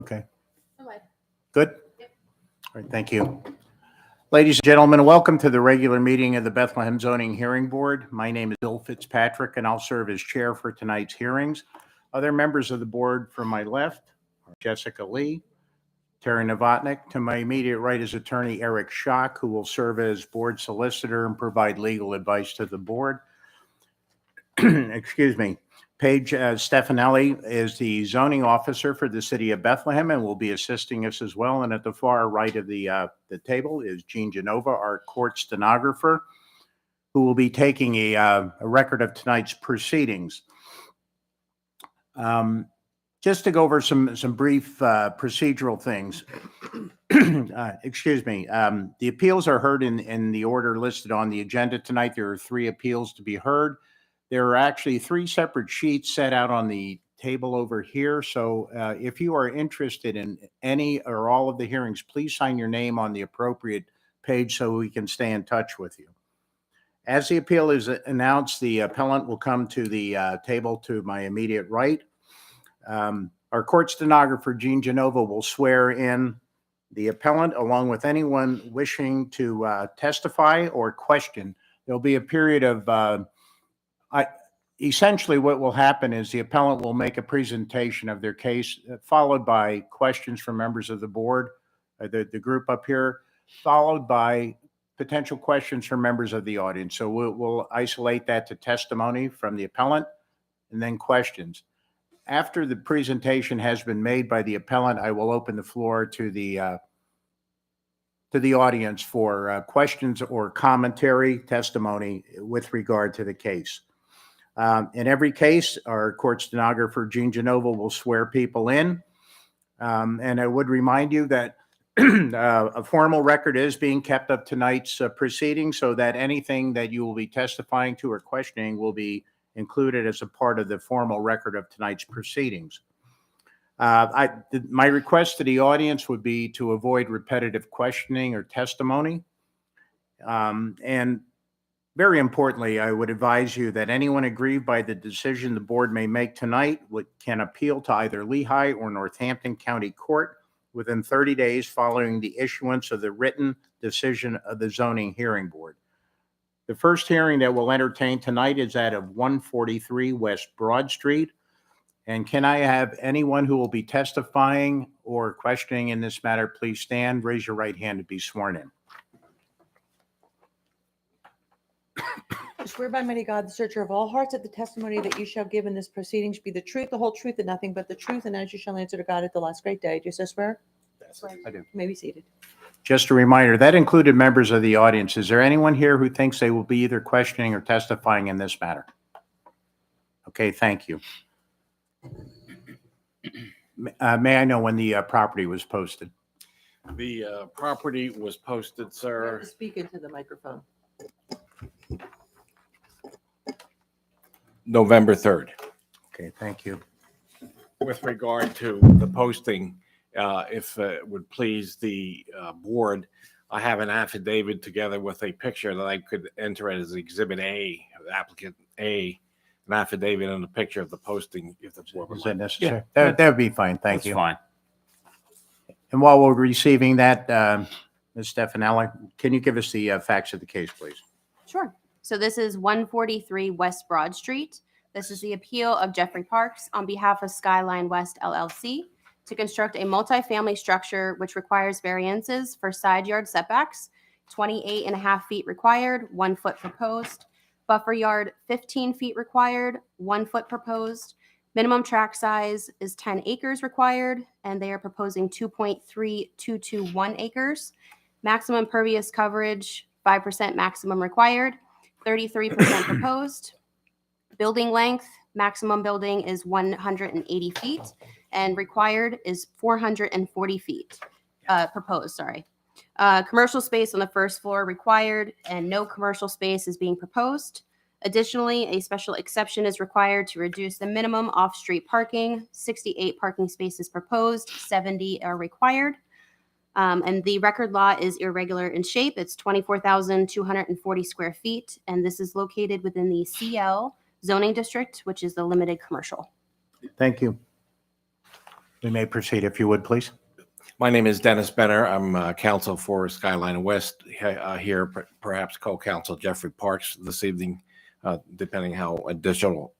Okay, Okay. good. All right, thank you. Ladies and gentlemen, welcome to the regular meeting of the Bethlehem Zoning Hearing Board. My name is Bill Fitzpatrick, and I'll serve as chair for tonight's hearings. Other members of the board from my left are Jessica Lee, Terry Novotny. To my immediate right is attorney Eric Schock, who will serve as board solicitor and provide legal advice to the board. Excuse me. Paige Stefanelli is the zoning officer for the city of Bethlehem and will be assisting us as well. And at the far right of the table is Jean Genova, our court stenographer, who will be taking a record of tonight's proceedings. Just to go over some brief procedural things. Excuse me. The appeals are heard in the order listed on the agenda tonight. There are 3 appeals to be heard. There are actually 3 separate sheets set out on the table over here. So if you are interested in any or all of the hearings, please sign your name on the appropriate page so we can stay in touch with you. As the appeal is announced, the appellant will come to the table to my immediate right. Our court stenographer, Jean Genova, will swear in the appellant along with anyone wishing to testify or question. There'll be a period of essentially what will happen is the appellant will make a presentation of their case, followed by questions from members of the board, the group up here, followed by potential questions from members of the audience. So we'll isolate that to testimony from the appellant and then questions. After the presentation has been made by the appellant, I will open the floor to the audience for questions or commentary, testimony with regard to the case. In every case, our court stenographer, Jean Genova, will swear people in. And I would remind you that a formal record is being kept of tonight's proceedings so that anything that you will be testifying to or questioning will be included as a part of the formal record of tonight's proceedings. My request to the audience would be to avoid repetitive questioning or testimony. And very importantly, I would advise you that anyone aggrieved by the decision the board may make tonight can appeal to either Lehigh or Northampton County Court within 30 days following the issuance of the written decision of the Zoning Hearing Board. The first hearing that we'll entertain tonight is that of 143 West Broad Street. And can I have anyone who will be testifying or questioning in this matter, please stand, raise your right hand to be sworn in. I swear by mighty God, the searcher of all hearts, that the testimony that you shall give in this proceeding should be the truth, the whole truth, and nothing but the truth, and as you shall answer to God at the last great day. Do you so swear? Yes, I do. You may be seated. Just a reminder, that included members of the audience. Is there anyone here who thinks they will be either questioning or testifying in this matter? Okay, thank you. May I know when the property was posted? The property was posted, You have sir. to speak into the microphone. November 3rd. Okay, thank you. With regard to the posting, if it would please the board, I have an affidavit together with a picture that I could enter as Exhibit A, applicant A, an affidavit and a picture of the posting if the board would Is like. that necessary? Yeah, That would be fine, thank That's you. fine. And while we're receiving that, Ms. Stefanelli, can you give us the facts of the case, please? Sure. So this is 143 West Broad Street. This is the appeal of Jeffrey Parks on behalf of Skyline West LLC to construct a multifamily structure which requires variances for side yard setbacks, 28.5 feet required, 1 foot proposed. Buffer yard, 15 feet required, 1 foot proposed. Minimum tract size is 10 acres required, and they are proposing 2.3221 acres. Maximum pervious coverage, 5% maximum required, 33% proposed. Building length, maximum building is 180 feet, and required is 440 feet, proposed, sorry. Commercial space on the first floor required, and no commercial space is being proposed. Additionally, a special exception is required to reduce the minimum off-street parking. 68 parking spaces proposed, 70 are required. And the record lot is irregular in shape. It's 24,240 square feet, and this is located within the CL zoning district, which is the limited commercial. Thank you. We may proceed if you would, please. My name is Dennis Benner. I'm counsel for Skyline West here, perhaps co-counsel Jeffrey Parks this evening, depending how additional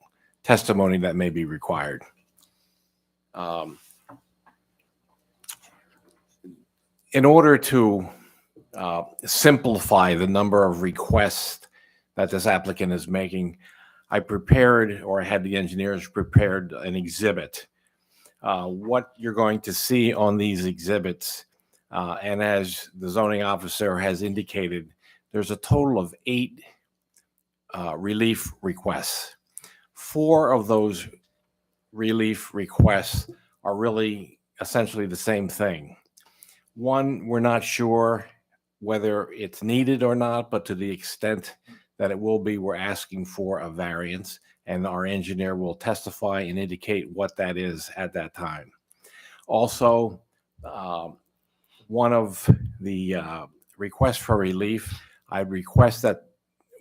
testimony that may be required. In order to simplify the number of requests that this applicant is making, I prepared, or I had the engineers prepared, an exhibit. What you're going to see on these exhibits, and as the zoning officer has indicated, there's a total of 8 relief requests. 4 of those relief requests are really essentially the same thing. One, we're not sure whether it's needed or not, but to the extent that it will be, we're asking for a variance, and our engineer will testify and indicate what that is at that time. Also, one of the requests for relief, I request that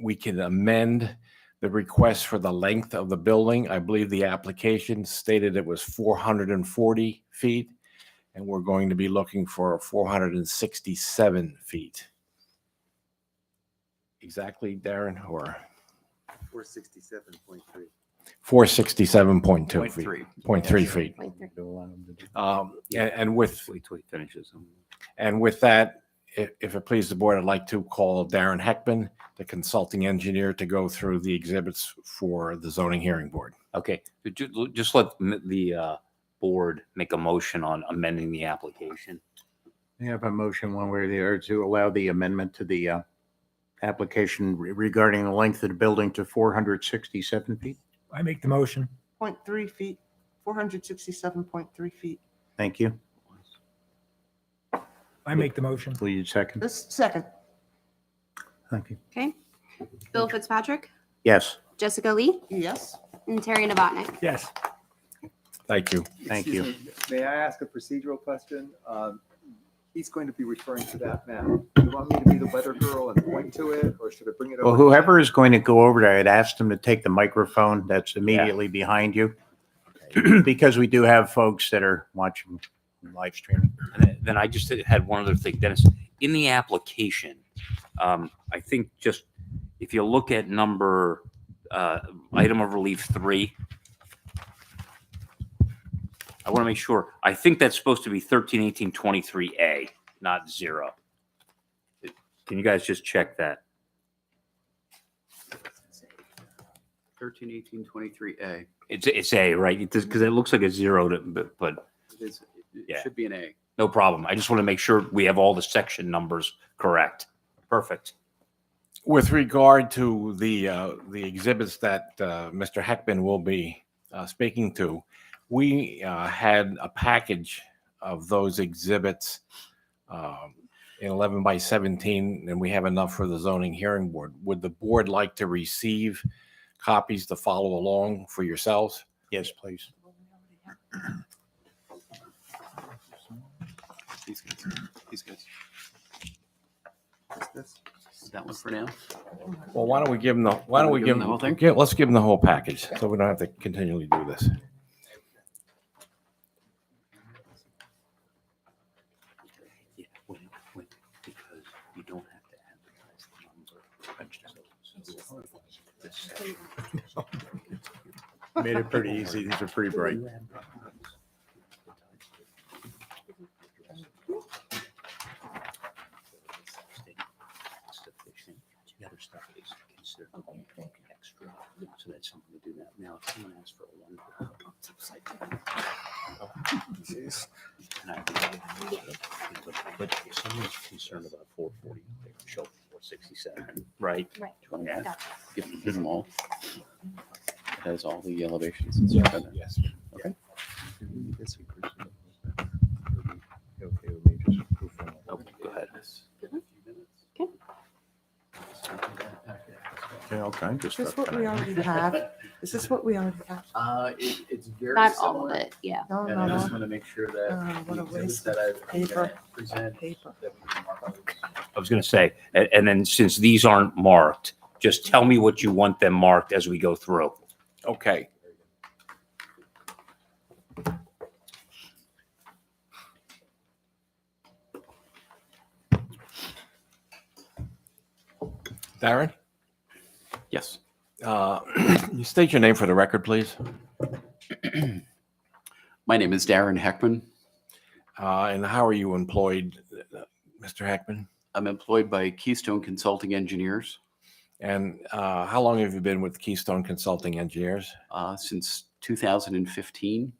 we can amend the request for the length of the building. I believe the application stated it was 440 feet, and we're going to be looking for 467 feet. Exactly, Darren, or 467.3. 467.2 feet, 0.3 feet. And with Wait till he finishes. that, if it pleases the board, I'd like to call Darren Heckman, the consulting engineer, to go through the exhibits for the zoning hearing board. Okay, just let the board make a motion on amending the application. You have a motion one way or the other to allow the amendment to the application regarding the length of the building to 467 feet. I make the motion. 0.3 feet, 467.3 feet. Thank you. I make the motion. Please second. This second, Thank you. Okay. Bill Fitzpatrick, Yes, Jessica Lee, yes. and Terry Novotnik. Yes. Thank you. Thank Excuse you. me, May I ask a procedural question? He's going to be referring to that map. Do you want me to be the weather girl and point to it, or should I bring it over? well, to whoever him? is going to go over there, I'd asked them to take the microphone that's immediately behind you. Because we do have folks that are watching live streaming. And then I just had one other thing, Dennis. In the application, I think just if you look at number item of relief 3, I want to make sure. I think that's supposed to be 131823A, not 0. Can you guys just check that? 131823A. It's A, right? Because it looks like a 0, but It Yeah. should be an A. no problem. I just want to make sure we have all the section numbers correct. Perfect. With regard to the exhibits that Mr. Heckman will be speaking to, we had a package of those exhibits in 11 by 17, and we have enough for the zoning hearing board. Would the board like to receive copies to follow along for yourselves? Yes, please. These guys. These guys. That one for now. Well, why don't we give them the the whole thing? let's give them the whole package, so we don't have to continually do this. Yeah, because you don't have to advertise the number. Made it pretty easy. These are pretty bright. The other stuff is considered extra, so that's something to do that. Now, if someone asks for a 1, it's upside down. And but if someone's concerned about 440, they can show 467, right? Right. Yeah. Gotcha. Give them all. It has all the elevations and stuff in it. Yes. Okay. Oh, go ahead. Yeah, all kinds of Is this stuff. what we already have? Is this what we already have? It's very Not all similar. of it, yeah. No, And no, I just no. want to make sure that What the a exhibits waste that of I'm paper. gonna present. Paper. that we can mark out. I was going to say, and then since these aren't marked, just tell me what you want them marked as we go through. Okay. Darren, Yes. you state your name for the record, please. My name is Darren Heckman. And how are you employed, Mr. Heckman? I'm employed by Keystone Consulting Engineers And how long have you been with Keystone Consulting Engineers? since 2015.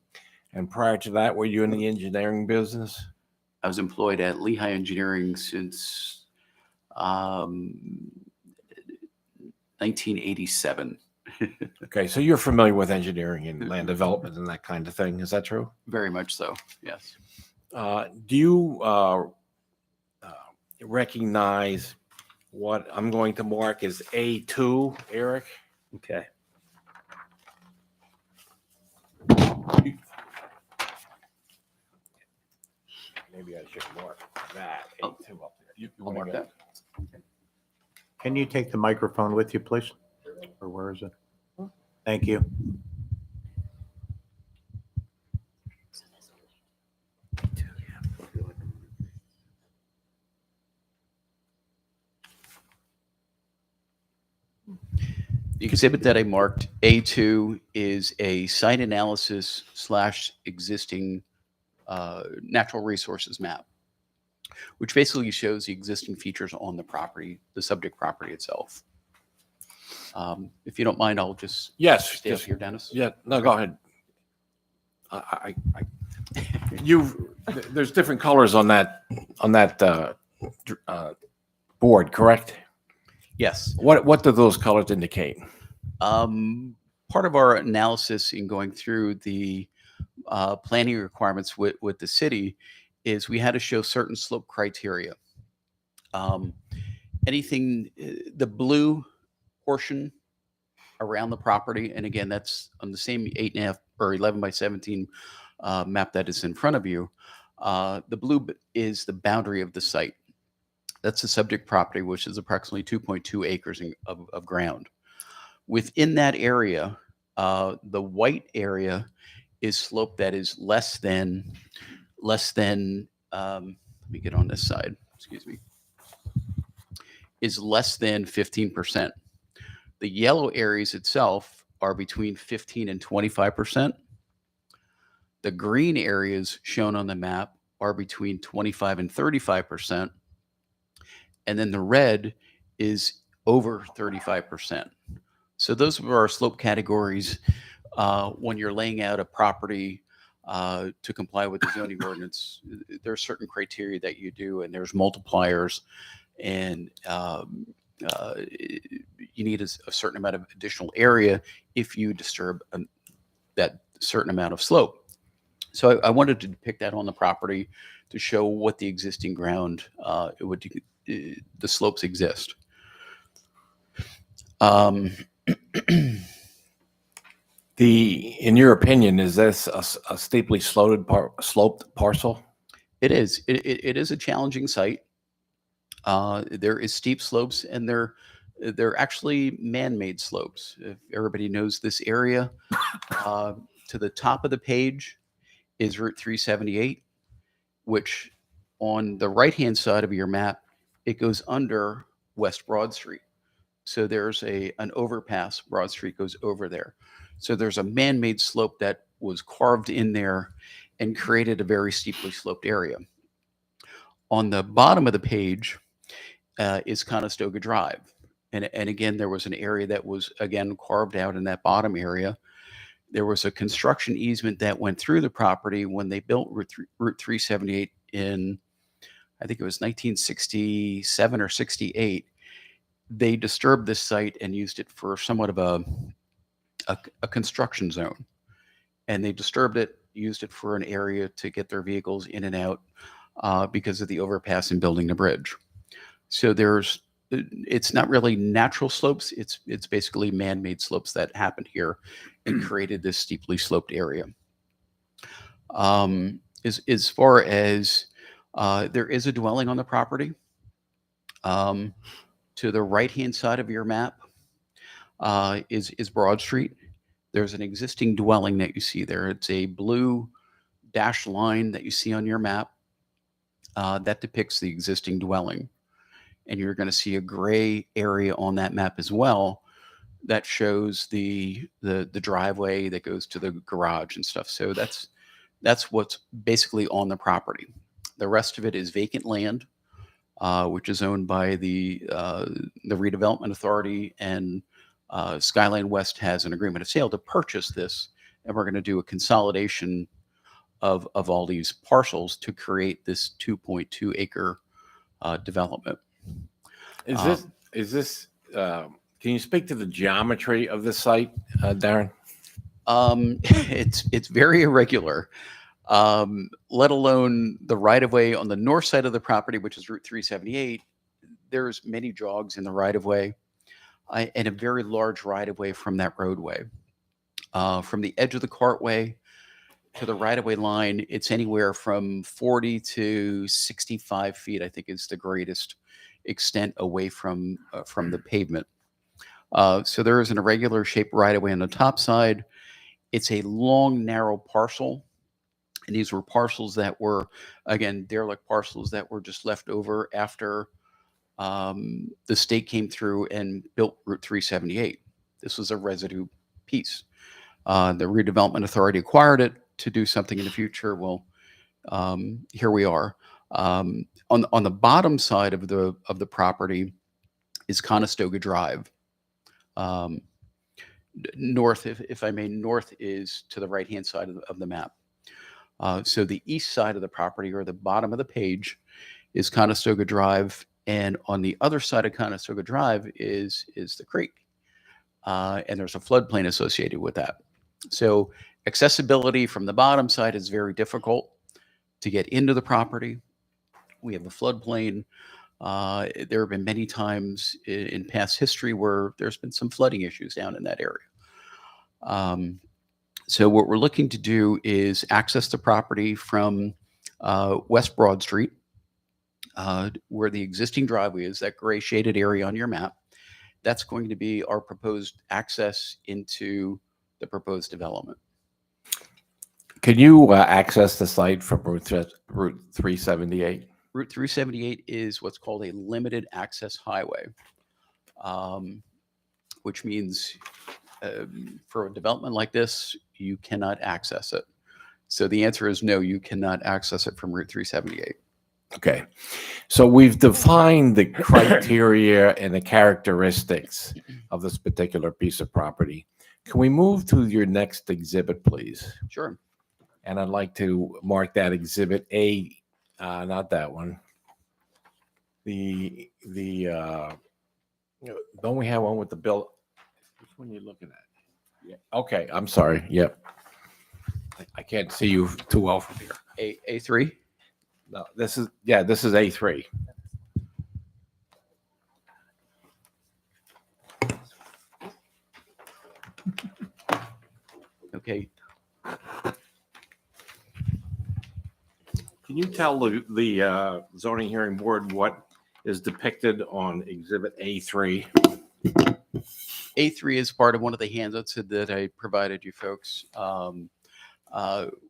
And prior to that, were you in the engineering business? I was employed at Lehigh Engineering since 1987. Okay, so you're familiar with engineering and land development and that kind of thing. Is that true? Very much so, yes. Do you recognize what I'm going to mark as A2, Eric? Okay. Maybe I should mark that Oh, A2 up there. You I'll wanna mark go? that. Can you take the microphone with you, please? Or where is it? Thank you. The exhibit that I marked A2 is a site analysis / existing natural resources map, which basically shows the existing features on the property, the subject property itself. If you don't mind, I'll just Yes, stay up just, here, Dennis. yeah, no, go ahead. There's different colors on that board, correct? Yes. What do those colors indicate? Part of our analysis in going through the planning requirements with the city is we had to show certain slope criteria. Anything, the blue portion around the property, and again, that's on the same 8.5 or 11 by 17 map that is in front of you. The blue is the boundary of the site. That's the subject property, which is approximately 2.2 acres of ground. Within that area, the white area is slope that is less than, let me get on this side, excuse me, is less than 15%. The yellow areas itself are between 15 and 25%. The green areas shown on the map are between 25 and 35%. And then the red is over 35%. So those are our slope categories when you're laying out a property to comply with the zoning ordinance. There are certain criteria that you do, and there's multipliers, and you need a certain amount of additional area if you disturb that certain amount of slope. So I wanted to depict that on the property to show what the existing ground, the slopes exist. In your opinion, is this a steeply sloped parcel? It is. It is a challenging site. There is steep slopes, and they're actually man-made slopes. If everybody knows this area, to the top of the page is Route 378, which on the right-hand side of your map, it goes under West Broad Street. So there's an overpass. Broad Street goes over there. So there's a man-made slope that was carved in there and created a very steeply sloped area. On the bottom of the page is Conestoga Drive. And again, there was an area that was, again, carved out in that bottom area. There was a construction easement that went through the property when they built Route 378 in, I think it was 1967 or 68. They disturbed this site and used it for somewhat of a construction zone. And they disturbed it, used it for an area to get their vehicles in and out because of the overpass and building the bridge. So it's not really natural slopes. It's basically man-made slopes that happened here and created this steeply sloped area. As far as there is a dwelling on the property. To the right-hand side of your map is Broad Street. There's an existing dwelling that you see there. It's a blue dashed line that you see on your map that depicts the existing dwelling. and you're going to see a gray area on that map as well that shows the driveway that goes to the garage and stuff. So that's what's basically on the property. The rest of it is vacant land, which is owned by the Redevelopment Authority, and Skyline West has an agreement of sale to purchase this, and we're going to do a consolidation of all these parcels to create this 2.2 acre development. Is this, can you speak to the geometry of the site, Darren? It's very irregular, let alone the right of way on the north side of the property, which is Route 378. There's many jogs in the right of way, and a very large right of way from that roadway. From the edge of the cartway to the right of way line, it's anywhere from 40 to 65 feet, I think, is the greatest extent away from the pavement. So there is an irregular shaped right of way on the top side. It's a long, narrow parcel. And these were parcels that were, again, derelict parcels that were just left over after the state came through and built Route 378. This was a residue piece. The Redevelopment Authority acquired it to do something in the future. Well, here we are. On the bottom side of the property is Conestoga Drive. North, if I may, north is to the right-hand side of the map. So the east side of the property, or the bottom of the page, is Conestoga Drive, and on the other side of Conestoga Drive is the creek, and there's a floodplain associated with that. So accessibility from the bottom side is very difficult to get into the property. We have a floodplain. There have been many times in past history where there's been some flooding issues down in that area. So what we're looking to do is access the property from West Broad Street, where the existing driveway is, that gray shaded area on your map. That's going to be our proposed access into the proposed development. Can you access the site from Route 378? Route 378 is what's called a limited access highway, which means for a development like this, you cannot access it. So the answer is no, you cannot access it from Route 378. Okay. So we've defined the criteria and the characteristics of this particular piece of property. Can we move to your next exhibit, please? Sure. And I'd like to mark that exhibit A, not that one. Don't we have one with the bill? Which one are you looking at? Yeah. Okay, I'm sorry. Yep. I can't see you too well from here. A3? No, this is A3. Okay. Can you tell the zoning hearing board what is depicted on exhibit A3? A3 is part of one of the handouts that I provided you folks,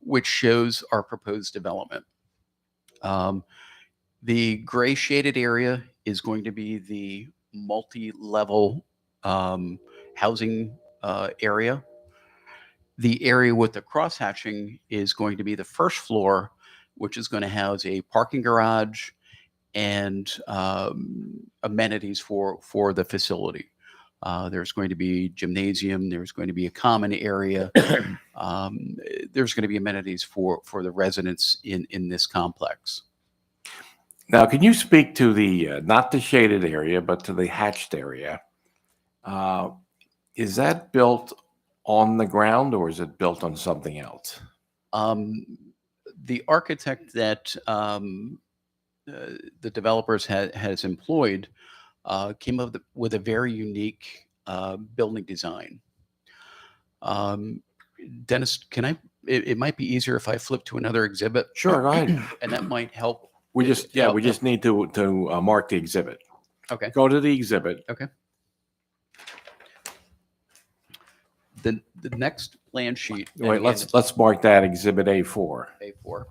which shows our proposed development. The gray shaded area is going to be the multi-level housing area. The area with the cross-hatching is going to be the first floor, which is going to house a parking garage and amenities for the facility. There's going to be gymnasium. There's going to be a common area. There's going to be amenities for the residents in this complex. Now, can you speak to the, not the shaded area, but to the hatched area? Is that built on the ground or is it built on something else? The architect that the developers has employed came up with a very unique building design. Dennis, it might be easier if I flip to another exhibit. Sure, go ahead. And that might help. We just need to mark the exhibit. Okay. Go to the exhibit. Okay. The next plan sheet. and Wait, again, let's mark that exhibit A4. A4.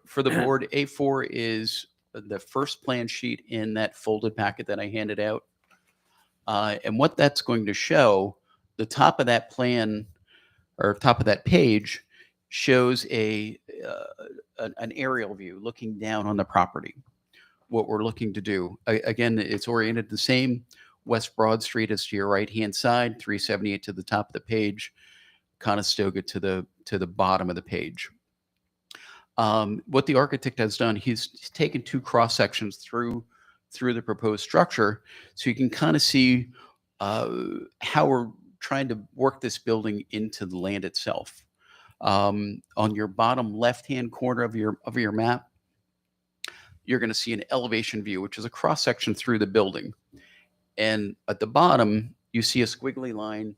For the board, A4 is the first plan sheet in that folded packet that I handed out. And what that's going to show, the top of that plan or top of that page shows an aerial view looking down on the property. What we're looking to do, again, it's oriented the same. West Broad Street is to your right-hand side, 378 to the top of the page, Conestoga to the bottom of the page. What the architect has done, he's taken two cross sections through the proposed structure, so you can kind of see how we're trying to work this building into the land itself. On your bottom left-hand corner of your map, you're going to see an elevation view, which is a cross section through the building. And at the bottom, you see a squiggly line,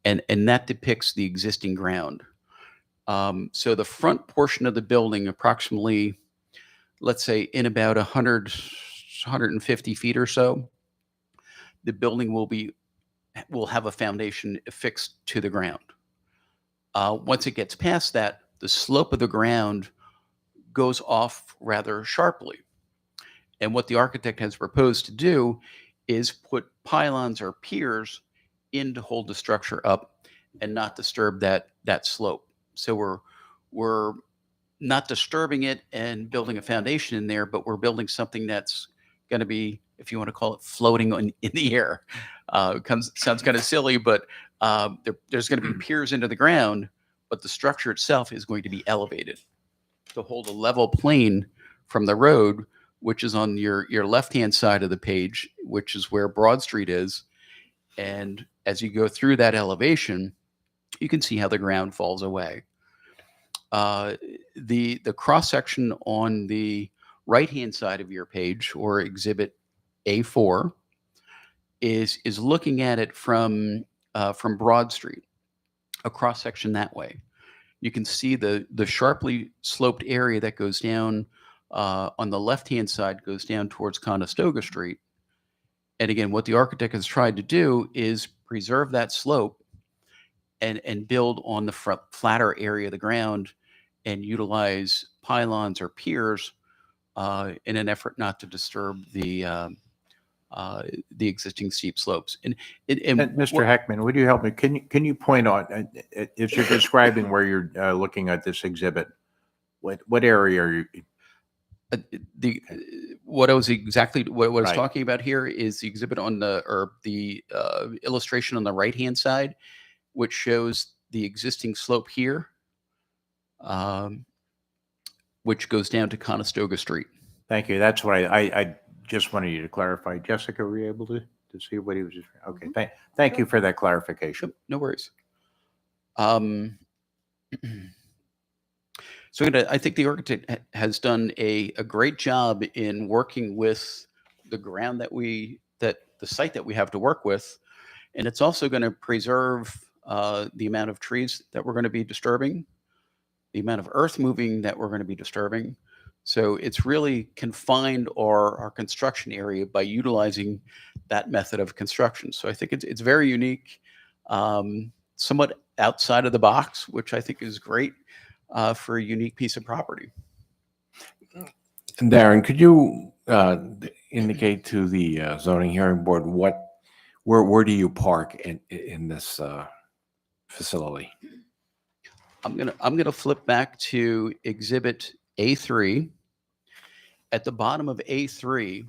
and that depicts the existing ground. So the front portion of the building, approximately, let's say in about 150 feet or so, the building will have a foundation affixed to the ground. Once it gets past that, the slope of the ground goes off rather sharply. And what the architect has proposed to do is put pylons or piers in to hold the structure up and not disturb that slope. So we're not disturbing it and building a foundation in there, but we're building something that's going to be, if you want to call it, floating in the air. Sounds kind of silly, but there's going to be piers into the ground, but the structure itself is going to be elevated to hold a level plane from the road, which is on your left-hand side of the page, which is where Broad Street is. And as you go through that elevation, you can see how the ground falls away. The cross section on the right-hand side of your page, or exhibit A4, is looking at it from Broad Street, a cross section that way. You can see the sharply sloped area that goes down on the left-hand side, goes down towards Conestoga Street. And again, what the architect has tried to do is preserve that slope and build on the flatter area of the ground and utilize pylons or piers in an effort not to disturb the existing steep slopes. And Mr. Heckman, would you help me? Can you point out, as you're describing where you're looking at this exhibit, what area are you? What I was Right. talking about here is the exhibit on the illustration on the right-hand side, which shows the existing slope here, which goes down to Conestoga Street. Thank you. That's what I just wanted you to clarify. Jessica, were you able to see what he was? Okay. Thank you for that clarification. No worries. So I think the architect has done a great job in working with the ground that the site that we have to work with. And it's also going to preserve the amount of trees that we're going to be disturbing, the amount of earth moving that we're going to be disturbing. So it's really confined our construction area by utilizing that method of construction. So I think it's very unique, somewhat outside of the box, which I think is great for a unique piece of property. And Darren, could you indicate to the zoning hearing board where do you park in this facility? I'm gonna flip back to exhibit A3. At the bottom of A3,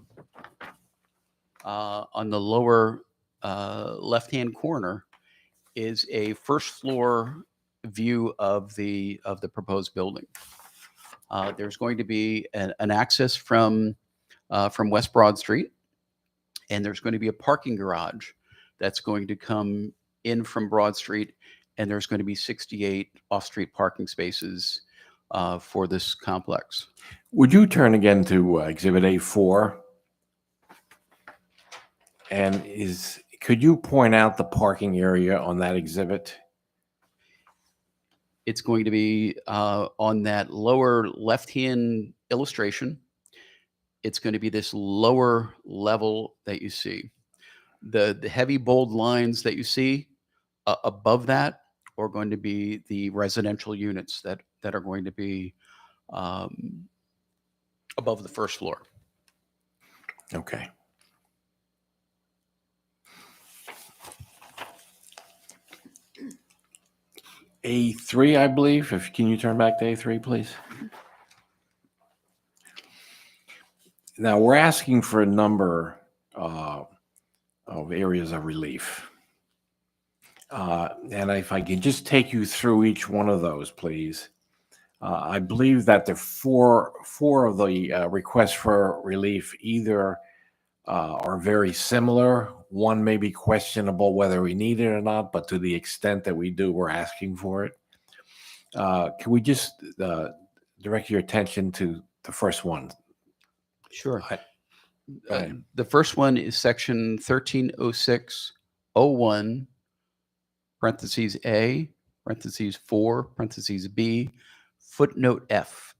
on the lower left-hand corner, is a first floor view of the proposed building. There's going to be an access from West Broad Street, and there's going to be a parking garage that's going to come in from Broad Street, and there's going to be 68 off-street parking spaces for this complex. Would you turn again to Exhibit A4? And could you point out the parking area on that exhibit? It's going to be on that lower left-hand illustration. It's going to be this lower level that you see. The heavy bold lines that you see above that or going to be the residential units that are going to be above the first floor. Okay. A3, I believe. Can you turn back to A3, please? Now, we're asking for a number of areas of relief. And if I could just take you through each one of those, please. I believe that the four of the requests for relief either are very similar. One may be questionable whether we need it or not, but to the extent that we do, we're asking for it. Can we just direct your attention to the first one? Sure. Go ahead. The first one is section 130601, parentheses A, parentheses 4, parentheses B, footnote F.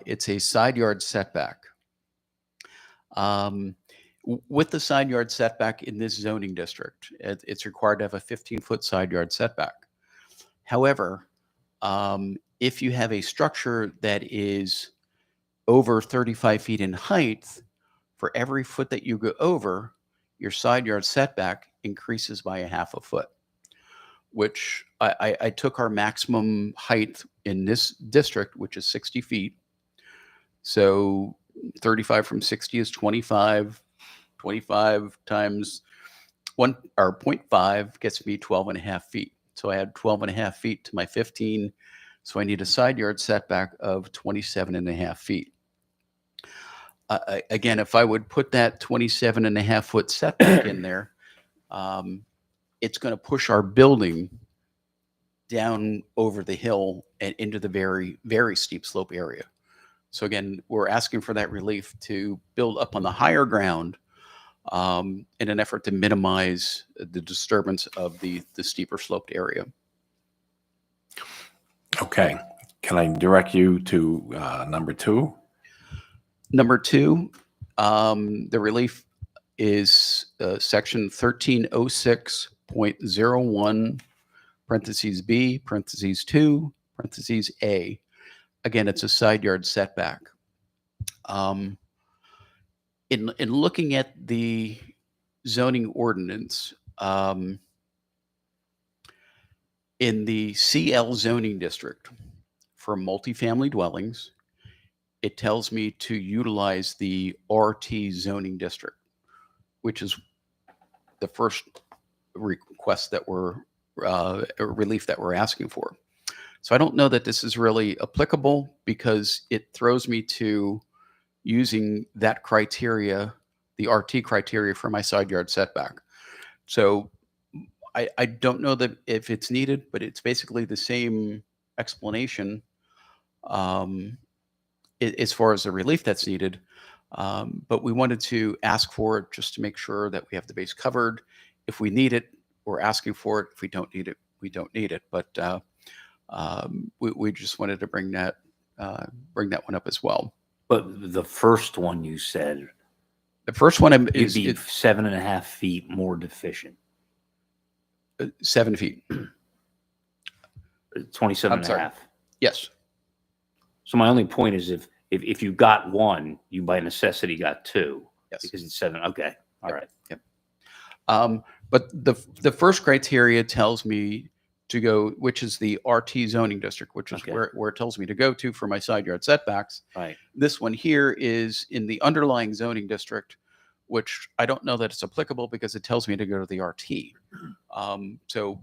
It's a side yard setback. With the side yard setback in this zoning district, it's required to have a 15-foot side yard setback. However, if you have a structure that is over 35 feet in height, for every foot that you go over, your side yard setback increases by a half a foot, which I took our maximum height in this district, which is 60 feet. So 35 from 60 is 25. 25 times 0.5 gets me 12 and a half feet. So I had 12 and a half feet to my 15. So I need a side yard setback of 27 and a half feet. Again, if I would put that 27 and a half foot setback in there, it's going to push our building down over the hill and into the very, very steep slope area. So again, we're asking for that relief to build up on the higher ground in an effort to minimize the disturbance of the steeper sloped area. Okay. Can I direct you to number 2? Number 2, the relief is section 1306.01, parentheses B, parentheses 2, parentheses A. Again, it's a side yard setback. In looking at the zoning ordinance, in the CL zoning district for multifamily dwellings, it tells me to utilize the RT zoning district, which is the first request that we're relief that we're asking for. So I don't know that this is really applicable because it throws me to using that criteria, the RT criteria for my side yard setback. So I don't know that if it's needed, but it's basically the same explanation as far as the relief that's needed. But we wanted to ask for it just to make sure that we have the base covered. If we need it, we're asking for it. If we don't need it, we don't need it. But we just wanted to bring that one up as well. But the first one you said The first one it'd be 7.5 feet more deficient. 7 feet. 27 I'm and a sorry. half. Yes. So my only point is if you got one, you by necessity got two Yes. because it's 7. Okay. All right. But the first criteria tells me to go, which is the RT zoning district, which is Okay. where it tells me to go to for my side yard setbacks. Right. This one here is in the underlying zoning district, which I don't know that it's applicable because it tells me to go to the RT. So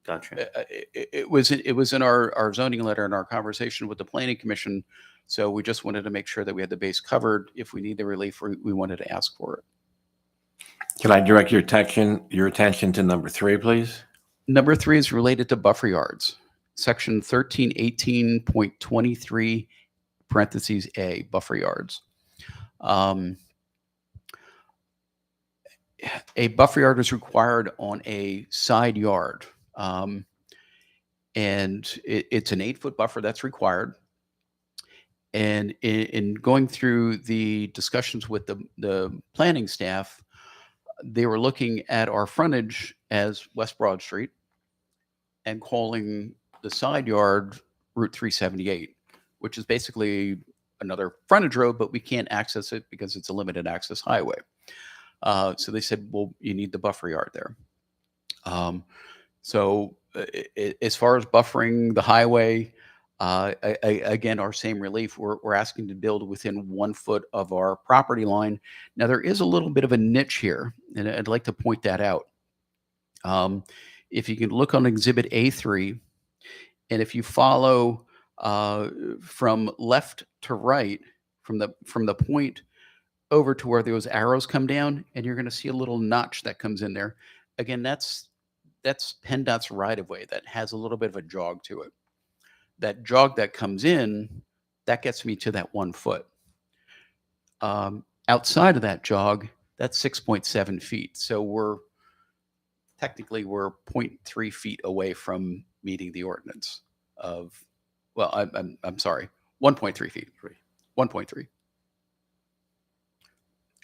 Gotcha. it was in our zoning letter and our conversation with the planning commission. So we just wanted to make sure that we had the base covered. If we need the relief, we wanted to ask for it. Can I direct your attention to number 3, please? Number 3 is related to buffer yards. Section 1318.23, parentheses A, buffer yards. A buffer yard is required on a side yard. And it's an 8-foot buffer that's required. And in going through the discussions with the planning staff, they were looking at our frontage as West Broad Street and calling the side yard Route 378, which is basically another frontage road, but we can't access it because it's a limited access highway. So they said, well, you need the buffer yard there. As far as buffering the highway, again, our same relief, we're asking to build within 1 foot of our property line. Now, there is a little bit of a niche here, and I'd like to point that out. If you can look on Exhibit A3, and if you follow from left to right, from the point over to where those arrows come down, and you're going to see a little notch that comes in there. Again, that's PennDOT's right of way that has a little bit of a jog to it. That jog that comes in, that gets me to that 1 foot. Outside of that jog, that's 6.7 feet. So we're 0.3 feet away from meeting the ordinance of, well, I'm sorry, 1.3 feet, 1.3.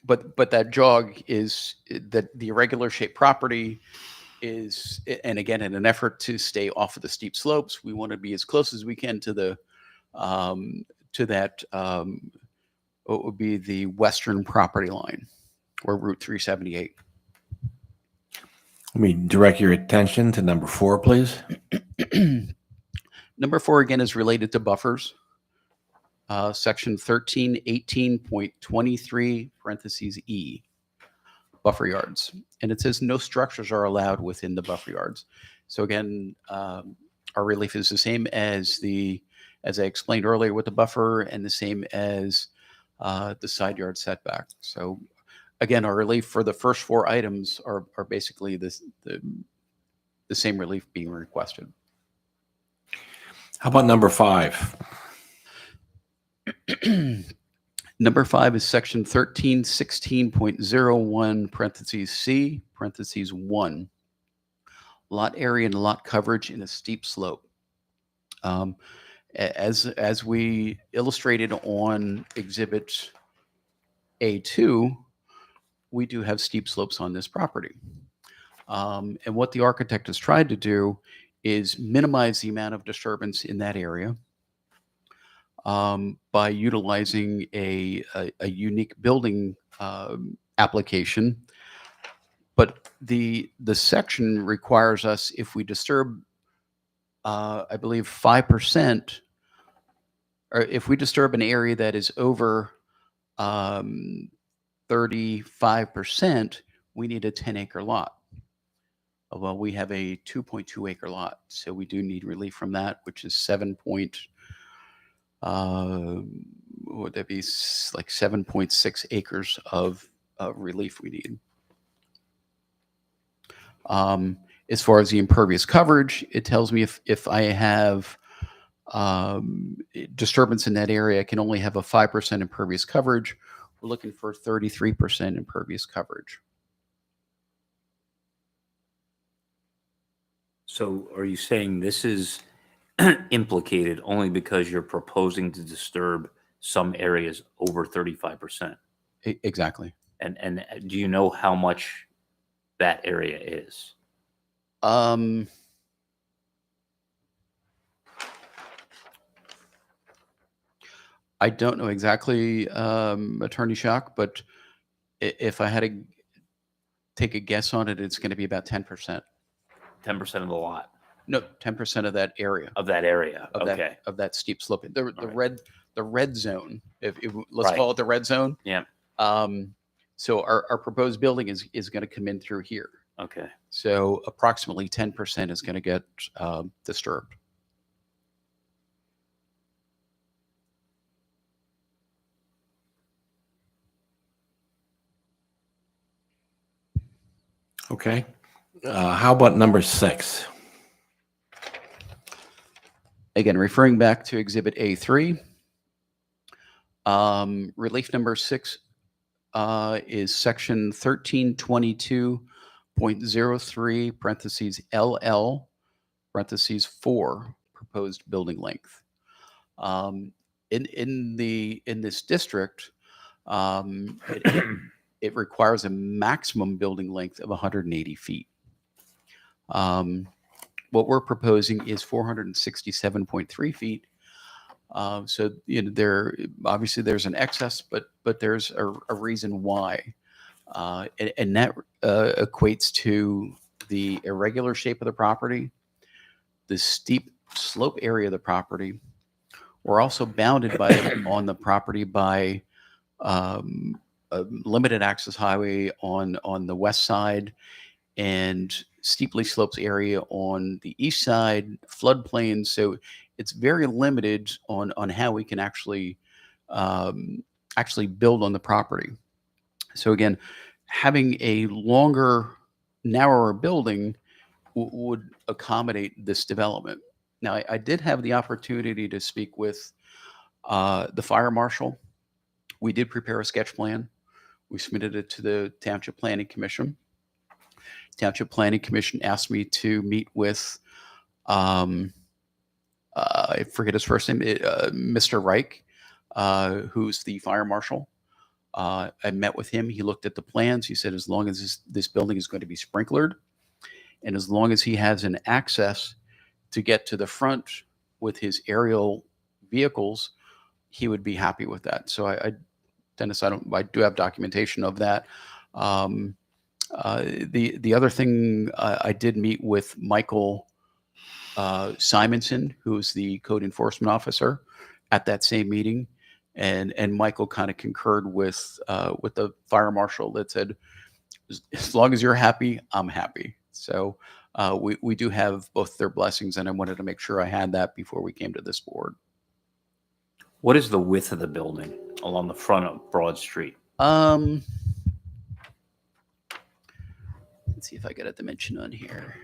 But that jog is that the irregular shaped property is, and again, in an effort to stay off of the steep slopes, we want to be as close as we can to the what would be the western property line, or Route 378. Let me direct your attention to number 4, please. Number 4 again is related to buffers. Section 1318.23 parentheses E, buffer yards. And it says no structures are allowed within the buffer yards. So again, our relief is the same as as I explained earlier with the buffer, and the same as the side yard setback. So again, our relief for the first 4 items are basically the same relief being requested. How about number 5? Number 5 is section 1316.01 parentheses C parentheses 1, lot area and lot coverage in a steep slope. As we illustrated on Exhibit A2, we do have steep slopes on this property. And what the architect has tried to do is minimize the amount of disturbance in that area by utilizing a unique building application. But the section requires us, if we disturb, I believe 5%, or if we disturb an area that is over 35%, we need a 10-acre lot. Well, we have a 2.2 acre lot, so we do need relief from that, which is would that be like 7.6 acres of relief we need. As far as the impervious coverage, it tells me if I have disturbance in that area, I can only have a 5% impervious coverage. We're looking for 33% impervious coverage. So are you saying this is implicated only because you're proposing to disturb some areas over 35%? Exactly. And do you know how much that area is? I don't know exactly, Attorney Schock, but if I had to take a guess on it, it's going to be about 10%. 10% of the lot? No, 10% of that area. Of that area, okay. Of that steep slope. The right. red zone. Let's Right. call it the red zone. Yeah. So our proposed building is going to come in through here. Okay. So approximately 10% is going to get disturbed. Okay. How about number 6? Again, referring back to Exhibit A3, relief number 6 is section 1322.03 parentheses LL parentheses 4 proposed building length. In this district, it requires a maximum building length of 180 feet. what we're proposing is 467.3 feet. So there obviously there's an excess, but there's a reason why, and that equates to the irregular shape of the property, the steep slope area of the property. We're also bounded on the property by a limited access highway on the west side, and steeply slopes area on the east side, floodplain. So it's very limited on how we can actually build on the property. So again, having a longer, narrower building would accommodate this development. Now, I did have the opportunity to speak with the fire marshal. We did prepare a sketch plan. We submitted it to the Township Planning Commission. Township Planning Commission asked me to meet with, I forget his first name, Mr. Reich, who's the fire marshal. I met with him. He looked at the plans. He said, as long as this building is going to be sprinklered, and as long as he has an access to get to the front with his aerial vehicles, he would be happy with that. So Dennis, I do have documentation of that. The other thing, I did meet with Michael Simonson, who's the code enforcement officer, at that same meeting, and Michael kind of concurred with the fire marshal that said, as long as you're happy, I'm happy. So we do have both their blessings, and I wanted to make sure I had that before we came to this board. What is the width of the building along the front of Broad Street? Let's see if I got a dimension on here.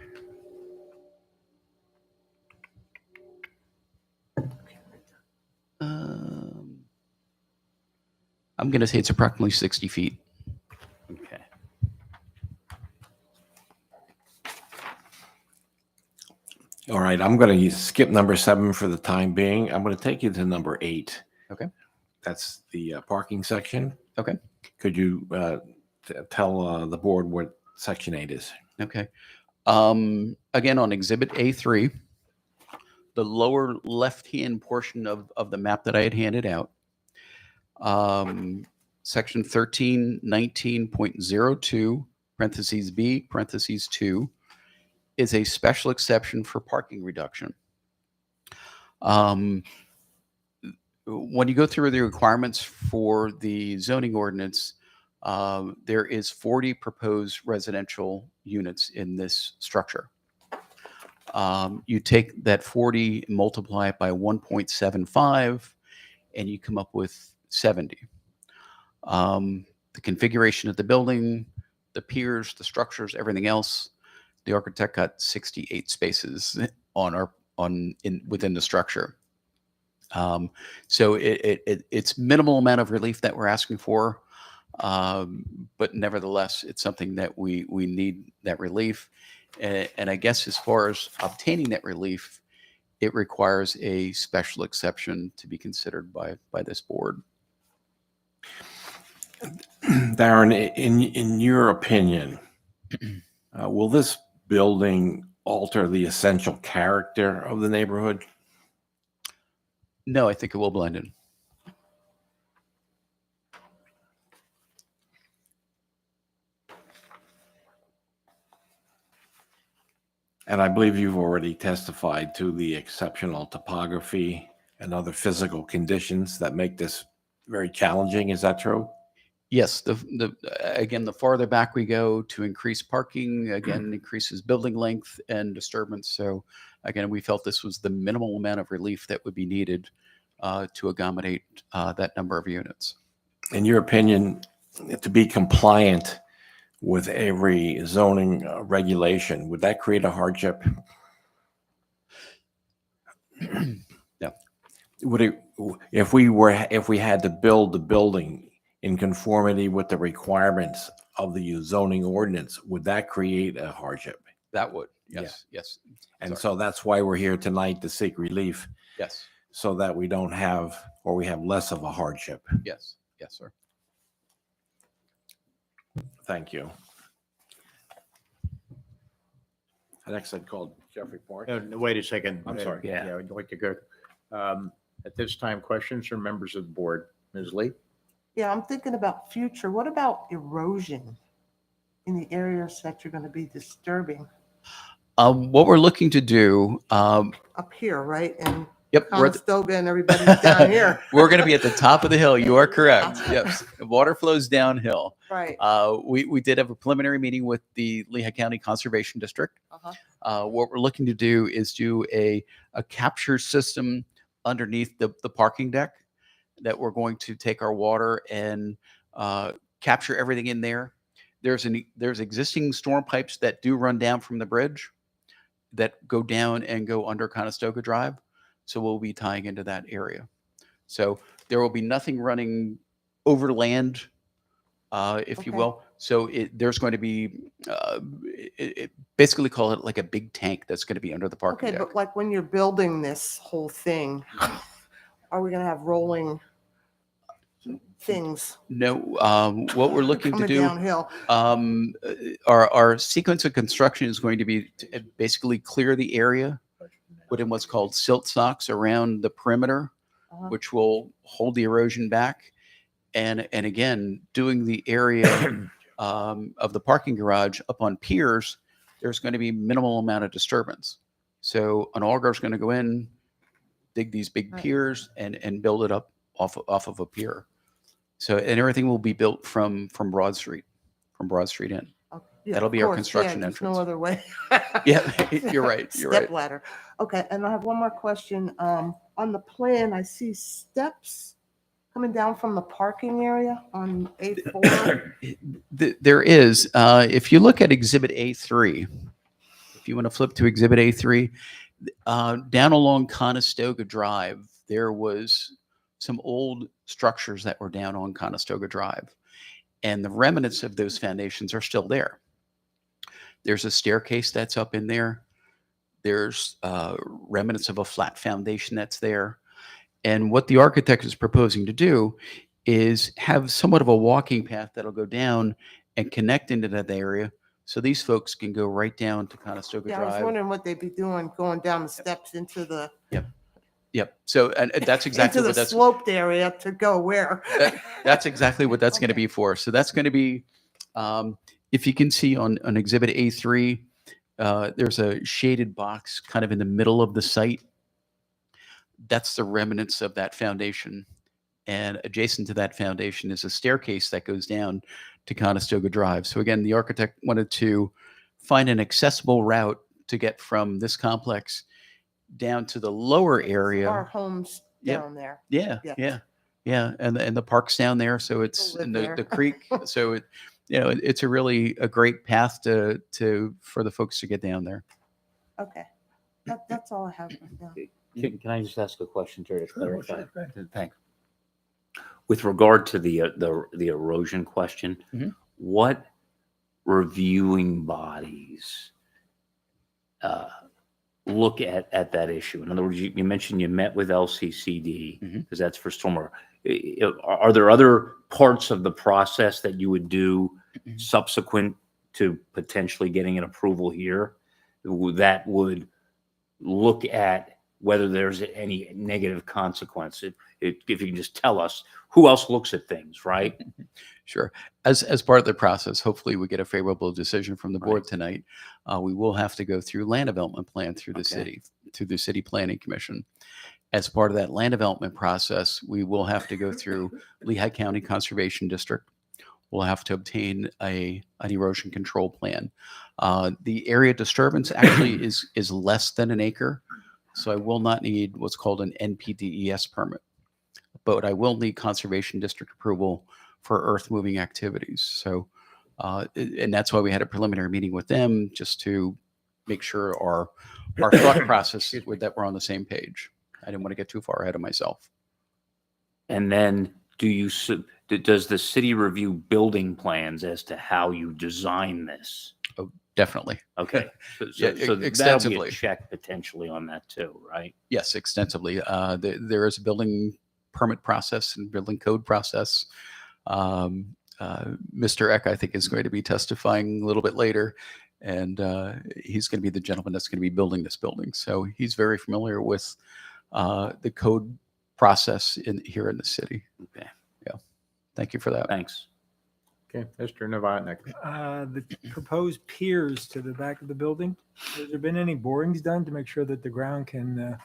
I'm going to say it's approximately 60 feet. Okay. All right, I'm going to skip number 7 for the time being. I'm going to take you to number 8. Okay. That's the parking section. Okay. Could you tell the board what section 8 is? Okay. Again, on Exhibit A3, the lower left-hand portion of the map that I had handed out, section 1319.02, parentheses B, parentheses 2, is a special exception for parking reduction. When you go through the requirements for the zoning ordinance, there is 40 proposed residential units in this structure. You take that 40, multiply it by 1.75, and you come up with 70. The configuration of the building, the piers, the structures, everything else, the architect got 68 spaces within the structure. So it's minimal amount of relief that we're asking for, but nevertheless, it's something that we need that relief. And I guess as far as obtaining that relief, it requires a special exception to be considered by this board. Darren, in your opinion, will this building alter the essential character of the neighborhood? No, I think it will blend in. And I believe you've already testified to the exceptional topography and other physical conditions that make this very challenging. Is that true? Yes, again, the farther back we go to increase parking, again, increases building length and disturbance. So again, we felt this was the minimal amount of relief that would be needed to accommodate that number of units. In your opinion, to be compliant with every zoning regulation, would that create a hardship? No. Would it, if we had to build the building in conformity with the requirements of the zoning ordinance, would that create a hardship? That would, yes, yes. And Sorry. so that's why we're here tonight, to seek relief, Yes, so that we don't have, or we have less of a hardship. yes, yes, sir. Thank you. Next I called Jeffrey Park. Wait a second. I'm sorry. Yeah. I'd like to go. At this time, questions from members of the board. Ms. Lee? Yeah, I'm thinking about future. What about erosion in the areas that you're going to be disturbing What we're looking to do, up here, right? And yep, we're at the- Conestoga and everybody down here. we're going to be at the top of the hill. You are correct. Yes, water flows downhill. Right. We did have a preliminary meeting with the Lehigh County Conservation District. Uh-huh. What we're looking to do is do a capture system underneath the parking deck that we're going to take our water and capture everything in there. There's existing storm pipes that do run down from the bridge that go down and go under Conestoga Drive. So we'll be tying into that area. So there will be nothing running over land, if you Okay. will. So there's going to be, basically call it like a big tank that's going to be under the parking Okay, deck. but like when you're building this whole thing, are we going to have rolling things No, what we're looking to coming do, downhill? our sequence of construction is going to be to basically clear the area, put in what's called silt socks around the perimeter, Uh-huh. which will hold the erosion back. And again, doing the area of the parking garage up on piers, there's going to be minimal amount of disturbance. So an auger is going to go in, dig these big Right. piers and build it up off of a pier. So, and everything will be built from Broad Street in. Oh, yeah, that'll of be our course, construction there's entrance. No other way. Yeah, you're right. You're right. Step ladder. Okay, and I have one more question. On the plan, I see steps coming down from the parking area on A4. There is, if you look at Exhibit A3, if you want to flip to Exhibit A3, down along Conestoga Drive, there was some old structures that were down on Conestoga Drive, and the remnants of those foundations are still there. There's a staircase that's up in there. There's remnants of a flat foundation that's there. And what the architect is proposing to do is have somewhat of a walking path that'll go down and connect into that area. So these folks can go right down to Conestoga Yeah, I was Drive. wondering what they'd be doing, going down the steps into the Yep. So, and that's exactly into the what that's, sloped area to go where? that's exactly what that's going to Okay. be for. So that's going to be, if you can see on Exhibit A3, there's a shaded box kind of in the middle of the site. That's the remnants of that foundation. And adjacent to that foundation is a staircase that goes down to Conestoga Drive. So again, the architect wanted to find an accessible route to get from this complex down to the lower Our area. homes Yep. down there. Yeah, Yeah. yeah. And the park's down there. So it's live and there. the creek. So it, it's a really a great path to for the folks to get down there. Okay, that's all I have right now. Can I just ask a question, Terry, to clarify? Thanks. With regard to the erosion question, Mhm. what reviewing bodies look at that issue? In other words, you mentioned you met with LCCD Mhm. because that's for stormwater. Are there other parts of the process that you would do Mhm. subsequent to potentially getting an approval here that would look at whether there's any negative consequence? If you can just tell us who else looks at things, right? Sure. As part of the process, hopefully we get a favorable decision from the board Right. tonight. We will have to go through land development plan through the Okay. city, through the city planning commission. As part of that land development process, we will have to go through Lehigh County Conservation District. We'll have to obtain an erosion control plan. The area disturbance actually is less than an acre, so I will not need what's called an NPDES permit, but I will need Conservation District approval for earth moving activities. So, and that's why we had a preliminary meeting with them, just to make sure our thought process with that we're on the same page. I didn't want to get too far ahead of myself. And then does the city review building plans as to how you design this? Definitely. Okay. Yeah, That'll be extensively. a check potentially on that too, right? Yes, extensively. There is a building permit process and building code process. Mr. Eck, I think, is going to be testifying a little bit later. and he's going to be the gentleman that's going to be building this building. So he's very familiar with the code process here in the city. Okay, Thank you for that. thanks. Okay, Mr. Novotny. The proposed piers to the back of the building, has there been any borings done to make sure that the ground can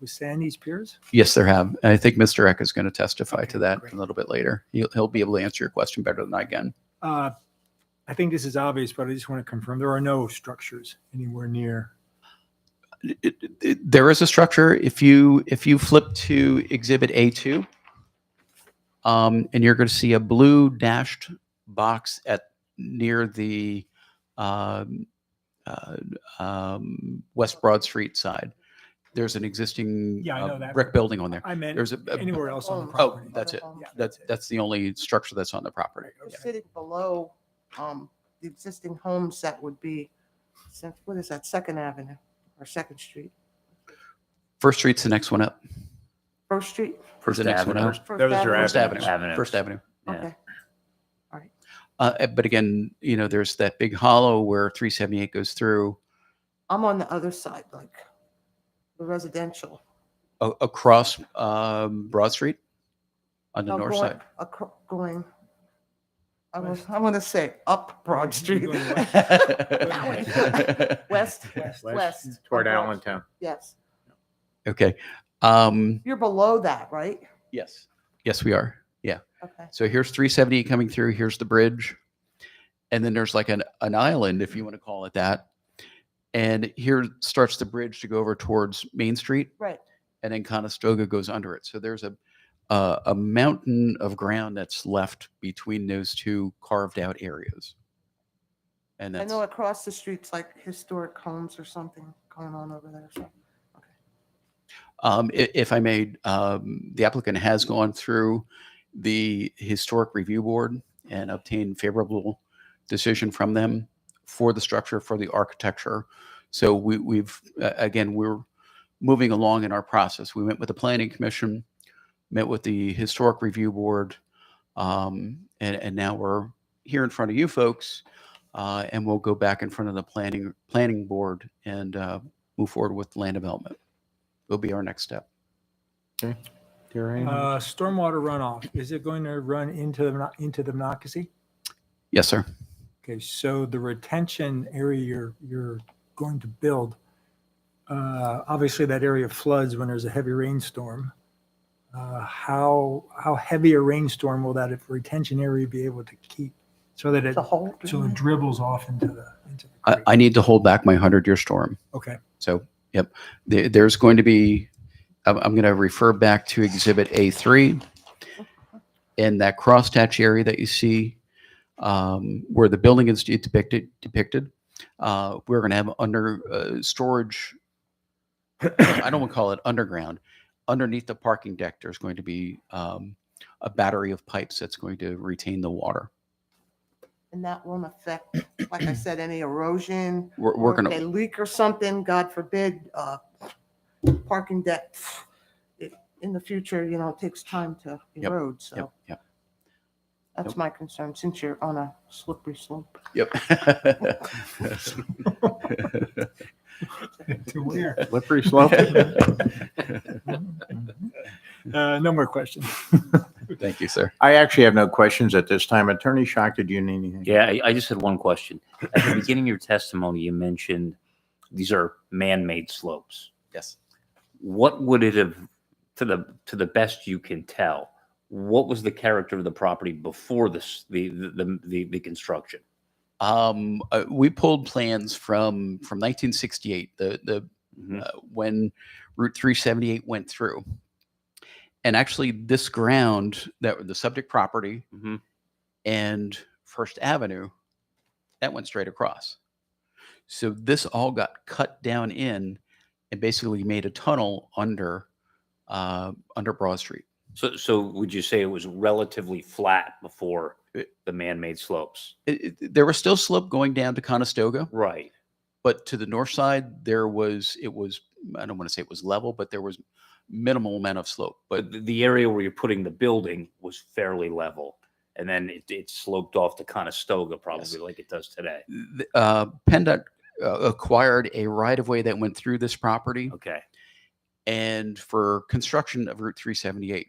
withstand these piers? Yes, there have. And I think Mr. Eck is going to testify to Okay, that great. a little bit later. He'll be able to answer your question better than I can. I think this is obvious, but I just want to confirm there are no structures anywhere near. There is a structure. If you flip to Exhibit A2, and you're going to see a blue dashed box near the West Broad Street side. There's an existing Yeah, I know that. brick building on there. I meant There's anywhere else on the Oh, property. that's it. Yeah, That's the only structure that's on the property. Or Yeah. sitting below the existing homes that would be, what is that, Second Avenue or Second Street? First Street's the next one up. First Street? First the next one Avenue. out. First Those are Avenue? First Avenue. Avenues. First Avenue. Yeah. Okay. But again, there's that big hollow where 378 goes through I'm on the other side, like the residential. across Broad Street on the No, north going side. Going, I want to say up Broad Street. West, west. Toward of Broad Allentown. Street. Yes. Okay. You're below that, right? Yes. Yes, we are. Yeah. Okay. So here's 370 coming through. Here's the bridge. And then there's like an island, if you want to call it that. And here starts the bridge to go over towards Main Street. Right. And then Conestoga goes under it. So there's a mountain of ground that's left between those two carved out areas. And I that's know across the street's like historic homes or something going on over there. So, if I may, the applicant has gone through the Historic Review Board and obtained favorable decision from them for the structure, for the architecture. So we've again, we're moving along in our process. We went with the Planning Commission, met with the Historic Review Board, and now we're here in front of you folks, and we'll go back in front of the planning board and move forward with land development. Will be our next step. Stormwater runoff, is it going to run into the Monocacy? Yes, sir. Okay, so the retention area you're going to build, obviously that area floods when there's a heavy rainstorm. How heavy a rainstorm will that retention area be able to keep so that it the whole. dribbles off into the creek? I need to hold back my 100-year storm. Okay, So, yep, there's going to be, I'm going to refer back to Exhibit A3 and that crosshatch area that you see where the building is depicted. We're going to have under storage, I don't want to call it underground. Underneath the parking deck, there's going to be a battery of pipes that's going to retain the water. And that won't affect, like I said, any erosion. We're or going if they to, leak or something, God forbid, parking deck. In the future, it takes time to Yep, erode. So yep. that's my concern since you're on a slippery slope. Yep. to where? Slippery slope. No more questions. Thank you, sir. I actually have no questions at this time. Attorney Shock, did you need anything? Yeah, I just had one question. At the beginning of your testimony, you mentioned these are man-made slopes. Yes. What would it have, to the best you can tell, what was the character of the property before the construction? We pulled plans from 1968, Mhm. when Route 378 went through. And actually, this ground, that the subject property Mhm. and First Avenue, that went straight across. So this all got cut down in and basically made a tunnel under Broad Street. So would you say it was relatively flat before the man-made slopes? There was still slope going down to Conestoga, Right. but to the north side, it was, I don't want to say it was level, but there was minimal amount of slope. But But the area where you're putting the building was fairly level. and then it sloped off to Conestoga, probably like it does today. PennDOT acquired a right-of-way that went through this property Okay. and for construction of Route 378,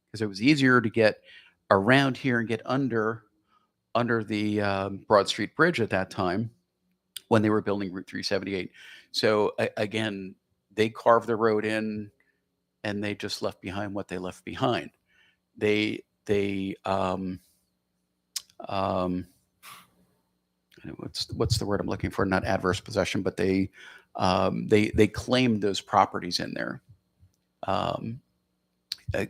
because it was easier to get around here and get under the Broad Street Bridge at that time when they were building Route 378. So again, they carved the road in and they just left behind what they left behind. They what's the word I'm looking for? Not adverse possession, but they claimed those properties in there,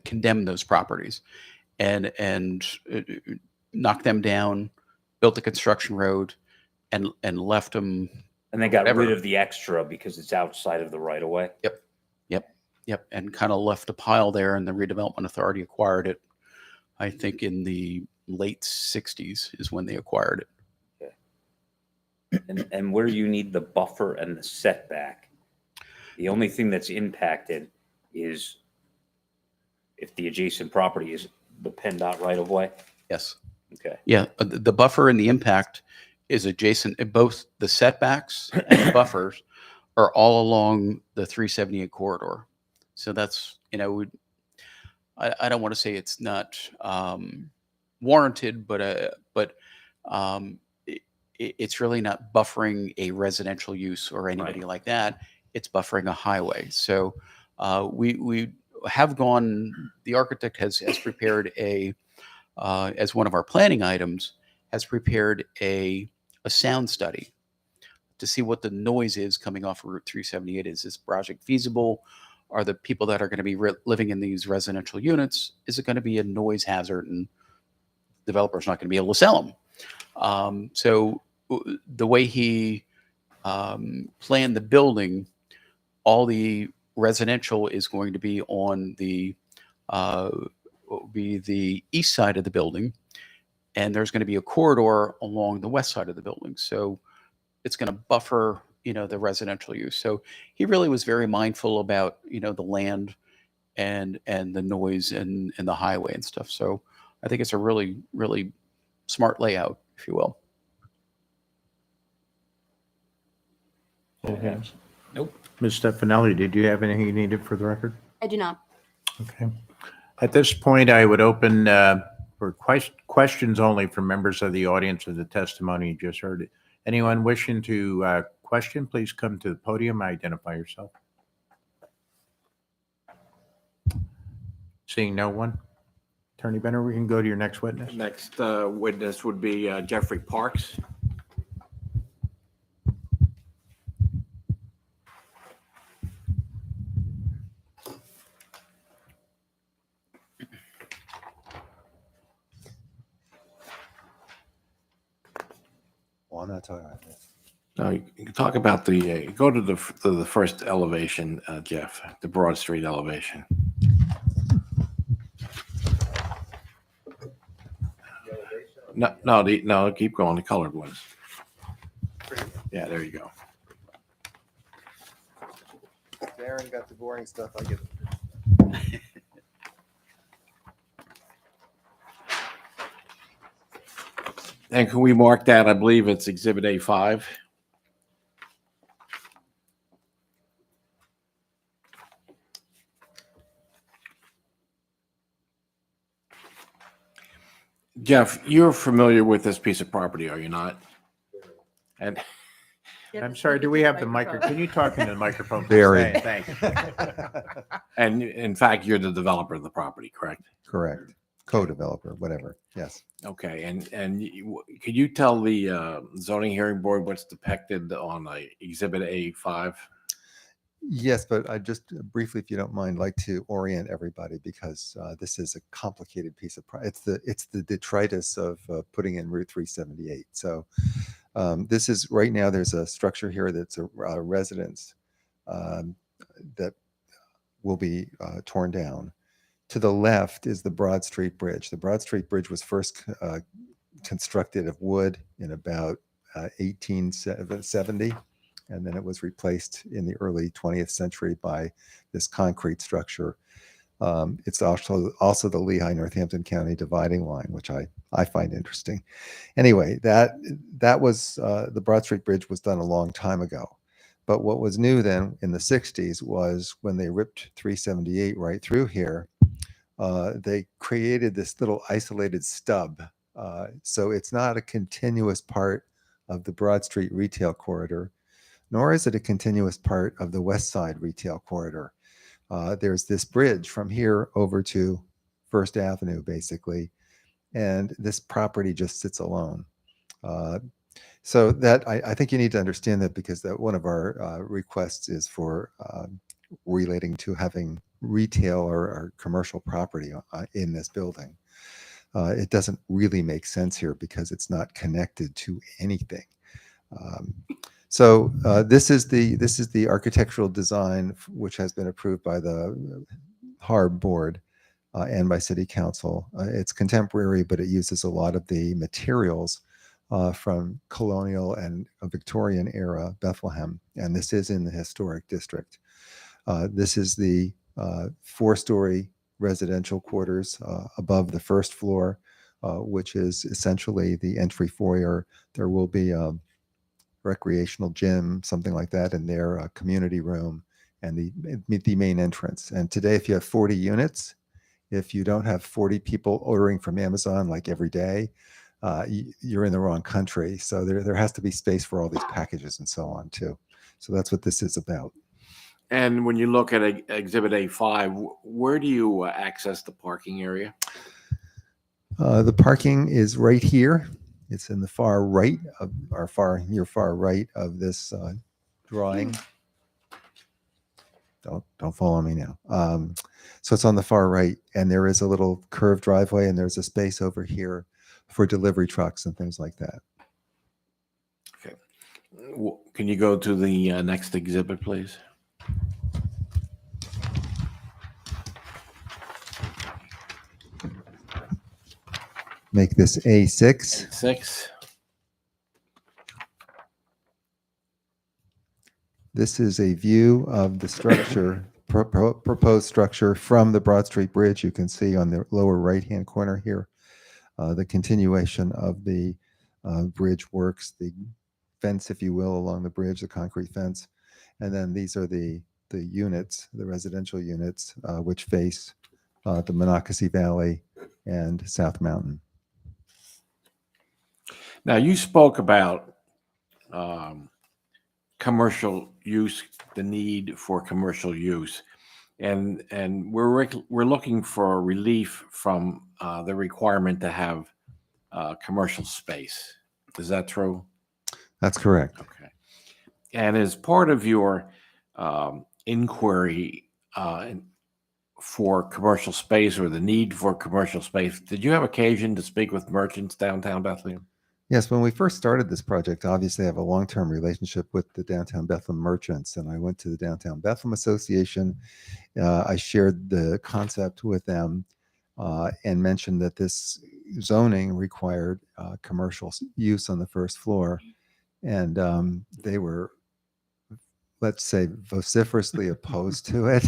condemned those properties, and knocked them down, built a construction road, and left them. And they got Whatever. rid of the extra because it's outside of the right of way. Yep, and kind of left a pile there, and the redevelopment authority acquired it. I think in the late 60s is when they acquired it. And where you need the buffer and the setback, the only thing that's impacted is if the adjacent property is the PennDOT right of way. Yes. Okay. Yeah, the buffer and the impact is adjacent. Both the setbacks and the buffers are all along the 378 corridor. So that's, I don't want to say it's not warranted, but it's really not buffering a residential use or anybody like that. It's buffering a highway. So we have gone. The architect has prepared as one of our planning items, has prepared a sound study to see what the noise is coming off of Route 378. Is this project feasible? Are the people that are going to be living in these residential units, is it going to be a noise hazard and developer's not going to be able to sell them? So the way he planned the building, all the residential is going to be on the east side of the building, and there's going to be a corridor along the west side of the building. So it's going to buffer, the residential use. So he really was very mindful about, the land and the noise and the highway and stuff. So I think it's a really, really smart layout, if you will. Nope. Ms. Stefanelli, did you have anything you needed for the record? I do not. Okay. At this point, I would open for questions only from members of the audience of the testimony you just heard. Anyone wishing to question, please come to the podium, identify yourself. Seeing no one. Attorney Benner, we can go to your next witness. Next witness would be Jeffrey Parks. Well, I'm not talking about this. No, you can talk about go to the first elevation, Jeff, the Broad Street elevation. No, keep going, the colored ones. Yeah, there you go. Darren got the boring stuff. I get it. And can we mark that? I believe it's Exhibit A5. Jeff, you're familiar with this piece of property, are you not? And I'm sorry, do we have the microphone? Can you talk into the microphone? Very. Thanks. and in fact, you're the developer of the property, correct? Correct. Co-developer, whatever. Yes. Okay, and could you tell the zoning hearing board what's depicted on Exhibit A5? Yes, but I just briefly, if you don't mind, like to orient everybody because this is a complicated piece of it's the detritus of putting in Route 378. So this is right now. There's a structure here that's a residence that will be torn down. To the left is the Broad Street Bridge. The Broad Street Bridge was first constructed of wood in about 1870. And then it was replaced in the early 20th century by this concrete structure. It's also the Lehigh Northampton County dividing line, which I find interesting. Anyway, that was the Broad Street Bridge was done a long time ago. But what was new then in the 60s was when they ripped 378 right through here, they created this little isolated stub. So it's not a continuous part of the Broad Street retail corridor, nor is it a continuous part of the West Side retail corridor. There's this bridge from here over to First Avenue, basically, and this property just sits alone. So that I think you need to understand that, because that one of our requests is for relating to having retail or commercial property in this building. It doesn't really make sense here because it's not connected to anything. So this is the architectural design which has been approved by the HARB board and by City Council. It's contemporary, but it uses a lot of the materials from colonial and Victorian era Bethlehem, and this is in the historic district. This is the 4-story residential quarters above the first floor, which is essentially the entry foyer. There will be a recreational gym, something like that in there, a community room, and the main entrance. And today, if you have 40 units, if you don't have 40 people ordering from Amazon like every day, you're in the wrong country. So there has to be space for all these packages and so on too. So that's what this is about. And when you look at Exhibit A5, where do you access the parking area? The parking is right here. It's in the far right of your far right of this drawing. Don't follow me now. So it's on the far right, and there is a little curved driveway, and there's a space over here for delivery trucks and things like that. Okay. Can you go to the next exhibit, please? Make this A6. 6. This is a view of the structure, proposed structure from the Broad Street Bridge. You can see on the lower right-hand corner here, the continuation of the bridge works, the fence, if you will, along the bridge, the concrete fence. And then these are the units, the residential units, which face the Monocacy Valley and South Mountain. Now, you spoke about commercial use, the need for commercial use, and we're looking for relief from the requirement to have commercial space. Is that true? That's correct. Okay. And as part of your inquiry for commercial space, or the need for commercial space, did you have occasion to speak with merchants downtown Bethlehem? Yes, when we first started this project, obviously I have a long-term relationship with the Downtown Bethlehem merchants, and I went to the Downtown Bethlehem Association. I shared the concept with them and mentioned that this zoning required commercial use on the first floor. And they were, let's say, vociferously opposed to it.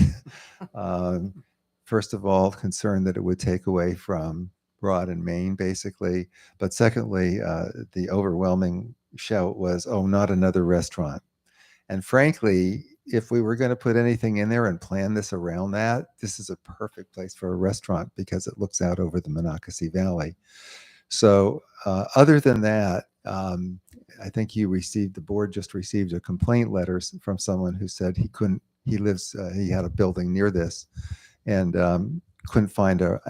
First of all, concerned that it would take away from Broad and Main, basically. But secondly, the overwhelming shout was, "Oh, not another restaurant." And frankly, if we were going to put anything in there and plan this around that, this is a perfect place for a restaurant because it looks out over the Monocacy Valley. So other than that, I think the board just received a complaint letter from someone who said he had a building near this and couldn't find a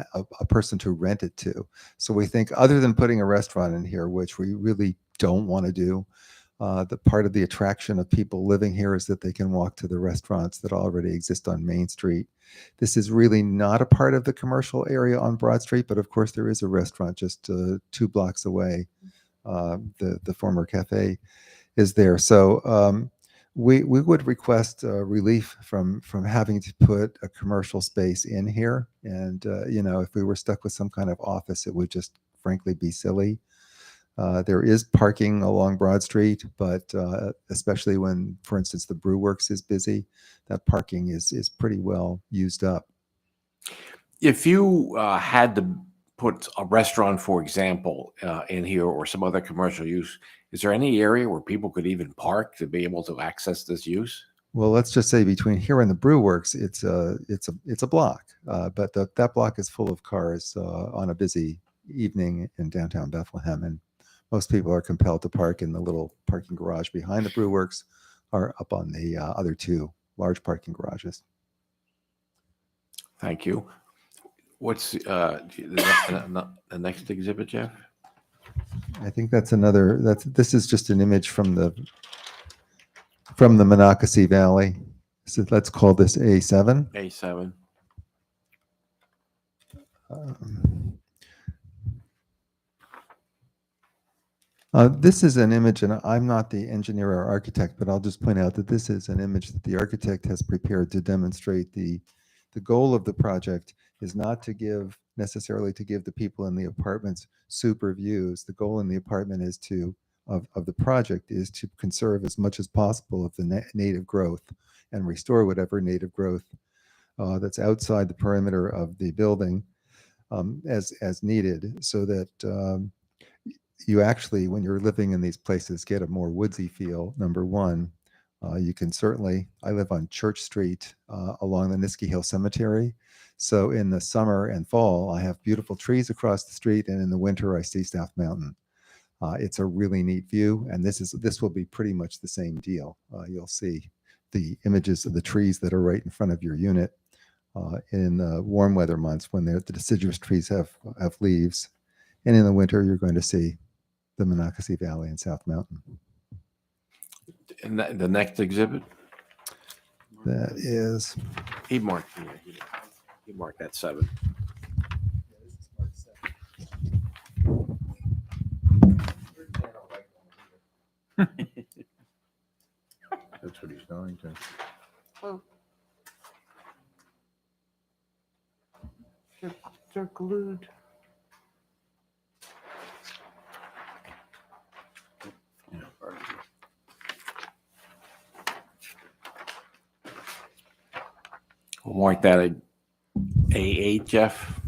person to rent it to. So we think, other than putting a restaurant in here, which we really don't want to do, the part of the attraction of people living here is that they can walk to the restaurants that already exist on Main Street. This is really not a part of the commercial area on Broad Street, but of course there is a restaurant just 2 blocks away. The former cafe is there. So we would request relief from having to put a commercial space in here. And, if we were stuck with some kind of office, it would just frankly be silly. There is parking along Broad Street, but especially when, for instance, the Brew Works is busy, that parking is pretty well used up. If you had to put a restaurant, for example, in here or some other commercial use, is there any area where people could even park to be able to access this use? Well, let's just say between here and the Brew Works, it's a block, but that block is full of cars on a busy evening in downtown Bethlehem, and most people are compelled to park in the little parking garage behind the Brew Works or up on the other two large parking garages. Thank you. What's the next exhibit, Jeff? I think this is just an image from the Monocacy Valley. So let's call this A7. A7. This is an image, and I'm not the engineer or architect, but I'll just point out that this is an image that the architect has prepared to demonstrate the goal of the project is not necessarily to give the people in the apartments super views. The goal in the apartment is of the project is to conserve as much as possible of the native growth and restore whatever native growth that's outside the perimeter of the building as needed, so that you actually, when you're living in these places, get a more woodsy feel. Number one, you can certainly, I live on Church Street along the Niskey Hill Cemetery. So in the summer and fall, I have beautiful trees across the street, and in the winter, I see South Mountain. It's a really neat view, and this will be pretty much the same deal. You'll see the images of the trees that are right in front of your unit in the warm weather months when the deciduous trees have leaves, and in the winter, you're going to see the Monocacy Valley and South Mountain. And the next exhibit? That is. He marked that 7. That's what he's going to. Oh. They're glued. We'll mark that at A8, Jeff.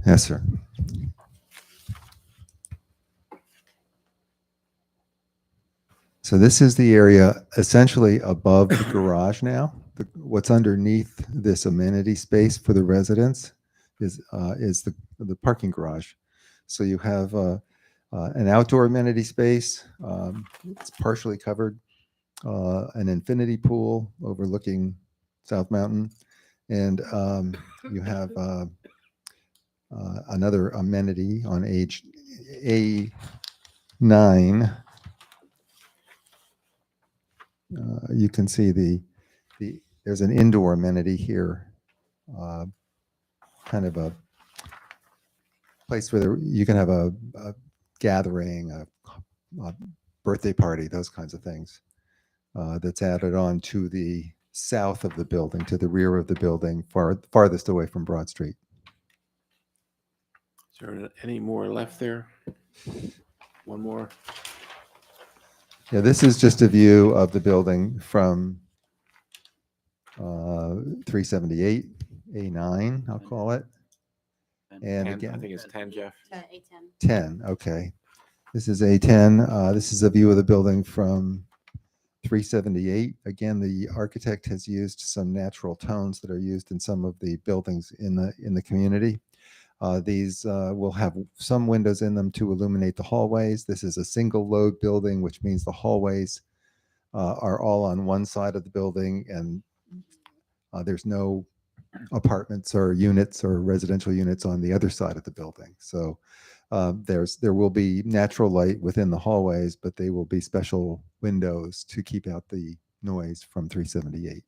Yes, sir. So this is the area essentially above the garage now. What's underneath this amenity space for the residents is the parking garage. So you have an outdoor amenity space. It's partially covered. An infinity pool overlooking South Mountain, and you have another amenity on age A9. You can see there's an indoor amenity here, kind of a place where you can have a gathering, a birthday party, those kinds of things. That's added on to the south of the building, to the rear of the building, farthest away from Broad Street. Is there any more left there? One more. Yeah, this is just a view of the building from 378, A9, I'll call it. And 10, I again, think it's 10, Jeff. A10. 10, okay. This is A10. This is a view of the building from 378. Again, the architect has used some natural tones that are used in some of the buildings in the community. These will have some windows in them to illuminate the hallways. This is a single load building, which means the hallways are all on one side of the building, and there's no apartments or units or residential units on the other side of the building. So there will be natural light within the hallways, but they will be special windows to keep out the noise from 378.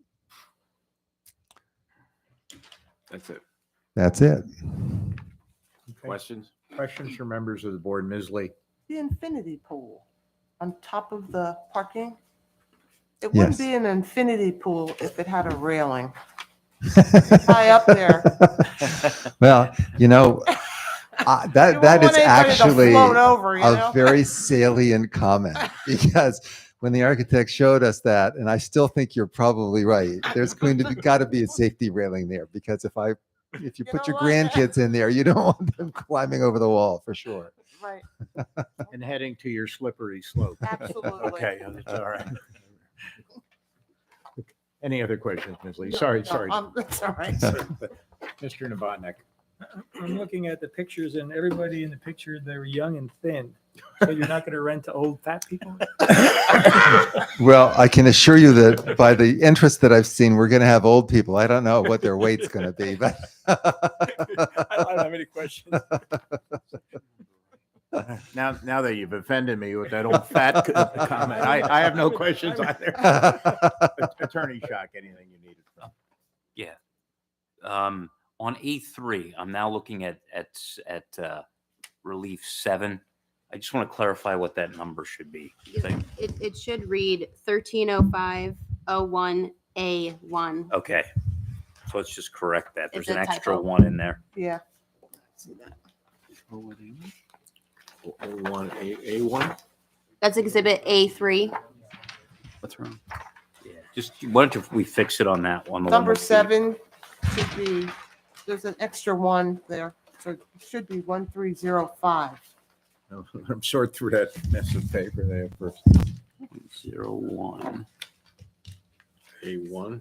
That's it. That's it. Questions? Questions from members of the board? Ms. Lee? The infinity pool on top of the parking? It Yes. wouldn't be an infinity pool if it had a railing high up there. Well, you know, You that wouldn't is want anybody to actually float over, you a know? very salient comment, because when the architect showed us that, and I still think you're probably right. There's going to be got to be a safety railing there because if you put your grandkids in there, you don't want them climbing over the wall for sure. Right, And heading to your slippery slope. absolutely. Okay, that's all right. Any other questions, Ms. Lee? Sorry. That's all right. Mr. Novotny. I'm looking at the pictures and everybody in the picture, they're young and thin. So you're not going to rent to old fat people? Well, I can assure you that by the interest that I've seen, we're going to have old people. I don't know what their weight's going to be, but I don't have any questions. Now that you've offended me with that old fat comment, I have no questions either. Attorney Shock, anything you needed from? Yeah. On A3, I'm now looking at relief 7. I just want to clarify what that number should be. It should read 130501A1. Okay. So let's just correct that. There's It's an a extra typo. 1 in there. Yeah. A1. That's exhibit A3. What's wrong? Yeah. Just why don't we fix it on that one? the one Number with the- 7 should be, there's an extra 1 there, so it should be 1305. I'm sorting through that mess of paper there first. 01. A1.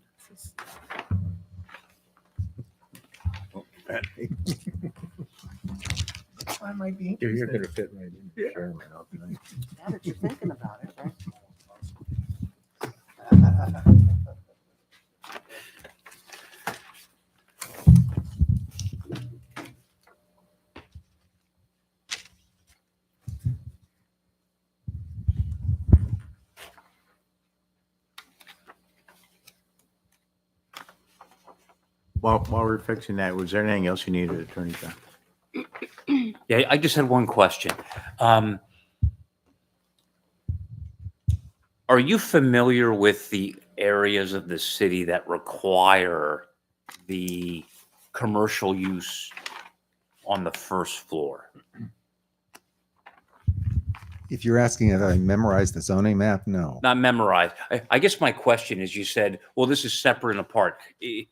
I might be You're going to fit right in. Sure, man, okay. Now that you're thinking about it, right? While we're fixing that, was there anything else you needed, Attorney John? Yeah, I just had one question. Are you familiar with the areas of the city that require the commercial use on the first floor? if you're asking if I memorized the zoning map, no. Not memorized. I guess my question is, you said, well, this is separate and apart. Do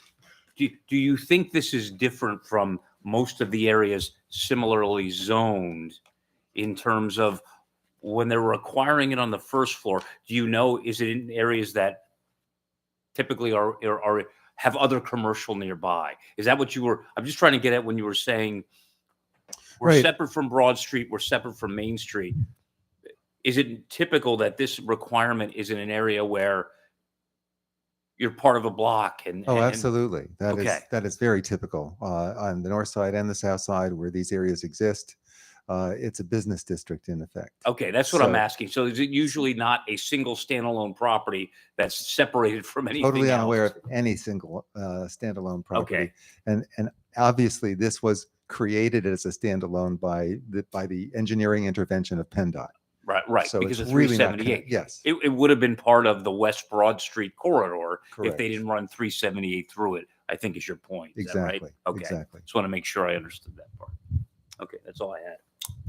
you think this is different from most of the areas similarly zoned in terms of when they're requiring it on the first floor? Do you know, is it in areas that typically are have other commercial nearby? Is that what you were, I'm just trying to get at when you were saying we're Right. separate from Broad Street, we're separate from Main Street. Is it typical that this requirement is in an area where you're part of a block and? Oh, and- absolutely. Okay. That is very typical on the north side and the south side where these areas exist. It's a business district in effect. Okay, that's what I'm So- asking. So is it usually not a single standalone property that's separated from anything Totally unaware else? of any single standalone property. Okay. And obviously this was created as a standalone by the engineering intervention of PennDOT. Right, So because it's of really not 378. yes, It would have been part of the West Broad Street corridor if correct. they didn't run 378 through it, I think is your point. Is that right? Exactly. Okay. Exactly. Just want to make sure I understood that part. Okay, that's all I had.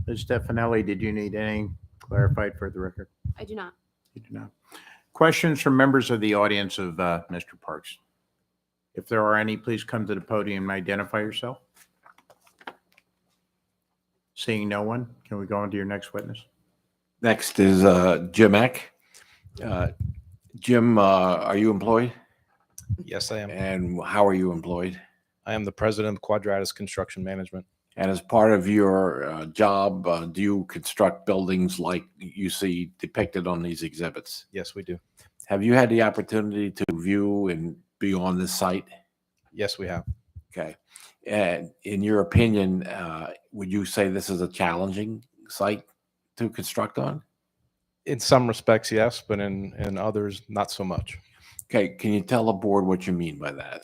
Ms. Stefanelli, did you need anything clarified for the record? I do not. You do not. Questions from members of the audience of Mr. Parks? If there are any, please come to the podium and identify yourself. Seeing no one, can we go on to your next witness? Next is Jim Eck. Jim, are you employed? Yes, I am. And how are you employed? I am the president of Quadratus Construction Management. And as part of your job, do you construct buildings like you see depicted on these exhibits? Yes, we do. Have you had the opportunity to view and be on this site? Yes, we have. Okay. And in your opinion, would you say this is a challenging site to construct on? In some respects, yes, but in others, not so much. Okay. Can you tell the board what you mean by that?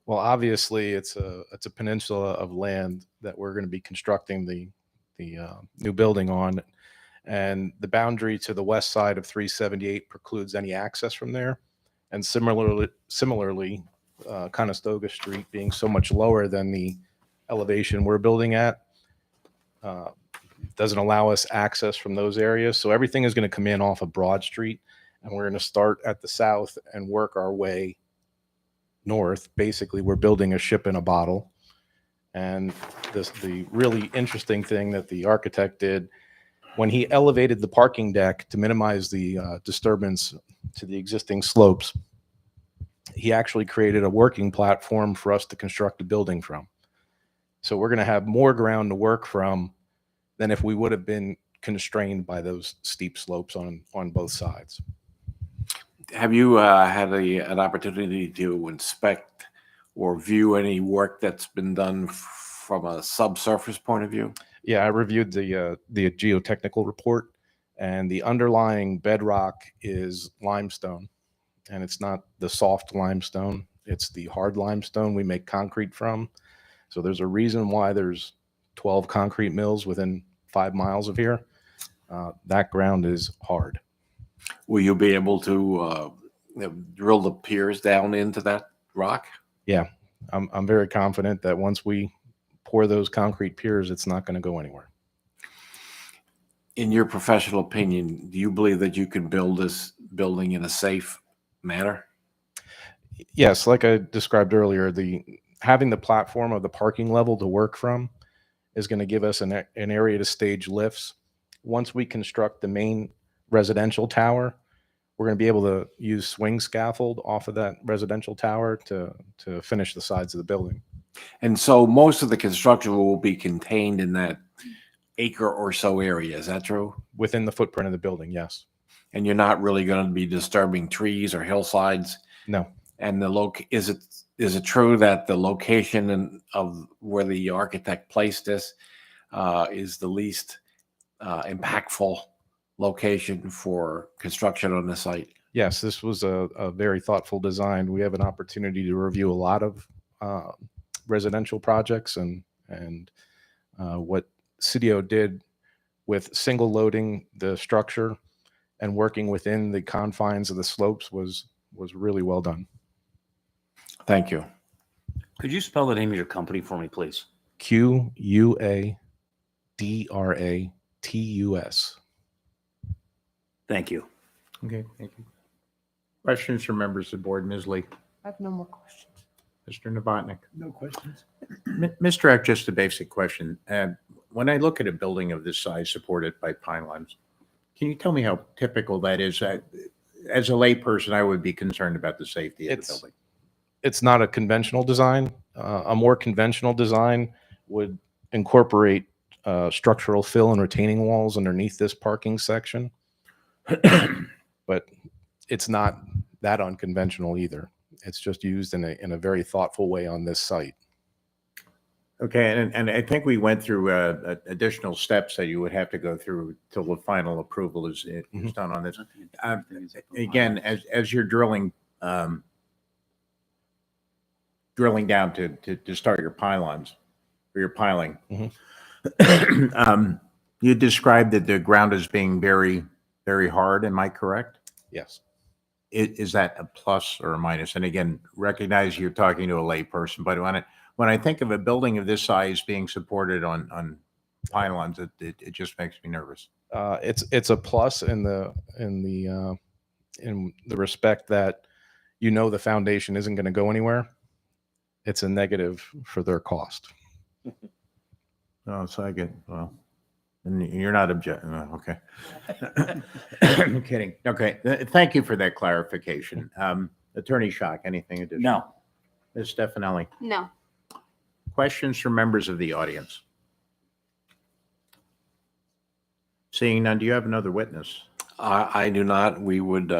Well, obviously, it's a peninsula of land that we're going to be constructing the new building on, and the boundary to the west side of 378 precludes any access from there. And similarly, Conestoga Street being so much lower than the elevation we're building at, doesn't allow us access from those areas. So everything is going to come in off of Broad Street, and we're going to start at the south and work our way north. Basically, we're building a ship in a bottle. And the really interesting thing that the architect did when he elevated the parking deck to minimize the disturbance to the existing slopes, he actually created a working platform for us to construct a building from. So we're going to have more ground to work from than if we would have been constrained by those steep slopes on both sides. Have you had an opportunity to inspect or view any work that's been done from a subsurface point of view? Yeah, I reviewed the geotechnical report, and the underlying bedrock is limestone, and it's not the soft limestone, it's the hard limestone we make concrete from. So there's a reason why there's 12 concrete mills within 5 miles of here. That ground is hard. Will you be able to drill the piers down into that rock? Yeah, I'm very confident that once we pour those concrete piers, it's not going to go anywhere. In your professional opinion, do you believe that you can build this building in a safe manner? Yes, like I described earlier, having the platform of the parking level to work from is going to give us an area to stage lifts. Once we construct the main residential tower, we're going to be able to use swing scaffold off of that residential tower to finish the sides of the building. And so most of the construction will be contained in that acre or so area. Is that true? Within the footprint of the building, yes. And you're not really going to be disturbing trees or hillsides? No. And is it true that the location of where the architect placed this is the least impactful location for construction on the site? Yes, this was a very thoughtful design. We have an opportunity to review a lot of residential projects, and what CIDIO did with single loading the structure and working within the confines of the slopes was really well done. Thank you. Could you spell the name of your company for me, please? QUADRATUS. Thank you. Okay, thank you. Questions from members of the board? Ms. Lee? I have no more questions. Mr. Novotny? No questions. Mr. Eck, just a basic question. When I look at a building of this size supported by pine limbs, can you tell me how typical that is? As a layperson, I would be concerned about the safety of the building. It's not a conventional design. A more conventional design would incorporate structural fill and retaining walls underneath this parking section. But it's not that unconventional either. It's just used in a very thoughtful way on this site. Okay, and I think we went through additional steps that you would have to go through till the final approval is done on this. Again, as you're drilling down to start your pylons or your piling, you described that the ground as being very, very hard. Am I correct? Yes. Is that a plus or a minus? And again, recognize you're talking to a lay person, but when I think of a building of this size being supported on pylons, it just makes me nervous. It's a plus in the respect that the foundation isn't going to go anywhere. It's a negative for their cost. Oh, so I get, well, and you're not objecting. Okay. I'm kidding. Okay. Thank you for that clarification. Attorney Schock, anything additional? No. Ms. Stefanelli, No. questions from members of the audience? Seeing none, do you have another witness? I do not. We would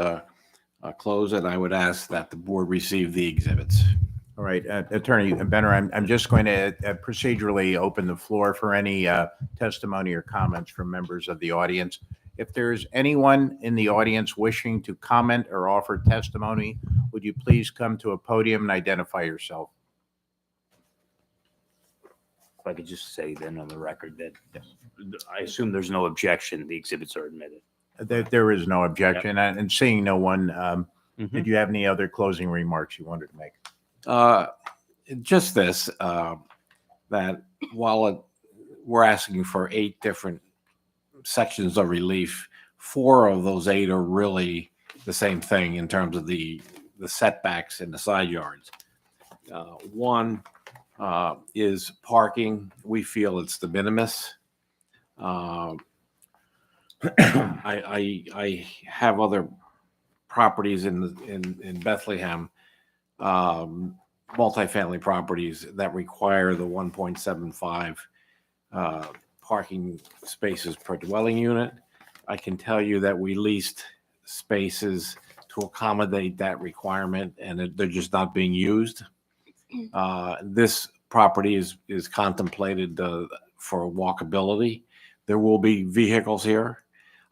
close it. I would ask that the board receive the exhibits. All right, Attorney Benner, I'm just going to procedurally open the floor for any testimony or comments from members of the audience. If there's anyone in the audience wishing to comment or offer testimony, would you please come to a podium and identify yourself? If I could just say then on the record that I assume there's no objection, the exhibits are admitted. There is no objection, and seeing no one, did you have any other closing remarks you wanted to make? Just this, that while we're asking for 8 different sections of relief, 4 of those 8 are really the same thing in terms of the setbacks in the side yards. One is parking. We feel it's de minimis. I have other properties in Bethlehem, multifamily properties that require the 1.75 parking spaces per dwelling unit. I can tell you that we leased spaces to accommodate that requirement, and they're just not being used. This property is contemplated for walkability. There will be vehicles here.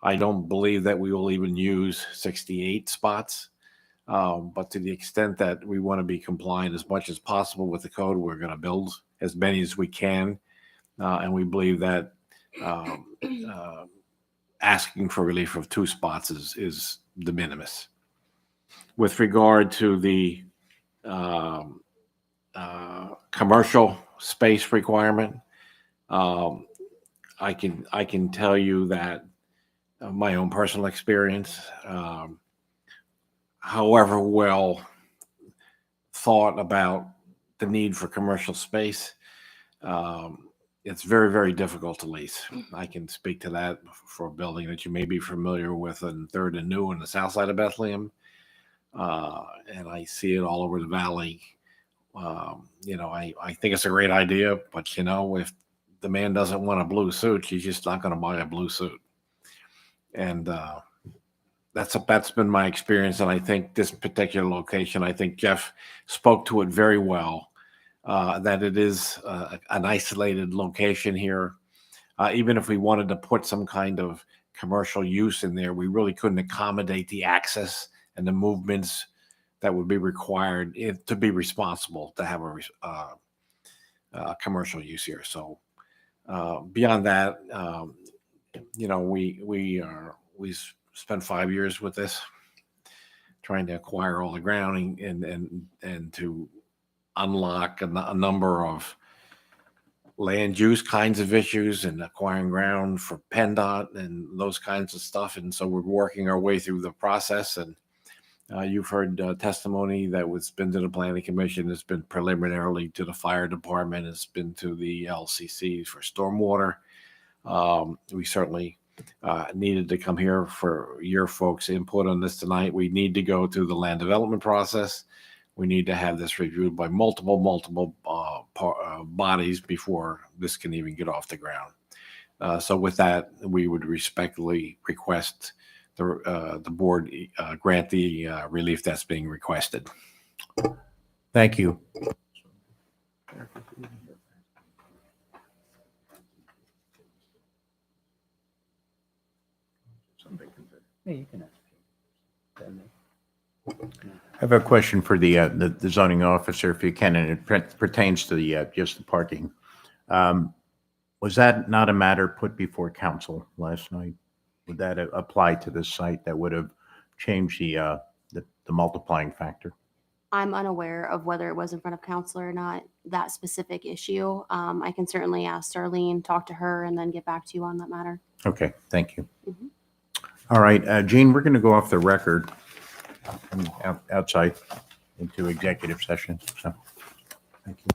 I don't believe that we will even use 68 spots. But to the extent that we want to be compliant as much as possible with the code, we're going to build as many as we can. And we believe that asking for relief of 2 spots is de minimis. With regard to the commercial space requirement, I can tell you that my own personal experience, however well thought about the need for commercial space, it's very, very difficult to lease. I can speak to that for a building that you may be familiar with in 3rd and New in the south side of Bethlehem. And I see it all over the valley. I think it's a great idea, but if the man doesn't want a blue suit, he's just not going to buy a blue suit. And that's been my experience. And I think this particular location, I think Jeff spoke to it very well, that it is an isolated location here. Even if we wanted to put some kind of commercial use in there, we really couldn't accommodate the access and the movements that would be required to be responsible to have a commercial use here. So beyond that, we spent 5 years with this, trying to acquire all the ground and to unlock a number of land use kinds of issues and acquiring ground for PennDOT and those kinds of stuff. And so we're working our way through the process. And you've heard testimony that was been to the Planning Commission. It's been preliminarily to the fire department. It's been to the LCC for stormwater. We certainly needed to come here for your folks' input on this tonight. We need to go through the land development process. We need to have this reviewed by multiple bodies before this can even get off the ground. So with that, we would respectfully request the board grant the relief that's being requested. Thank you. I have a question for the zoning officer, if you can, and it pertains to just the parking. Was that not a matter put before council last night? Would that apply to this site that would have changed the multiplying factor? I'm unaware of whether it was in front of council or not, that specific issue. I can certainly ask Darlene, talk to her, and then get back to you on that matter. Okay, thank you. Mhm. All right, Gene, we're going to go off the record and outside into executive session. So, thank you.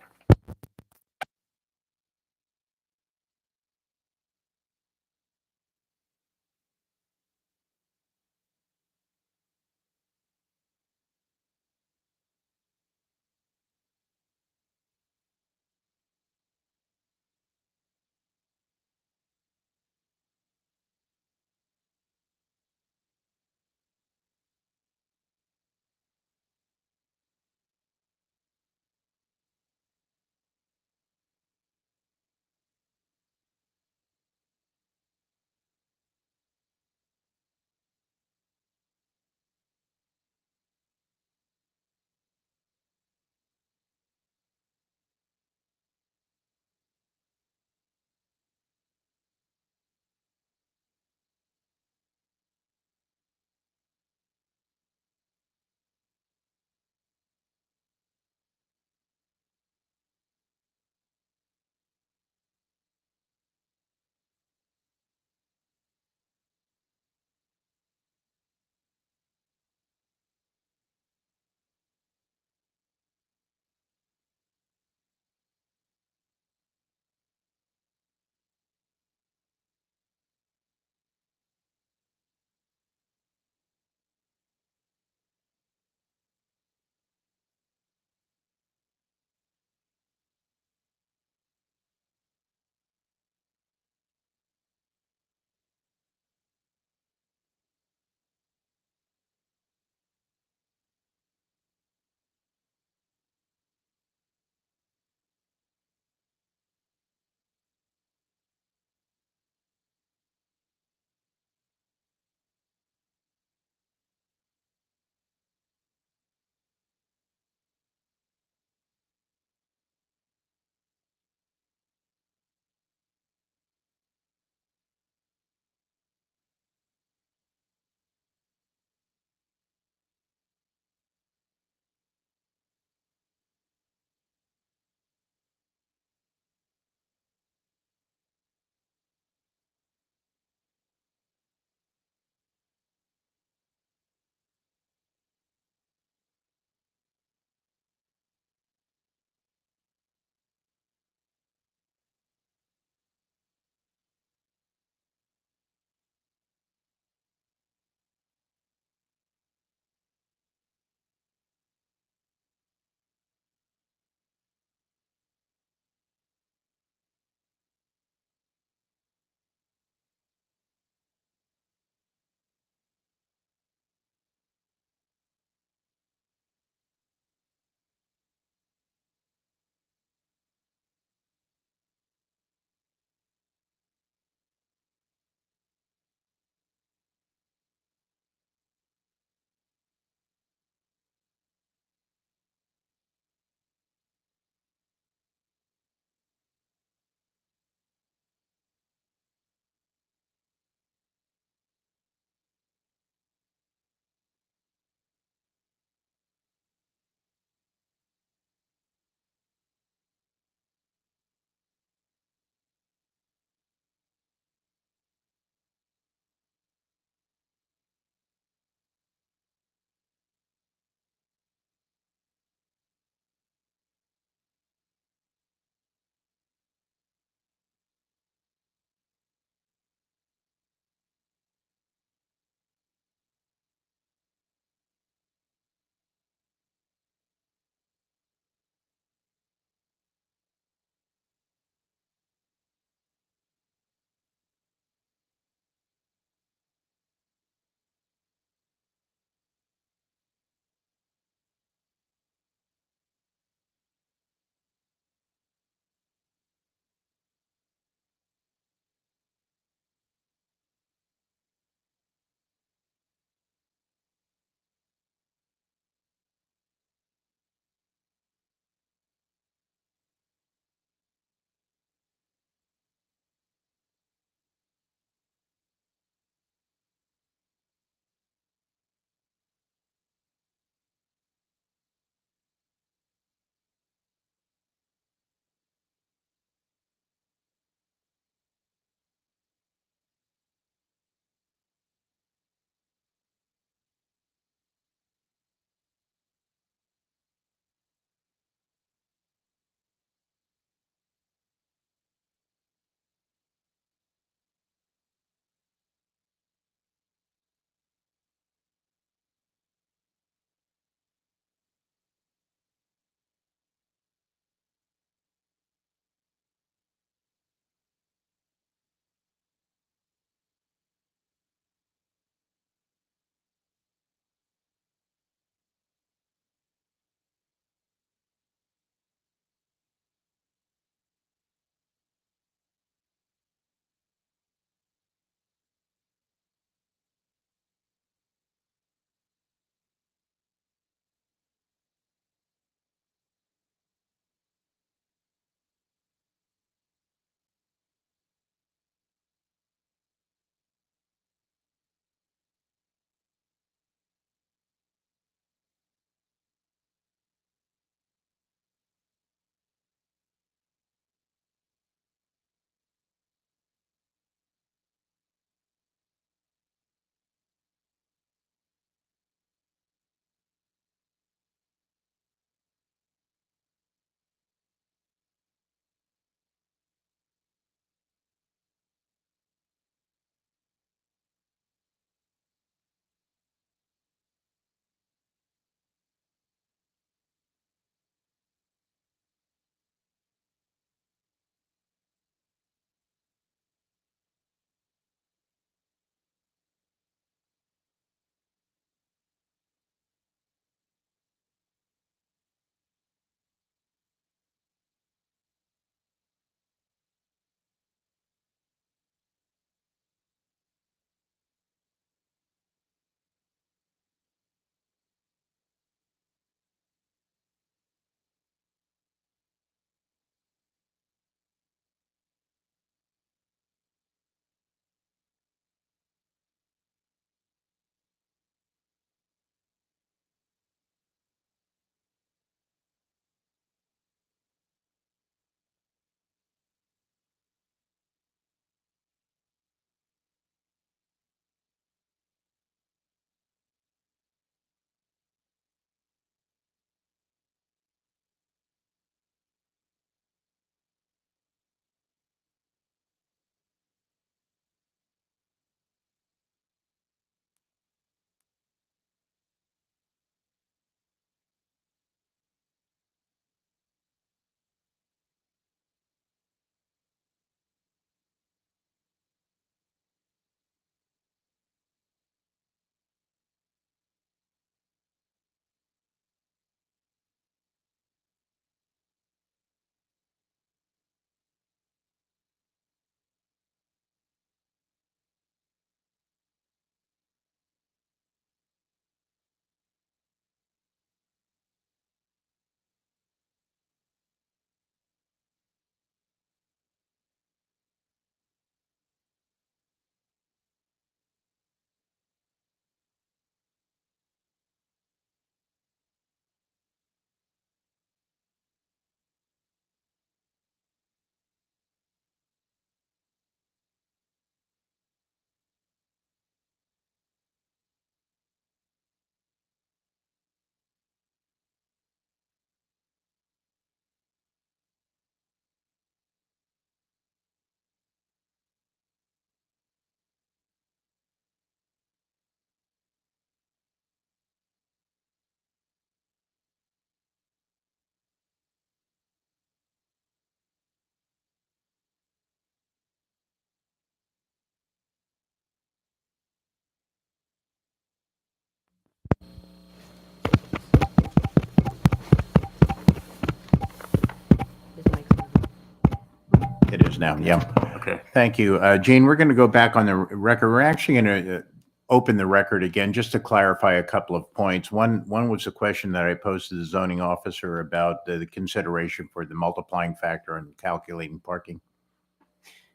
record's now. Yeah. Okay. Thank you. Gene, we're going to go back on the record. We're actually going to open the record again just to clarify a couple of points. One was a question that I posed to the zoning officer about the consideration for the multiplying factor in calculating parking.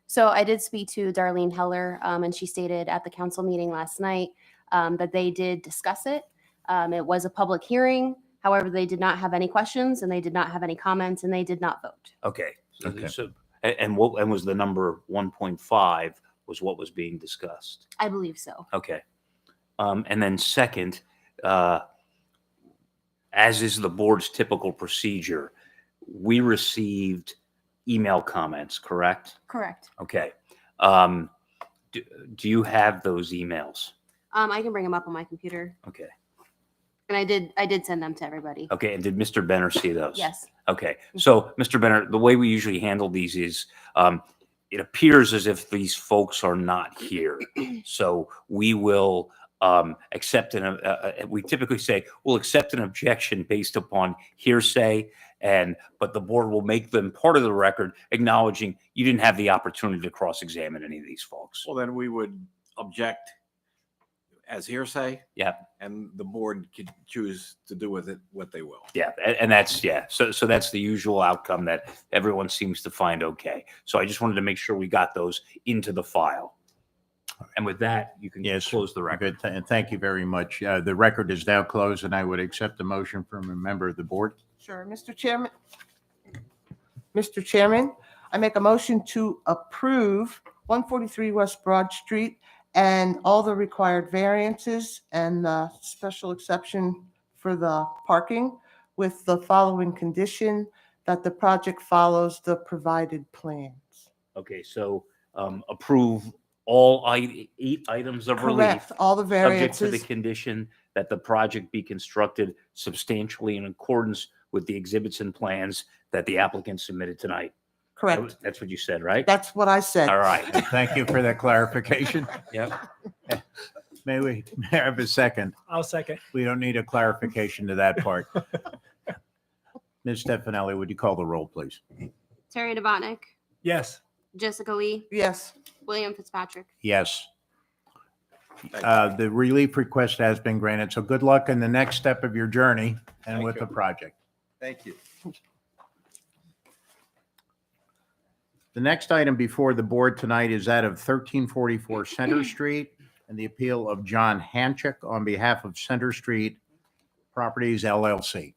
So I did speak to Darlene Heller, and she stated at the council meeting last night that they did discuss it. It was a public hearing. However, they did not have any questions and they did not have any comments and they did not vote. Okay. Okay. So, and what, and was the number 1.5 was what was being discussed? I believe so. Okay. And then second, as is the board's typical procedure, we received email comments, correct? Correct. Okay. Do you have those emails? I can bring them up on my computer. Okay. And I did send them to everybody. Okay. And did Mr. Benner see those? Yes. Okay. So, Mr. Benner, the way we usually handle these is it appears as if these folks are not here. So we will accept we typically say we'll accept an objection based upon hearsay, but the board will make them part of the record, acknowledging you didn't have the opportunity to cross-examine any of these folks. Well, then we would object as hearsay. Yeah. And the board could choose to do with it what they will. Yeah, and that's, yeah. So that's the usual outcome that everyone seems to find okay. So I just wanted to make sure we got those into the file. And with that, you can Yes. close the record. Good. And thank you very much. The record is now closed and I would accept a motion from a member of the board. Sure, Mr. Chairman. Mr. Chairman, I make a motion to approve 143 West Broad Street and all the required variances and the special exception for the parking with the following condition that the project follows the provided plans. Okay, so approve all 8 items of relief, Correct, all the subject to the variances. condition that the project be constructed substantially in accordance with the exhibits and plans that the applicant submitted tonight. Correct. That's what you said, right? That's what I said. All right. Thank you for that clarification. Yep. May I have a second? I'll second. We don't need a clarification to that part. Ms. Stefanelli, would you call the roll, please? Terry Devotnik, Yes. Jessica Lee, Yes. William Fitzpatrick. Yes. Thank you. The relief request has been granted, so good luck in the next step of your journey and Thank with you. the project. Thank you. The next item before the board tonight is that of 1344 Center Street and the appeal of John Hanchik on behalf of Center Street Properties LLC.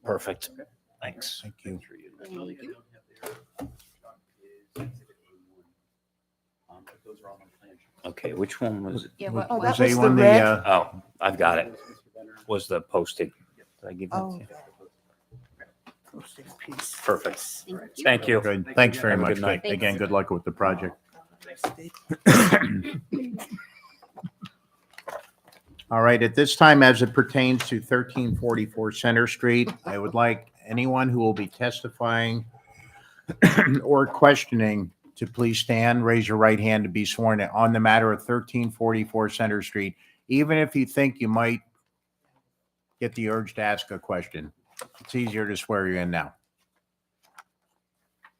Perfect. Thanks. Thank you. Okay, which one was it? Yeah, Oh, Was that was the A1 red? Oh, I've got it. Was the posting. Did I give that to Oh. you? Posting piece. Perfect. Thank you. Thank you. Good. Thanks very Have a much. good night. Again, good luck with the project. All right, at this time, as it pertains to 1344 Center Street, I would like anyone who will be testifying or questioning to please stand, raise your right hand to be sworn in on the matter of 1344 Center Street, even if you think you might get the urge to ask a question. It's easier to swear you in now.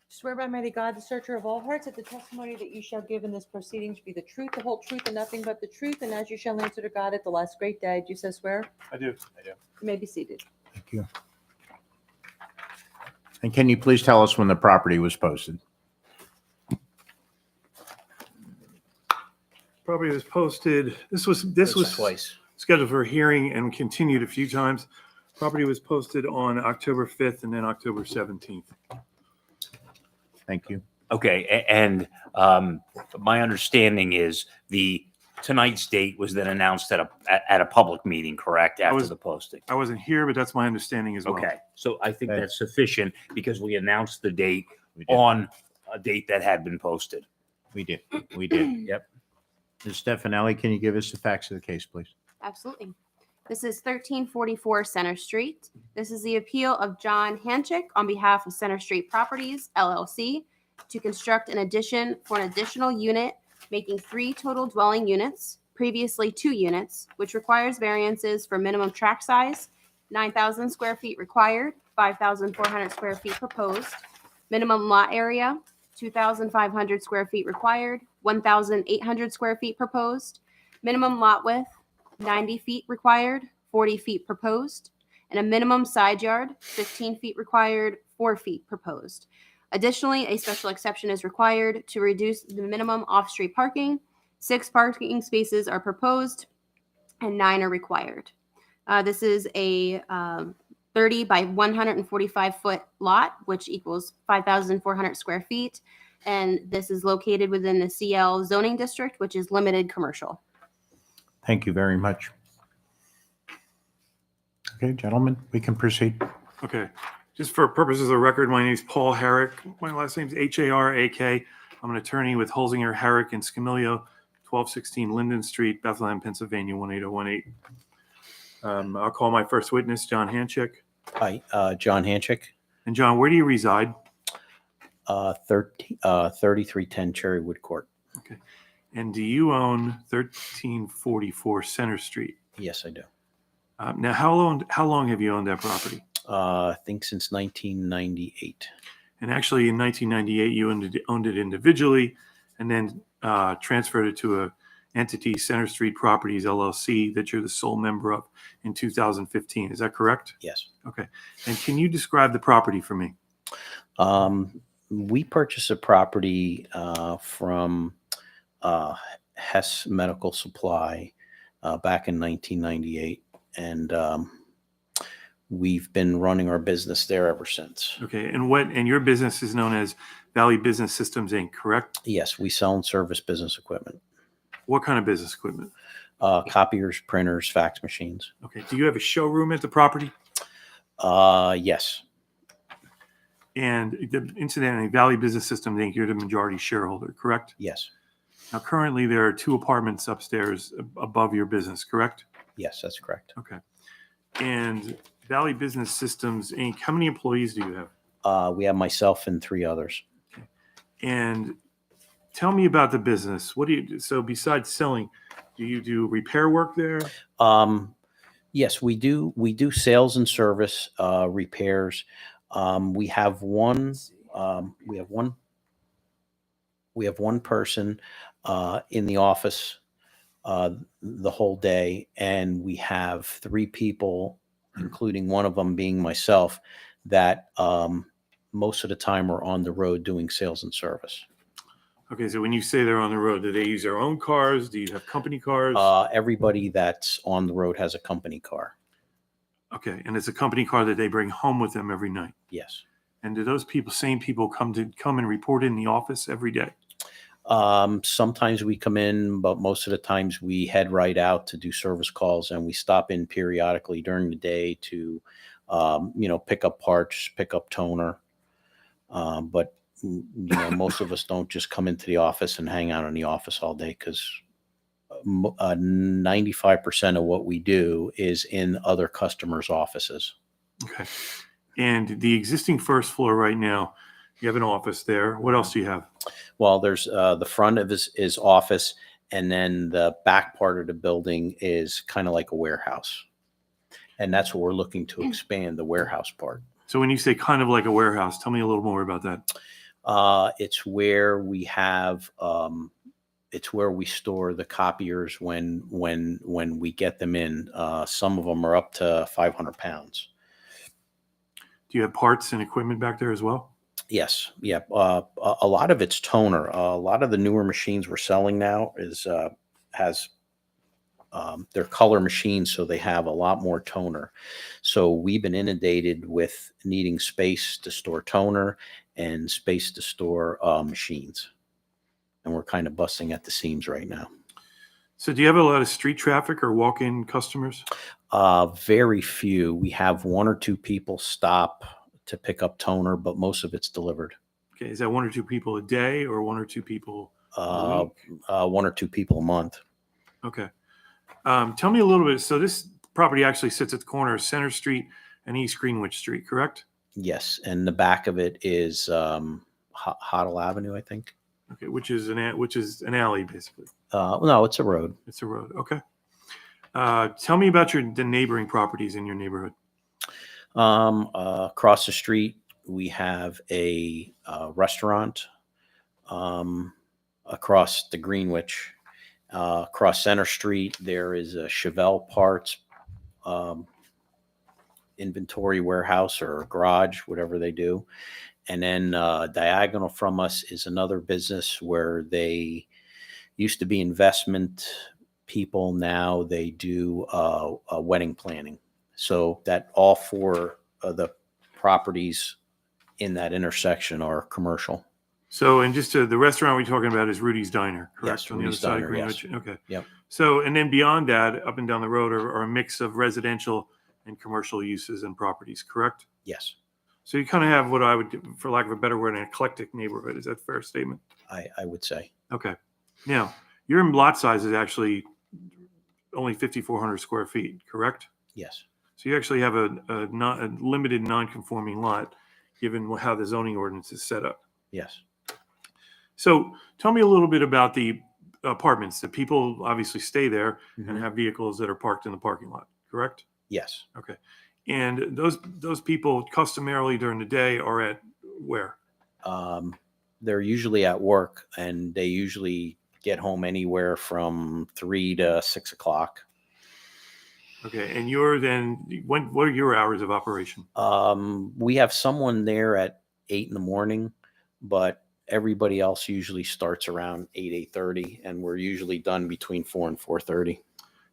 Swear by mighty God, the searcher of all hearts, that the testimony that you shall give in this proceeding should be the truth, the whole truth, and nothing but the truth, and as you shall answer to God at the last great day. Do you so swear? I do. You may be seated. Thank you. And can you please tell us when the property was posted? Property was posted, this was Twice. scheduled for a hearing and continued a few times. Property was posted on October 5th and then October 17th. Thank you. Okay, and my understanding is tonight's date was then announced at a public meeting, correct, after was- the posting? I wasn't here, but that's my understanding as well. Okay, so I think Okay. that's sufficient because we announced the date We did. on a date that had been posted. We did. We did. Yep. Ms. Stefanelli, can you give us the facts of the case, please? Absolutely. This is 1344 Center Street. This is the appeal of John Hanchik on behalf of Center Street Properties LLC to construct an addition for an additional unit, making 3 total dwelling units, previously 2 units, which requires variances for minimum tract size, 9,000 square feet required, 5,400 square feet proposed. Minimum lot area, 2,500 square feet required, 1,800 square feet proposed. Minimum lot width, 90 feet required, 40 feet proposed. And a minimum side yard, 15 feet required, 4 feet proposed. Additionally, a special exception is required to reduce the minimum off-street parking. 6 parking spaces are proposed and 9 are required. This is a 30 by 145 foot lot, which equals 5,400 square feet. And this is located within the CL zoning district, which is limited commercial. Thank you very much. Okay, gentlemen, we can proceed. Okay, just for purposes of the record, my name is Paul Herrick. My last name is Harak. I'm an attorney with Holzinger, Herrick, and Scamillo, 1216 Linden Street, Bethlehem, Pennsylvania, 18018. I'll call my first witness, John Hanchik. Hi, John Hanchik, And John, where do you reside? 3310 Cherrywood Court. And do you own 1344 Center Street? Yes, I do. Now, how long have you owned that property? I think since 1998. And actually, in 1998, you owned it individually, and then transferred it to a entity, Center Street Properties LLC, that you're the sole member of in 2015. Is that correct? Yes. Okay. And can you describe the property for me? We purchased a property from Hess Medical Supply back in 1998, and we've been running our business there ever since. Okay. And your business is known as Valley Business Systems, Inc., correct? Yes, we sell and service business equipment. What kind of business equipment? Copiers, printers, fax machines. Okay. Do you have a showroom at the property? Yes. And incidentally, Valley Business Systems, Inc., you're the majority shareholder, correct? Yes. Now, currently, there are 2 apartments upstairs above your business, correct? Yes, that's correct. Okay. And Valley Business Systems, Inc., how many employees do you have? We have myself and 3 others. And tell me about the business. What do you do? So besides selling, do you do repair work there? Yes, we do. We do sales and service, repairs. We have one person in the office the whole day, and we have 3 people, including one of them being myself, that most of the time are on the road doing sales and service. Okay, so when you say they're on the road, do they use their own cars? Do you have company cars? Everybody that's on the road has a company car. Okay, and it's a company car that they bring home with them every night. Yes. And do those same people come and report in the office every day? Sometimes we come in, but most of the times we head right out to do service calls, and we stop in periodically during the day to, pick up parts, pick up toner. But most of us don't just come into the office and hang out in the office all day, because 95% of what we do is in other customers' offices. Okay. And the existing first floor right now, you have an office there. What else do you have? Well, there's the front of his office, and then the back part of the building is kind of like a warehouse. And that's what we're looking to expand, the warehouse part. So when you say kind of like a warehouse, tell me a little more about that. It's where we have, it's where we store the copiers when we get them in. Some of them are up to 500 pounds. Do you have parts and equipment back there as well? Yes. Yeah. A lot of it's toner. A lot of the newer machines we're selling now has they're color machines, so they have a lot more toner. So we've been inundated with needing space to store toner and space to store machines. And we're kind of busting at the seams right now. So do you have a lot of street traffic or walk-in customers? Very few. We have 1 or 2 people stop to pick up toner, but most of it's delivered. Okay. Is that 1 or 2 people a day or 1 or 2 people a week? 1 or 2 people a month. Okay. Tell me a little bit. So this property actually sits at the corner of Center Street and East Greenwich Street, correct? Yes. And the back of it is Hoddle Avenue, I think. Okay. Which is an alley, basically. No, it's a road. It's a road. Okay. Tell me about the neighboring properties in your neighborhood. Across the street, we have a restaurant. Across the Greenwich, across Center Street, there is a Chevelle Parts inventory warehouse or garage, whatever they do. And then diagonal from us is another business where they used to be investment people. Now they do wedding planning. So that all four of the properties in that intersection are commercial. So, and just the restaurant we're talking about is Rudy's Diner, correct? Yes, On the other Rudy's side of Diner, yes. Greenwich? Okay. Yep. So, and then beyond that, up and down the road are a mix of residential and commercial uses and properties, correct? Yes, So you kind of have what I would, for lack of a better word, an eclectic neighborhood. Is that a fair statement? I would say. Okay. Now, your lot size is actually only 5,400 square feet, correct? Yes. So you actually have a limited non-conforming lot, given how the zoning ordinance is set up. Yes. So tell me a little bit about the apartments. The people obviously stay there and Mhm. have vehicles that are parked in the parking lot, correct? Yes. Okay. And those people customarily during the day are at where? They're usually at work, and they usually get home anywhere from 3 to 6 o'clock. Okay. And you're then, what are your hours of operation? We have someone there at 8 in the morning, but everybody else usually starts around 8:30, and we're usually done between 4 and 4:30.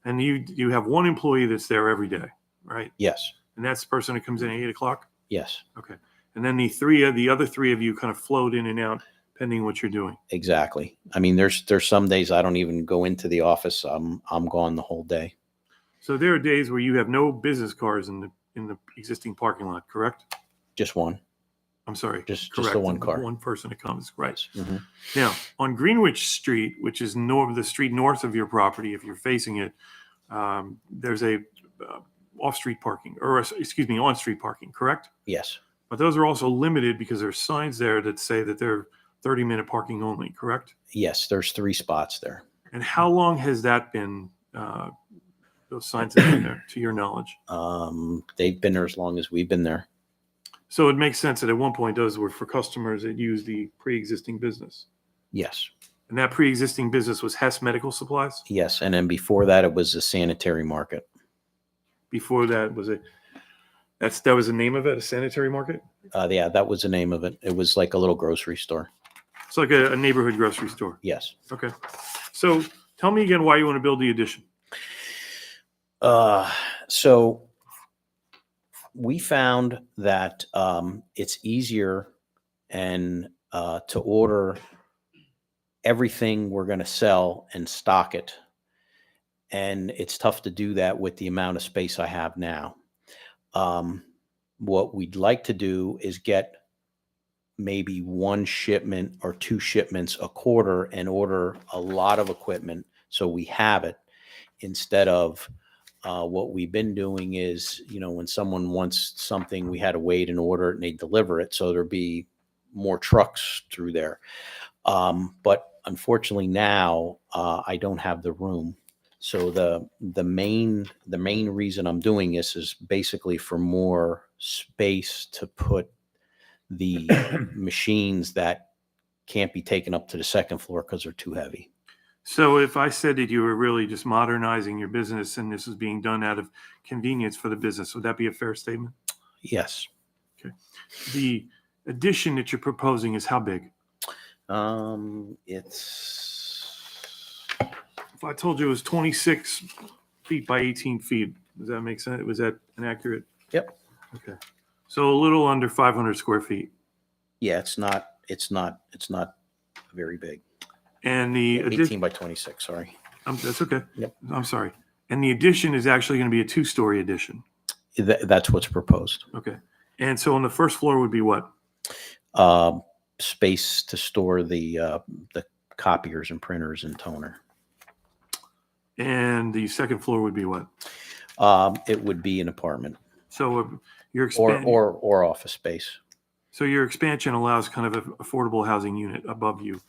And you have one employee that's there every day, right? Yes. And that's the person that comes in at 8 o'clock? Yes. Okay. And then the other three of you kind of float in and out pending what you're doing. Exactly. I mean, there's some days I don't even go into the office. I'm gone the whole day. So there are days where you have no business cars in the existing parking lot, correct? Just one. I'm sorry. Just correct. the one car. One person that comes, right? Mhm. Now, on Greenwich Street, which is the street north of your property, if you're facing it, there's a off-street parking, or excuse me, on-street parking, correct? Yes. But those are also limited because there's signs there that say that they're 30-minute parking only, correct? Yes. There's 3 spots there. And how long has that been, those signs have been there, to your knowledge? They've been there as long as we've been there. So it makes sense that at one point those were for customers that use the pre-existing business. Yes. And that pre-existing business was Hess Medical Supplies? Yes. And then before that, it was a sanitary market. Before that, that was the name of it, a sanitary market? Yeah, that was the name of it. It was like a little grocery store. It's like a neighborhood grocery store. Yes. Okay. So tell me again why you want to build the addition. So we found that it's easier and to order everything we're going to sell and stock it. And it's tough to do that with the amount of space I have now. What we'd like to do is get maybe 1 shipment or 2 shipments a quarter and order a lot of equipment so we have it, instead of what we've been doing is, when someone wants something, we had to wait and order it and they deliver it. So there'd be more trucks through there. But unfortunately now I don't have the room. So the main reason I'm doing this is basically for more space to put the machines that can't be taken up to the second floor because they're too heavy. So if I said that you were really just modernizing your business and this is being done out of convenience for the business, would that be a fair statement? Yes. Okay. The addition that you're proposing is how big? If I told you it was 26 feet by 18 feet, does that make sense? Was that inaccurate? Yep. Okay. So a little under 500 square feet. Yeah, it's not very big. And the 18 by 26, sorry. that's okay. Yep. I'm sorry. And the addition is actually going to be a 2-story addition. That's what's proposed. Okay. And so on the first floor would be what? Space to store the copiers and printers and toner. And the second floor would be what? It would be an apartment. So your or office space. So your expansion allows kind of an affordable housing unit above you,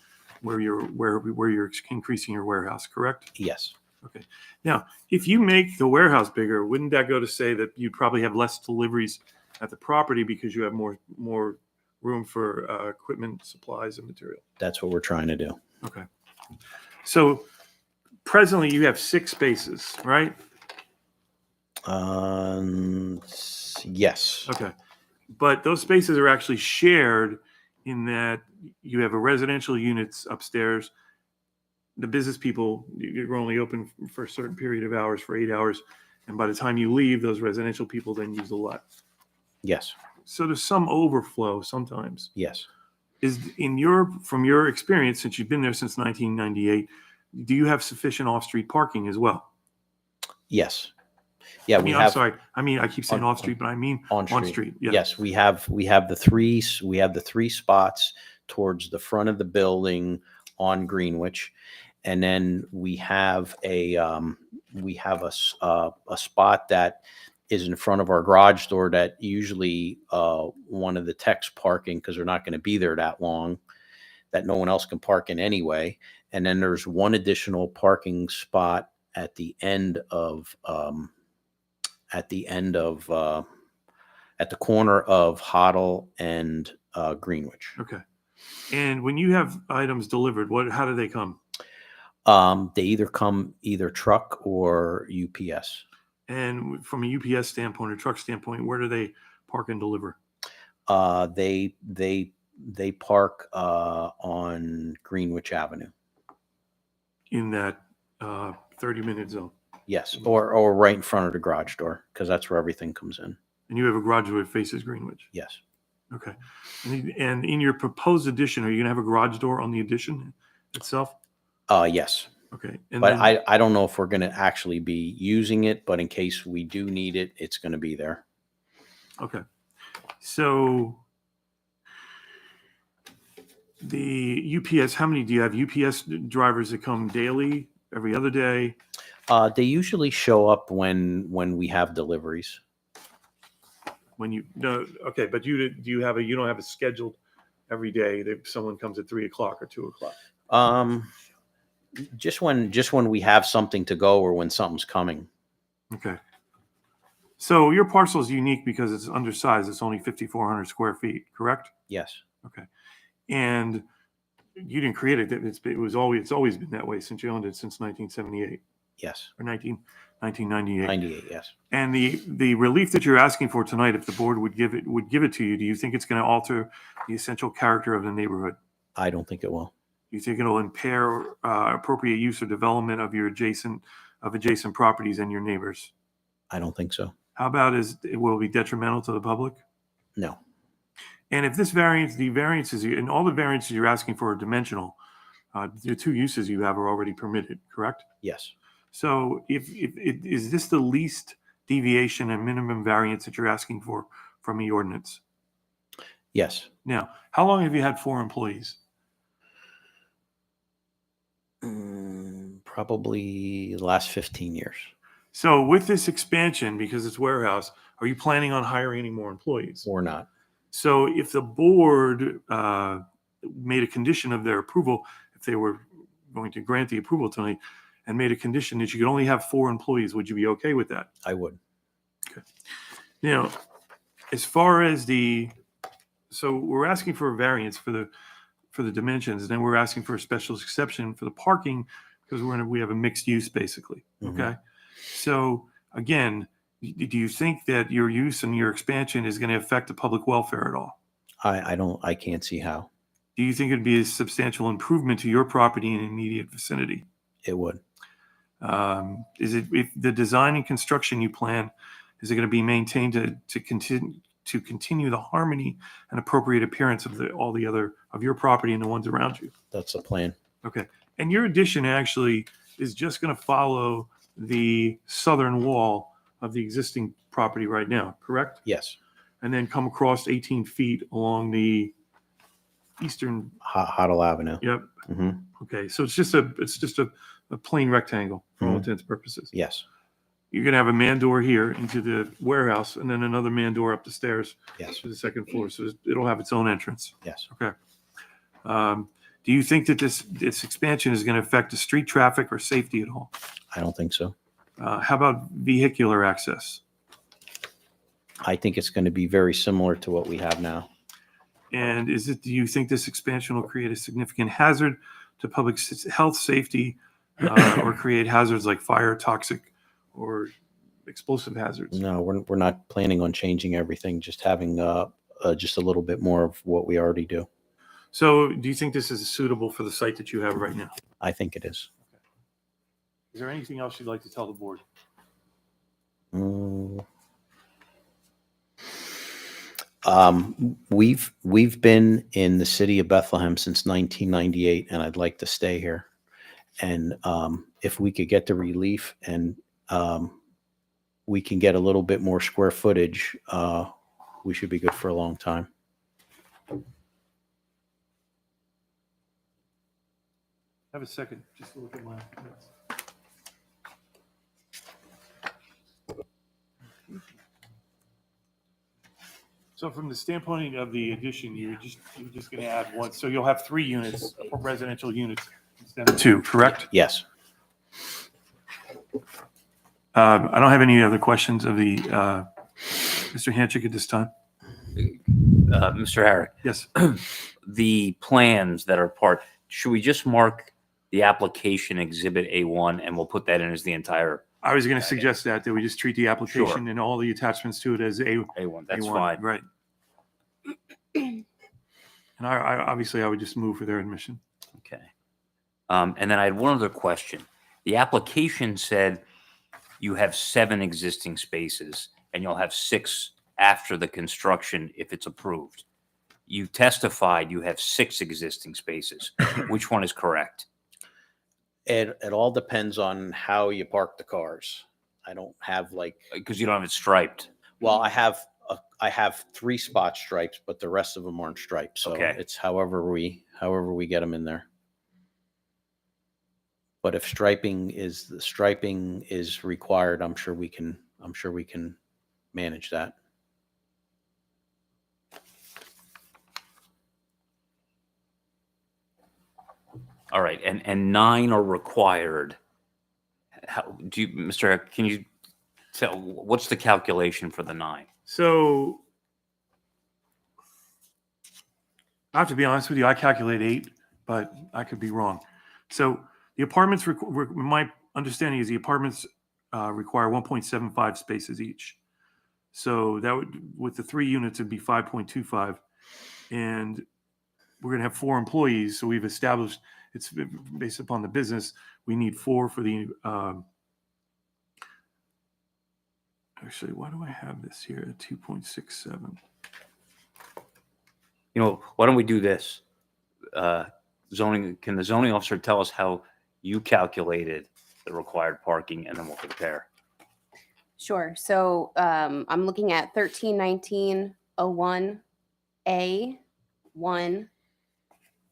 where you're increasing your warehouse, correct? Yes. Okay. Now, if you make the warehouse bigger, wouldn't that go to say that you'd probably have less deliveries at the property because you have more room for equipment, supplies, and material. That's what we're trying to do. Okay. So presently you have 6 spaces, right? Yes. Okay. But those spaces are actually shared in that you have a residential units upstairs. The business people, you're only open for a certain period of hours, for 8 hours. And by the time you leave, those residential people then use the lot. Yes. So there's some overflow sometimes. Yes. From your experience, since you've been there since 1998, do you have sufficient off-street parking as well? Yes. Yeah, I mean, we I'm have sorry. I mean, I keep saying on- off-street, but I mean on on-street. Yeah. Yes, we have the three spots towards the front of the building on Greenwich, and then we have a spot that is in front of our garage door that usually one of the techs parking because they're not going to be there that long, that no one else can park in anyway. And then there's one additional parking spot at the corner of Hoddle and Greenwich. Okay. And when you have items delivered, how do they come? They either come truck or UPS. And from a UPS standpoint or truck standpoint, where do they park and deliver? They park on Greenwich Avenue. In that 30-minute zone. Yes, or right in front of the garage door because that's where everything comes in. And you have a garage door that faces Greenwich. Yes. Okay. And in your proposed addition, are you going to have a garage door on the addition itself? Yes. Okay. And But then, I don't know if we're going to actually be using it, but in case we do need it, it's going to be there. okay. So the UPS, how many do you have? UPS drivers that come daily, every other day? They usually show up when we have deliveries. When you no, okay, but you don't have a scheduled every day that someone comes at 3 o'clock or 2 o'clock. Just when we have something to go or when something's coming. Okay. So your parcel is unique because it's undersized. It's only 5,400 square feet, correct? Yes. Okay. And you didn't create it. It's always been that way since you owned it since 1978 Yes. or 1998. 98. Yes. And the relief that you're asking for tonight, if the board would give it to you, do you think it's going to alter the essential character of the neighborhood? I don't think it will. Do you think it'll impair appropriate use or development of your adjacent properties and your neighbors? I don't think so. How about will it be detrimental to the public? No. And if the variances, and all the variances you're asking for are dimensional, the 2 uses you have are already permitted, correct? Yes. So is this the least deviation and minimum variance that you're asking for from the ordinance? Yes. Now, how long have you had 4 employees? Probably the last 15 years. So with this expansion, because it's warehouse, are you planning on hiring any more employees? Or not. So if the board made a condition of their approval, if they were going to grant the approval tonight and made a condition that you could only have 4 employees, would you be okay with that? I would. Okay. Now, as far as so we're asking for a variance for the dimensions, and then we're asking for a special exception for the parking because we have a mixed use basically. Mhm. Okay. So again, do you think that your use and your expansion is going to affect the public welfare at all? I can't see how. Do you think it'd be a substantial improvement to your property in immediate vicinity? It would. If the design and construction you plan, is it going to be maintained to continue the harmony and appropriate appearance of all the other of your property and the ones around you? That's the plan. Okay. And your addition actually is just going to follow the southern wall of the existing property right now, correct? Yes. And then come across 18 feet along the eastern. Hoddle Avenue. Yep. Hmm. Okay. So it's just a plain rectangle for all Mhm. intents and purposes. Yes. You're going to have a man door here into the warehouse and then another man door up the stairs Yes. to the second floor. So it'll have its own entrance. Yes. Okay. Do you think that this expansion is going to affect the street traffic or safety at all? I don't think so. How about vehicular access? I think it's going to be very similar to what we have now. And do you think this expansion will create a significant hazard to public health, safety, or create hazards like fire, toxic, or explosive hazards? No, we're not planning on changing everything, just having just a little bit more of what we already do. So do you think this is suitable for the site that you have right now? I think it is. Is there anything else you'd like to tell the board? We've been in the city of Bethlehem since 1998, and I'd like to stay here. And if we could get the relief and we can get a little bit more square footage, we should be good for a long time. Have a second, just to look at my notes. So from the standpoint of the addition, you're just going to add one. So you'll have 3 units, residential units instead of 2, correct? Yes. I don't have any other questions of the Mr. Hanchik at this time. Mr. Herrick, Yes. the plans that are part, should we just mark the application exhibit A1 and we'll put that in as the entire I was going to suggest that we just treat the application and all the attachments to it as A1? That's A1, fine. right? And I obviously I would just move for their admission. Okay. And then I had one other question. The application said you have 7 existing spaces and you'll have 6 after the construction if it's approved. You testified you have 6 existing spaces. Which one is correct? It all depends on how you park the cars. I don't have Because you don't have it striped. well, I have 3 spot stripes, but the rest of them aren't striped. So Okay. it's however we get them in there. But if striping is required, I'm sure we can manage that. All right. And 9 are required. How do you, Mr. Herrick, can you tell what's the calculation for the 9? So I have to be honest with you, I calculate 8, but I could be wrong. So the apartments, my understanding is the apartments require 1.75 spaces each. So that would, with the 3 units, it'd be 5.25. And we're going to have 4 employees. So we've established, it's based upon the business, we need 4 for the, actually, why do I have this here at 2.67? You know, why don't we do this? Can the zoning officer tell us how you calculated the required parking, and then we'll compare? Sure. So I'm looking at 131901A1,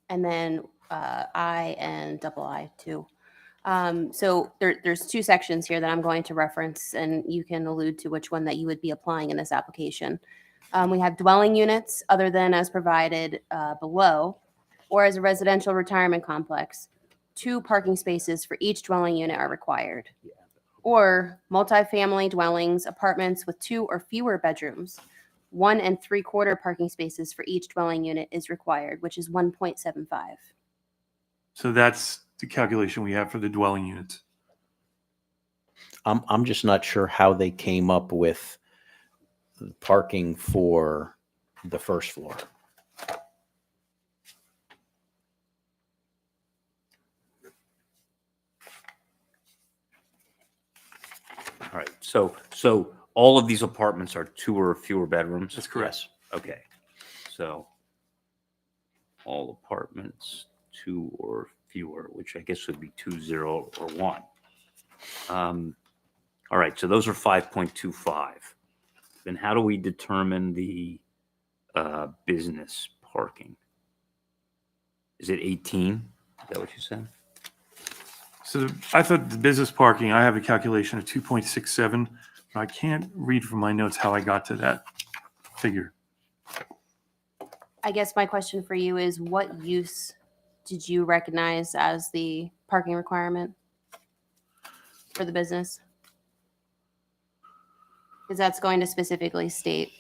and then I and double I too. So there's 2 sections here that I'm going to reference, and you can allude to which one that you would be applying in this application. We have dwelling units other than as provided below, or as a residential retirement complex. 2 parking spaces for each dwelling unit are required. Or multifamily dwellings, apartments with 2 or fewer bedrooms. 1 3/4 parking spaces for each dwelling unit is required, which is 1.75. So that's the calculation we have for the dwelling units. I'm just not sure how they came up with parking for the first floor. All right. So all of these apartments are 2 or fewer bedrooms? That's correct. Yes. Okay. So all apartments 2 or fewer, which I guess would be 2, 0, or 1. All right. So those are 5.25. Then how do we determine the business parking? Is it 18? Is that what you said? So I thought the business parking, I have a calculation of 2.67, but I can't read from my notes how I got to that figure. I guess my question for you is, what use did you recognize as the parking requirement for the business? Because that's going to specifically state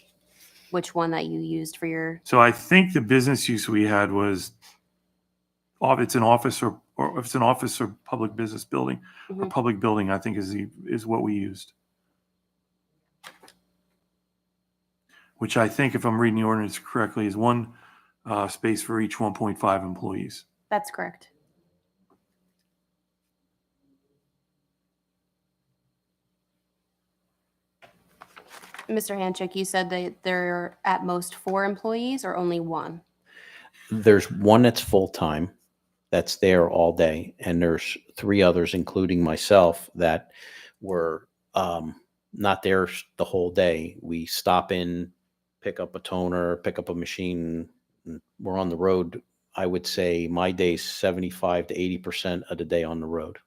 which one that you used for your, So I think the business use we had was, it's an office or if it's an office or public business building, or Mhm. public building, I think is what we used. Which I think, if I'm reading the ordinance correctly, is one space for each 1.5 employees. that's correct. Mr. Hanchik, you said that there are at most 4 employees or only 1? There's one that's full-time, that's there all day, and there's 3 others, including myself, that were not there the whole day. We stop in, pick up a toner, pick up a machine. And we're on the road. I would say my day's 75 to 80% of the day on the road.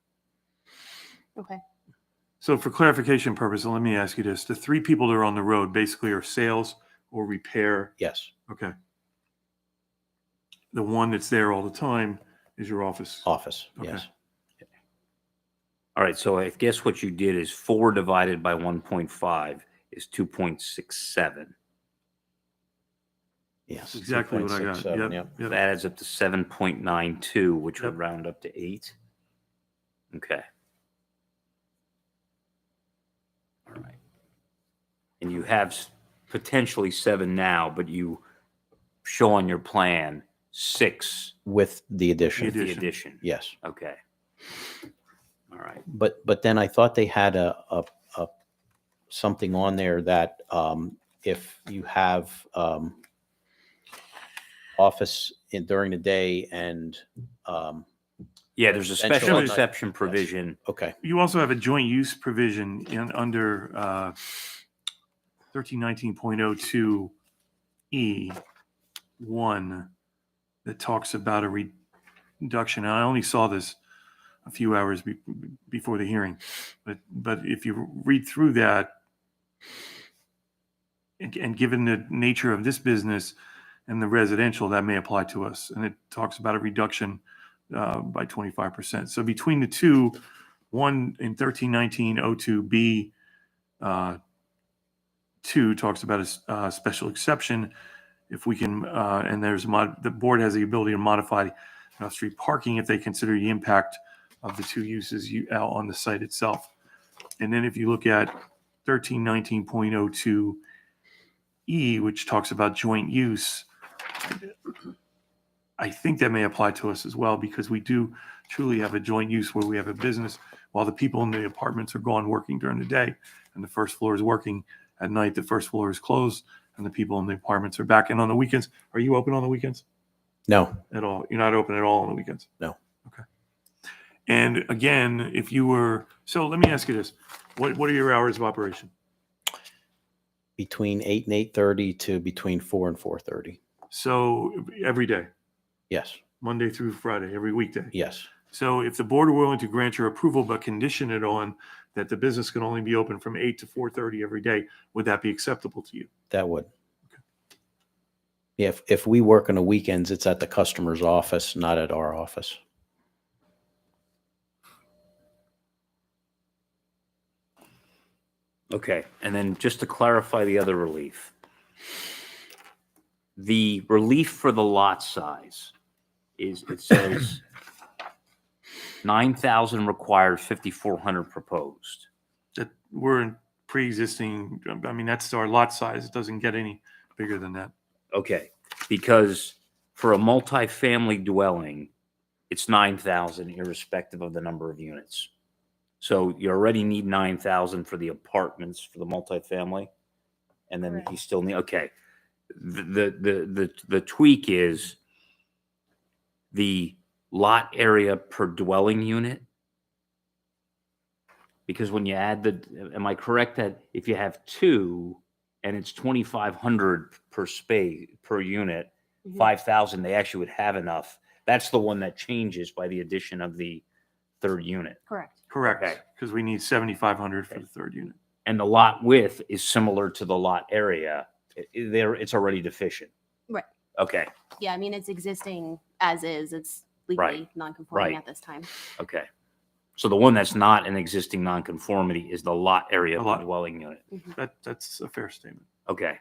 Okay. So for clarification purposes, let me ask you this. The 3 people that are on the road basically are sales or repair. Yes, Okay. The one that's there all the time is your office. office, Okay. yes. All right, so I guess what you did is 4 divided by 1.5 is 2.67. Yes. That's exactly what I got. 2.67, Yep. That adds up to 7.92, which would Yep. round up to 8. Okay. All right. And you have potentially 7 now, but you show on your plan 6 With the addition, with the addition. addition. yes. Okay. All right. But then I thought they had a something on there that if you have office during the day and Yeah, there's a Potential special at night. exception provision. okay, You also have a joint use provision under 1319.02E1 that talks about a reduction. And I only saw this a few hours before the hearing, but if you read through that, and given the nature of this business and the residential, that may apply to us. And it talks about a reduction by 25%. So between the two, one in 1319.02B 2 talks about a special exception. If we can, and the board has the ability to modify off-street parking if they consider the impact of the 2 uses out on the site itself. And then if you look at 1319.02E, which talks about joint use, I think that may apply to us as well, because we do truly have a joint use where we have a business while the people in the apartments are gone working during the day and the first floor is working at night. The first floor is closed and the people in the apartments are back in on the weekends. Are you open on the weekends no, at all? You're not open at all on the weekends? No. Okay. And again, if you were, so let me ask you this. What are your hours of operation? between 8 and 8:30 to between 4 and 4:30. So every day, Yes, Monday through Friday, every weekday? yes, So if the board were willing to grant your approval, but condition it on that the business can only be open from 8 to 4:30 every day, would that be acceptable to you? that would. Yeah, if we work on the weekends, it's at the customer's office, not at our office. Okay, and then just to clarify the other relief. The relief for the lot size is, it says 9,000 required, 5,400 proposed. That we're in pre-existing, I mean, that's our lot size. It doesn't get any bigger than that. Okay, because for a multifamily dwelling, it's 9,000 irrespective of the number of units. So you already need 9,000 for the apartments for the multifamily, and then you still need, okay. The tweak is the lot area per dwelling unit. Because when you add am I correct that if you have 2 and it's 2,500 per space per unit, 5,000, they actually would have enough. That's the one that changes by the addition of the 3rd unit. Correct. Correct, Okay. because we need 7,500 for the 3rd unit. And the lot width is similar to the lot area. It's already deficient. Right. Okay, Yeah, I mean, it's existing as is. It's legally non-conforming Right. at this time. okay. So the one that's not an existing nonconformity is the lot area of The lot. the dwelling unit. That's a fair statement. Okay.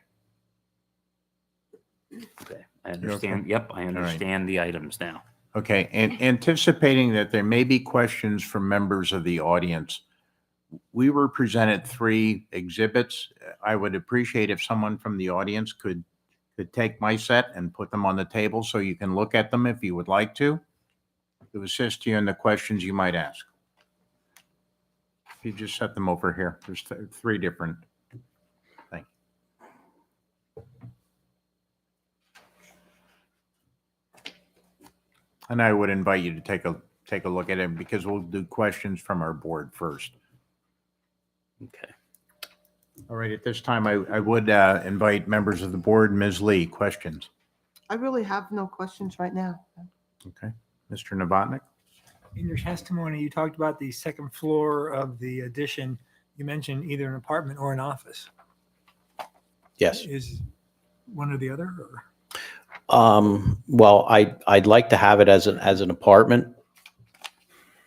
Okay, I understand. Yep, I understand the items now. Okay, and anticipating that there may be questions from members of the audience, we were presented 3 exhibits. I would appreciate if someone from the audience could take my set and put them on the table so you can look at them if you would like to assist you in the questions you might ask. If you just set them over here, there's 3 different. Thank you. And I would invite you to take a look at it because we'll do questions from our board first. Okay. All right, at this time, I would invite members of the board. Ms. Lee, questions? I really have no questions right now. Okay. Mr. Novotny? In your testimony, you talked about the second floor of the addition. You mentioned either an apartment or an office. Yes. Is one or the other? Or? Well, I'd like to have it as an apartment,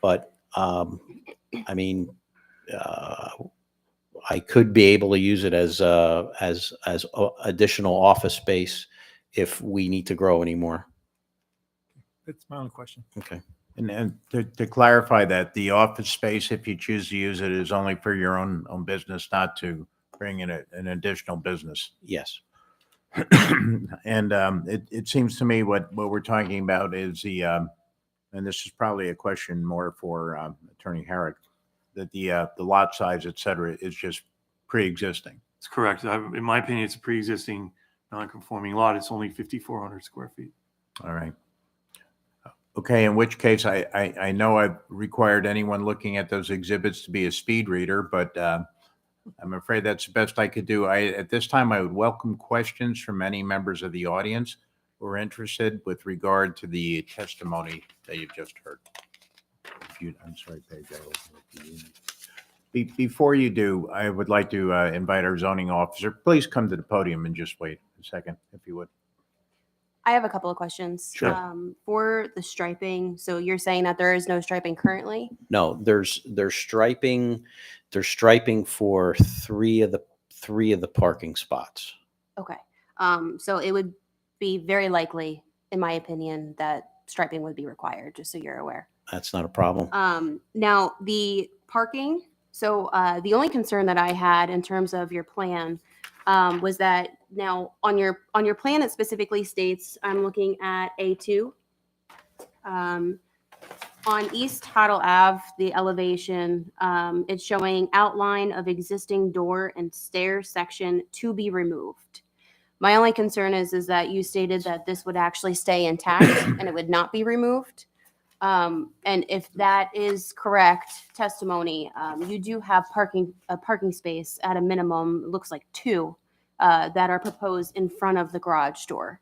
but I mean, I could be able to use it as additional office space if we need to grow anymore. That's my only question. Okay. And to clarify that, the office space, if you choose to use it, is only for your own business, not to bring in an additional business. Yes. And it seems to me what we're talking about is and this is probably a question more for Attorney Herrick, that the lot size, et cetera, is just pre-existing. It's correct. In my opinion, it's a pre-existing non-conforming lot. It's only 5,400 square feet. All right. Okay, in which case, I know I've required anyone looking at those exhibits to be a speed reader, but I'm afraid that's the best I could do. At this time, I would welcome questions from any members of the audience who are interested with regard to the testimony that you've just heard. I'm sorry, Paige. Before you do, I would like to invite our zoning officer. Please come to the podium and just wait a second, if you would. I have a couple of questions. Sure. For the striping, so you're saying that there is no striping currently? No, there's striping for three of the parking spots. Okay. So it would be very likely, in my opinion, that striping would be required, just so you're aware. That's not a problem. Now the parking, so the only concern that I had in terms of your plan was that now on your plan, it specifically states, I'm looking at A2. On East Hoddle Ave, the elevation, it's showing outline of existing door and stair section to be removed. My only concern is that you stated that this would actually stay intact and it would not be removed. And if that is correct testimony, you do have a parking space at a minimum, looks like 2, that are proposed in front of the garage door.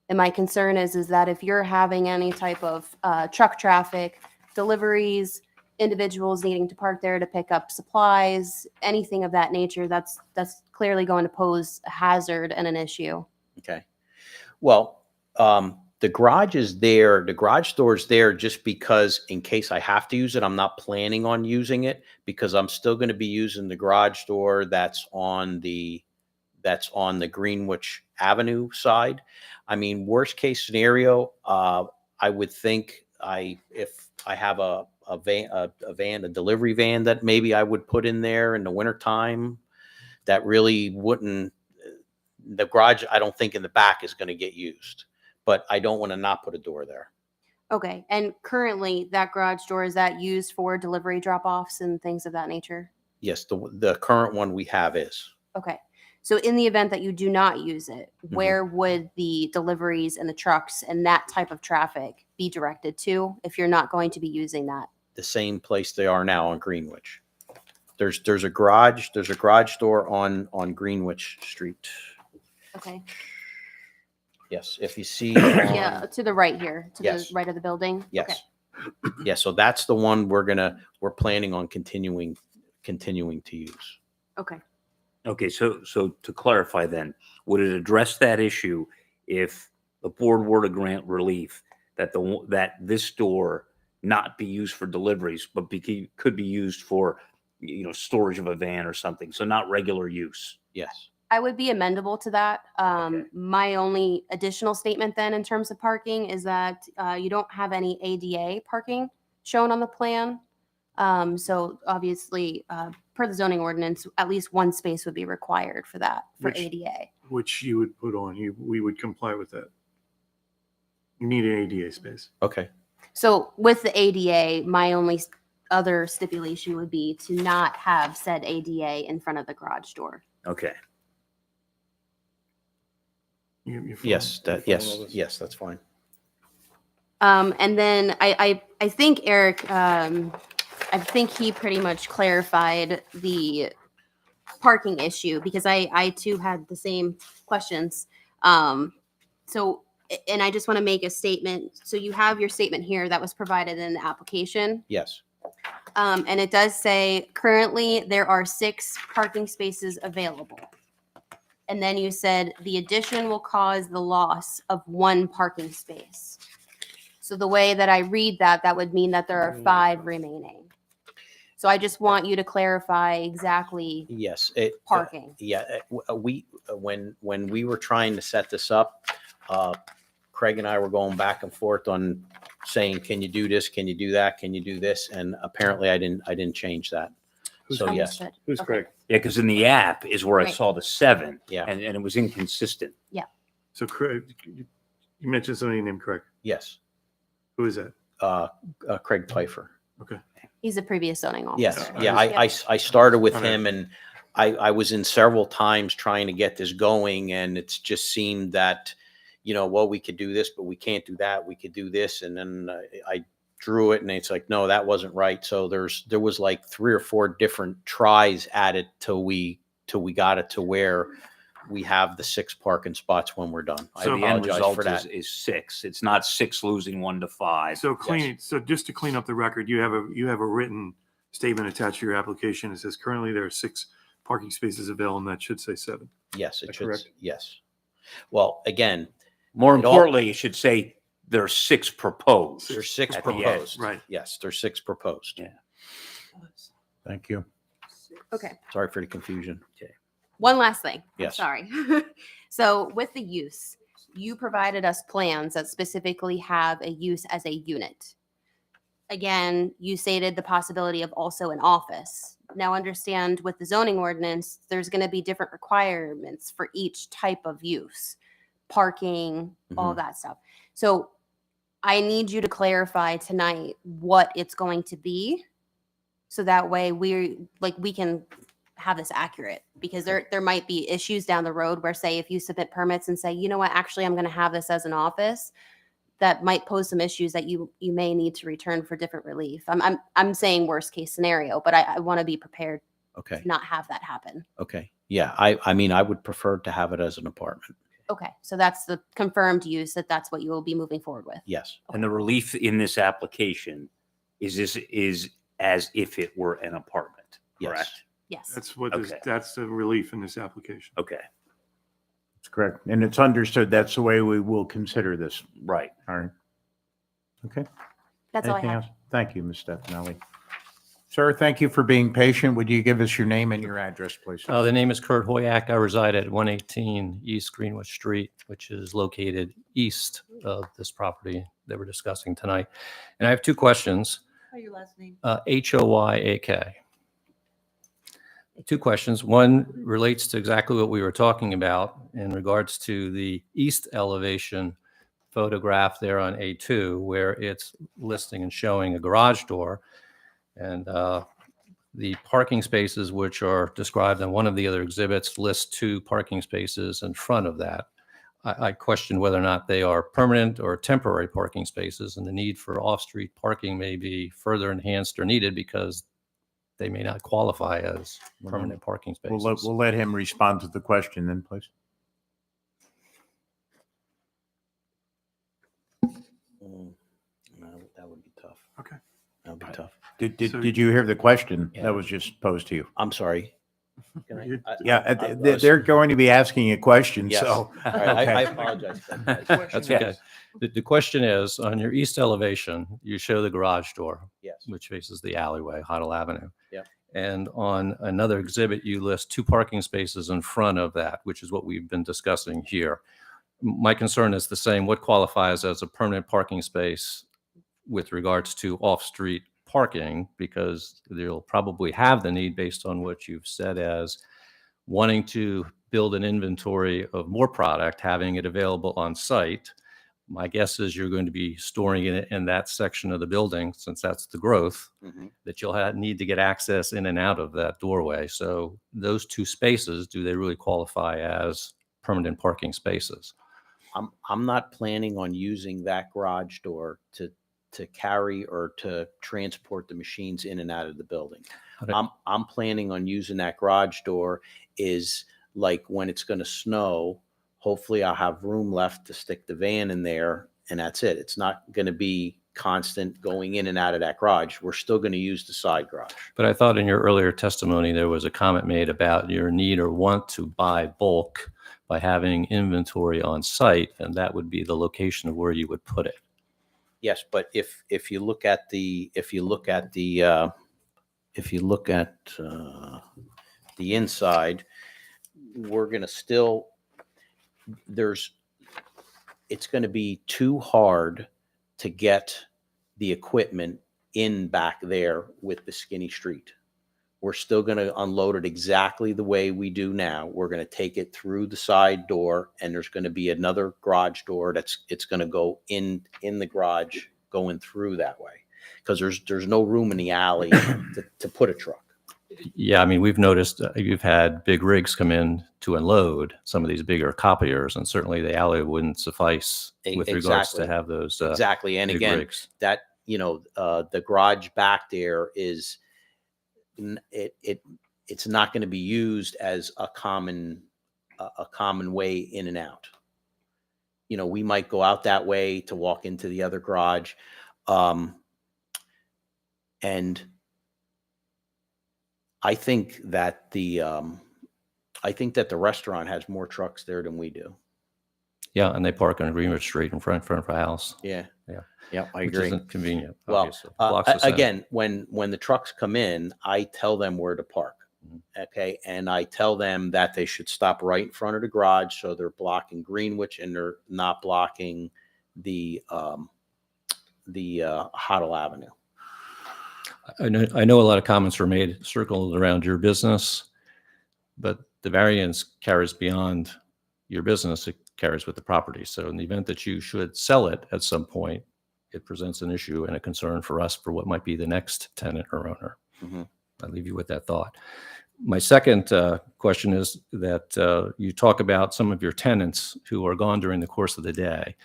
And my concern is that if you're having any type of truck traffic, deliveries, individuals needing to park there to pick up supplies, anything of that nature, that's clearly going to pose a hazard and an issue. Okay. Well, the garage is there. The garage door is there just because in case I have to use it, I'm not planning on using it because I'm still going to be using the garage door that's on the Greenwich Avenue side. I mean, worst case scenario, I would think if I have a delivery van that maybe I would put in there in the wintertime, that really wouldn't, the garage, I don't think in the back is going to get used, but I don't want to not put a door there. Okay. And currently that garage door, is that used for delivery drop-offs and things of that nature? Yes, the current one we have is. Okay. So in the event that you do not use it, where would the deliveries and the trucks and that type of traffic be directed to if you're not going to be using that? The same place they are now on Greenwich. There's a garage door on Greenwich Street. Okay. Yes, if you see. Yeah, to the right here, to Yes. the right of the building. Yes. Yeah, so that's the one we're planning on continuing to use. Okay. Okay, so to clarify then, would it address that issue if the board were to grant relief that that this door not be used for deliveries, but could be used for, storage of a van or something. So not regular use. Yes. I would be amendable to that. My only additional statement then in terms of parking is that you don't have any ADA parking shown on the plan. So obviously, per the zoning ordinance, at least one space would be required for that, for Which- ADA. Which you would put on, we would comply with that. You need an ADA space. Okay. So with the ADA, my only other stipulation would be to not have said ADA in front of the garage door. Okay. You Yes, follow- that, you yes, follow all this? yes, that's fine. And then I think Eric, I think he pretty much clarified the parking issue because I too had the same questions. So, and I just want to make a statement. So you have your statement here that was provided in the application. Yes. And it does say currently there are 6 parking spaces available. And then you said the addition will cause the loss of 1 parking space. So the way that I read that, that would mean that there are 5 remaining. So I just want you to clarify exactly Yes. parking. When we were trying to set this up, Craig and I were going back and forth on saying, can you do this? Can you do that? Can you do this? And apparently I didn't change that. So yes, Understood. Who's Okay. Craig? Yeah, because in the app is where I Right. saw the 7. Yeah. And it was inconsistent. So Craig, you mentioned somebody named Craig. yes. Who is that? Craig Pfeiffer. Okay. He's a previous zoning officer. Yes. I Yeah. was- I started with Okay. him and I was in several times trying to get this going and it's just seemed that, well, we could do this, but we can't do that. We could do this. And then I drew it and it's like, no, that wasn't right. So there was like 3 or 4 different tries at it till we got it to where we have the 6 parking spots when we're done. I So The end apologize result for that. is 6. It's not 6 losing 1 to 5. So so just to clean up the record, you have a written statement attached to your application. It says currently there are 6 parking spaces available and that should say 7. Yes, that it should. correct? Yes. Well, again, More it all- importantly, it should say there are 6 proposed. there's 6 At the end. proposed. Right. Yes, there's 6 proposed. Yeah. Thank you. Okay. Sorry for the confusion. One last thing. I'm Yes. sorry. So with the use, you provided us plans that specifically have a use as a unit. Again, you stated the possibility of also an office. Now understand with the zoning ordinance, there's going to be different requirements for each type of use, parking, all that stuff. So I need you to clarify tonight what it's going to be. So that way we can have this accurate because there might be issues down the road where say if you submit permits and say, you know what, actually I'm going to have this as an office, that might pose some issues that you may need to return for different relief. I'm saying worst case scenario, but I want to be prepared Okay. to not have that happen. Okay. Yeah. I mean, I would prefer to have it as an apartment. Okay, so that's the confirmed use that's what you will be moving forward with. Yes. And the relief in this application is as if it were an apartment, Yes. correct? Yes. Okay. That's the relief in this application. Okay, That's correct. And it's understood that's the way we will consider this. right. All right. Okay. That's all I Anything have. else? Thank you, Ms. Stefanelli. Sir, thank you for being patient. Would you give us your name and your address, please? The name is Kurt Hoyak. I reside at 118 East Greenwich Street, which is located east of this property that we're discussing tonight. And I have 2 questions. How your last name? Hoyak. 2 questions. One relates to exactly what we were talking about in regards to the east elevation photograph there on A2, where it's listing and showing a garage door. And the parking spaces, which are described on one of the other exhibits, list 2 parking spaces in front of that. I question whether or not they are permanent or temporary parking spaces, and the need for off-street parking may be further enhanced or needed because they may not qualify as permanent parking spaces. We'll let him respond to the question then, please. No, that would be tough. Okay. That would be tough. Did So- you hear the question Yeah. that was just posed to you? I'm sorry. Can I- You- I- Yeah, I- they're going to be asking you questions, Yes. so. All right, I Okay. apologize. That's okay. The question is, on your east elevation, you show the garage door, Yes. which faces the alleyway, Huddle Avenue. Yep. And on another exhibit, you list 2 parking spaces in front of that, which is what we've been discussing here. My concern is the same. What qualifies as a permanent parking space with regards to off-street parking? Because they'll probably have the need based on what you've said as wanting to build an inventory of more product, having it available on site. My guess is you're going to be storing it in that section of the building, since that's the growth, Mhm. that you'll need to get access in and out of that doorway. So those 2 spaces, do they really qualify as permanent parking spaces? I'm not planning on using that garage door to carry or to transport the machines in and out of the building. Okay. I'm planning on using that garage door is like when it's going to snow, hopefully I'll have room left to stick the van in there, and that's it. It's not going to be constant going in and out of that garage. We're still going to use the side garage. But I thought in your earlier testimony, there was a comment made about your need or want to buy bulk by having inventory on site, and that would be the location of where you would put it. Yes, but if you look at the inside, we're going to still it's going to be too hard to get the equipment in back there with the skinny street. We're still going to unload it exactly the way we do now. We're going to take it through the side door, and there's going to be another garage door it's going to go in the garage going through that way, because there's no room in the alley to put a truck. Yeah, I mean, we've noticed you've had big rigs come in to unload some of these bigger copiers, and certainly the alley wouldn't suffice with regards to Exactly. have those Exactly. And big again, rigs. that, the garage back there is, it's not going to be used as a common way in and out. We might go out that way to walk into the other garage. And I think that the restaurant has more trucks there than we do. Yeah, and they park on Greenwich Street in front of our house. Yeah. Yeah. Yeah, I Which agree. isn't convenient, Well, obviously. Blocks the center. again, when the trucks come in, I tell them where to park. Okay. And I tell them that they should stop right in front of the garage, so they're blocking Greenwich and they're not blocking the Hoddle Avenue. I know a lot of comments were made circled around your business, but the variance carries beyond your business. It carries with the property. So in the event that you should sell it at some point, it presents an issue and a concern for us for what might be the next tenant or owner. Mhm. I'll leave you with that thought. My second question is that you talk about some of your tenants who are gone during the course of the day.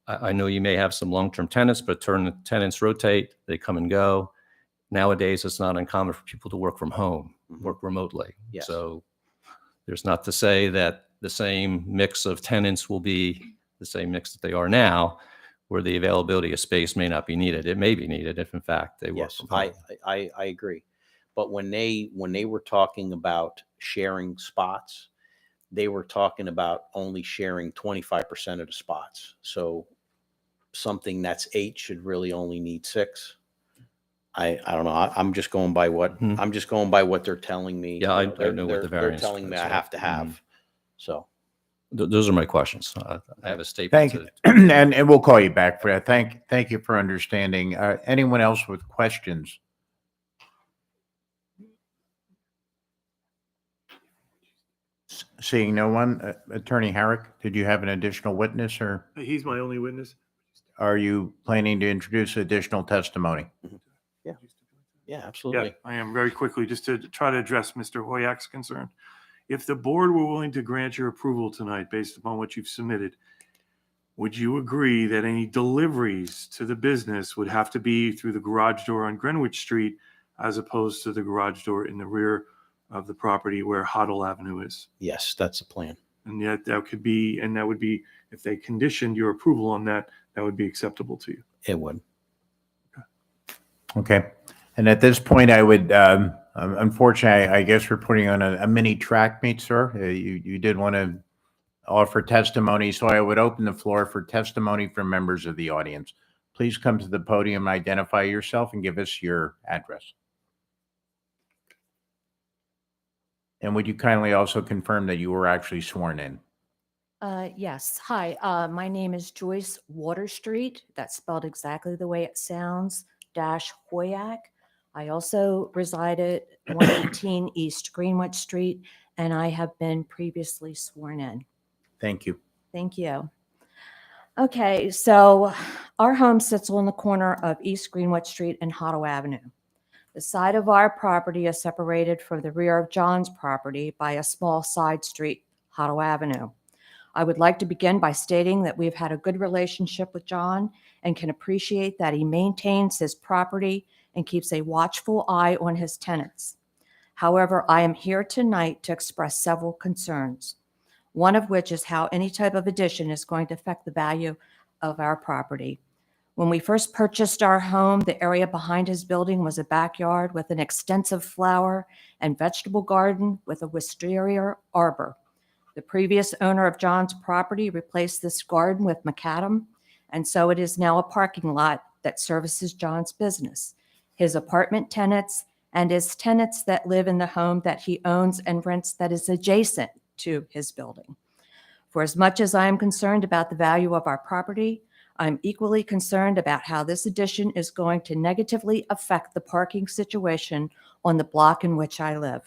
I know you may have some long-term tenants, but tenants rotate, they come and go. Nowadays, it's not uncommon for people to work from home, work remotely. Yes. So there's not to say that the same mix of tenants will be the same mix that they are now, where the availability of space may not be needed. It may be needed if in fact they work Yes, from home. I agree. But when they were talking about sharing spots, they were talking about only sharing 25% of the spots. So something that's 8 should really only need 6. I don't know. I'm just going by what they're telling me. Yeah, I They're- know what the they're variance telling me is, I yeah. have to have. So. Those are my questions. I have a statement. Thank you. And we'll call you back for that. Thank you for understanding. Anyone else with questions? Seeing no one, Attorney Herrick, did you have an additional witness, or He's my only witness. are you planning to introduce additional testimony? Yeah, Yeah, absolutely. I am, very quickly, just to try to address Mr. Hoyak's concern. If the board were willing to grant your approval tonight based upon what you've submitted, would you agree that any deliveries to the business would have to be through the garage door on Greenwich Street as opposed to the garage door in the rear of the property where Hoddle Avenue is? Yes, that's the plan. And yet that would be, if they conditioned your approval on that, that would be acceptable to you. It would. Okay. And at this point, I would Unfortunately, I guess we're putting on a mini track meet, sir. You did want to offer testimony, so I would open the floor for testimony from members of the audience. Please come to the podium, identify yourself, and give us your address. And would you kindly also confirm that you were actually sworn in? Yes. Hi, my name is Joyce Waterstreet. That's spelled exactly the way it sounds, Hoyak. I also reside at 118 East Greenwich Street, and I have been previously sworn in. Thank you. Thank you. Okay, so our home sits on the corner of East Greenwich Street and Hotto Avenue. The side of our property is separated from the rear of John's property by a small side street, Hotto Avenue. I would like to begin by stating that we've had a good relationship with John and can appreciate that he maintains his property and keeps a watchful eye on his tenants. However, I am here tonight to express several concerns, one of which is how any type of addition is going to affect the value of our property. When we first purchased our home, the area behind his building was a backyard with an extensive flower and vegetable garden with a wisteria arbor. The previous owner of John's property replaced this garden with macadam, and so it is now a parking lot that services John's business, his apartment tenants, and his tenants that live in the home that he owns and rents that is adjacent to his building. For as much as I am concerned about the value of our property, I'm equally concerned about how this addition is going to negatively affect the parking situation on the block in which I live.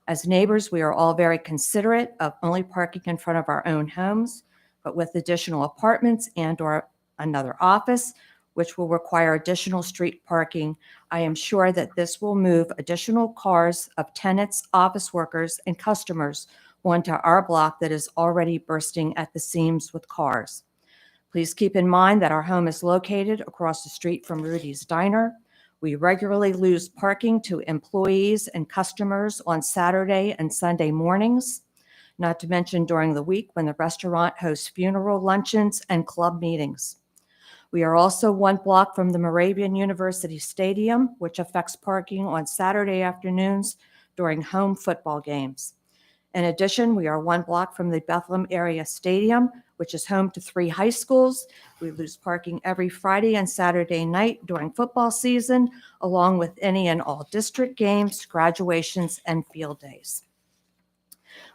As neighbors, we are all very considerate of only parking in front of our own homes, but with additional apartments and/or another office, which will require additional street parking, I am sure that this will move additional cars of tenants, office workers, and customers onto our block that is already bursting at the seams with cars. Please keep in mind that our home is located across the street from Rudy's Diner. We regularly lose parking to employees and customers on Saturday and Sunday mornings, not to mention during the week when the restaurant hosts funeral luncheons and club meetings. We are also one block from the Moravian University Stadium, which affects parking on Saturday afternoons during home football games. In addition, we are one block from the Bethlehem Area Stadium, which is home to 3 high schools. We lose parking every Friday and Saturday night during football season, along with any and all district games, graduations, and field days.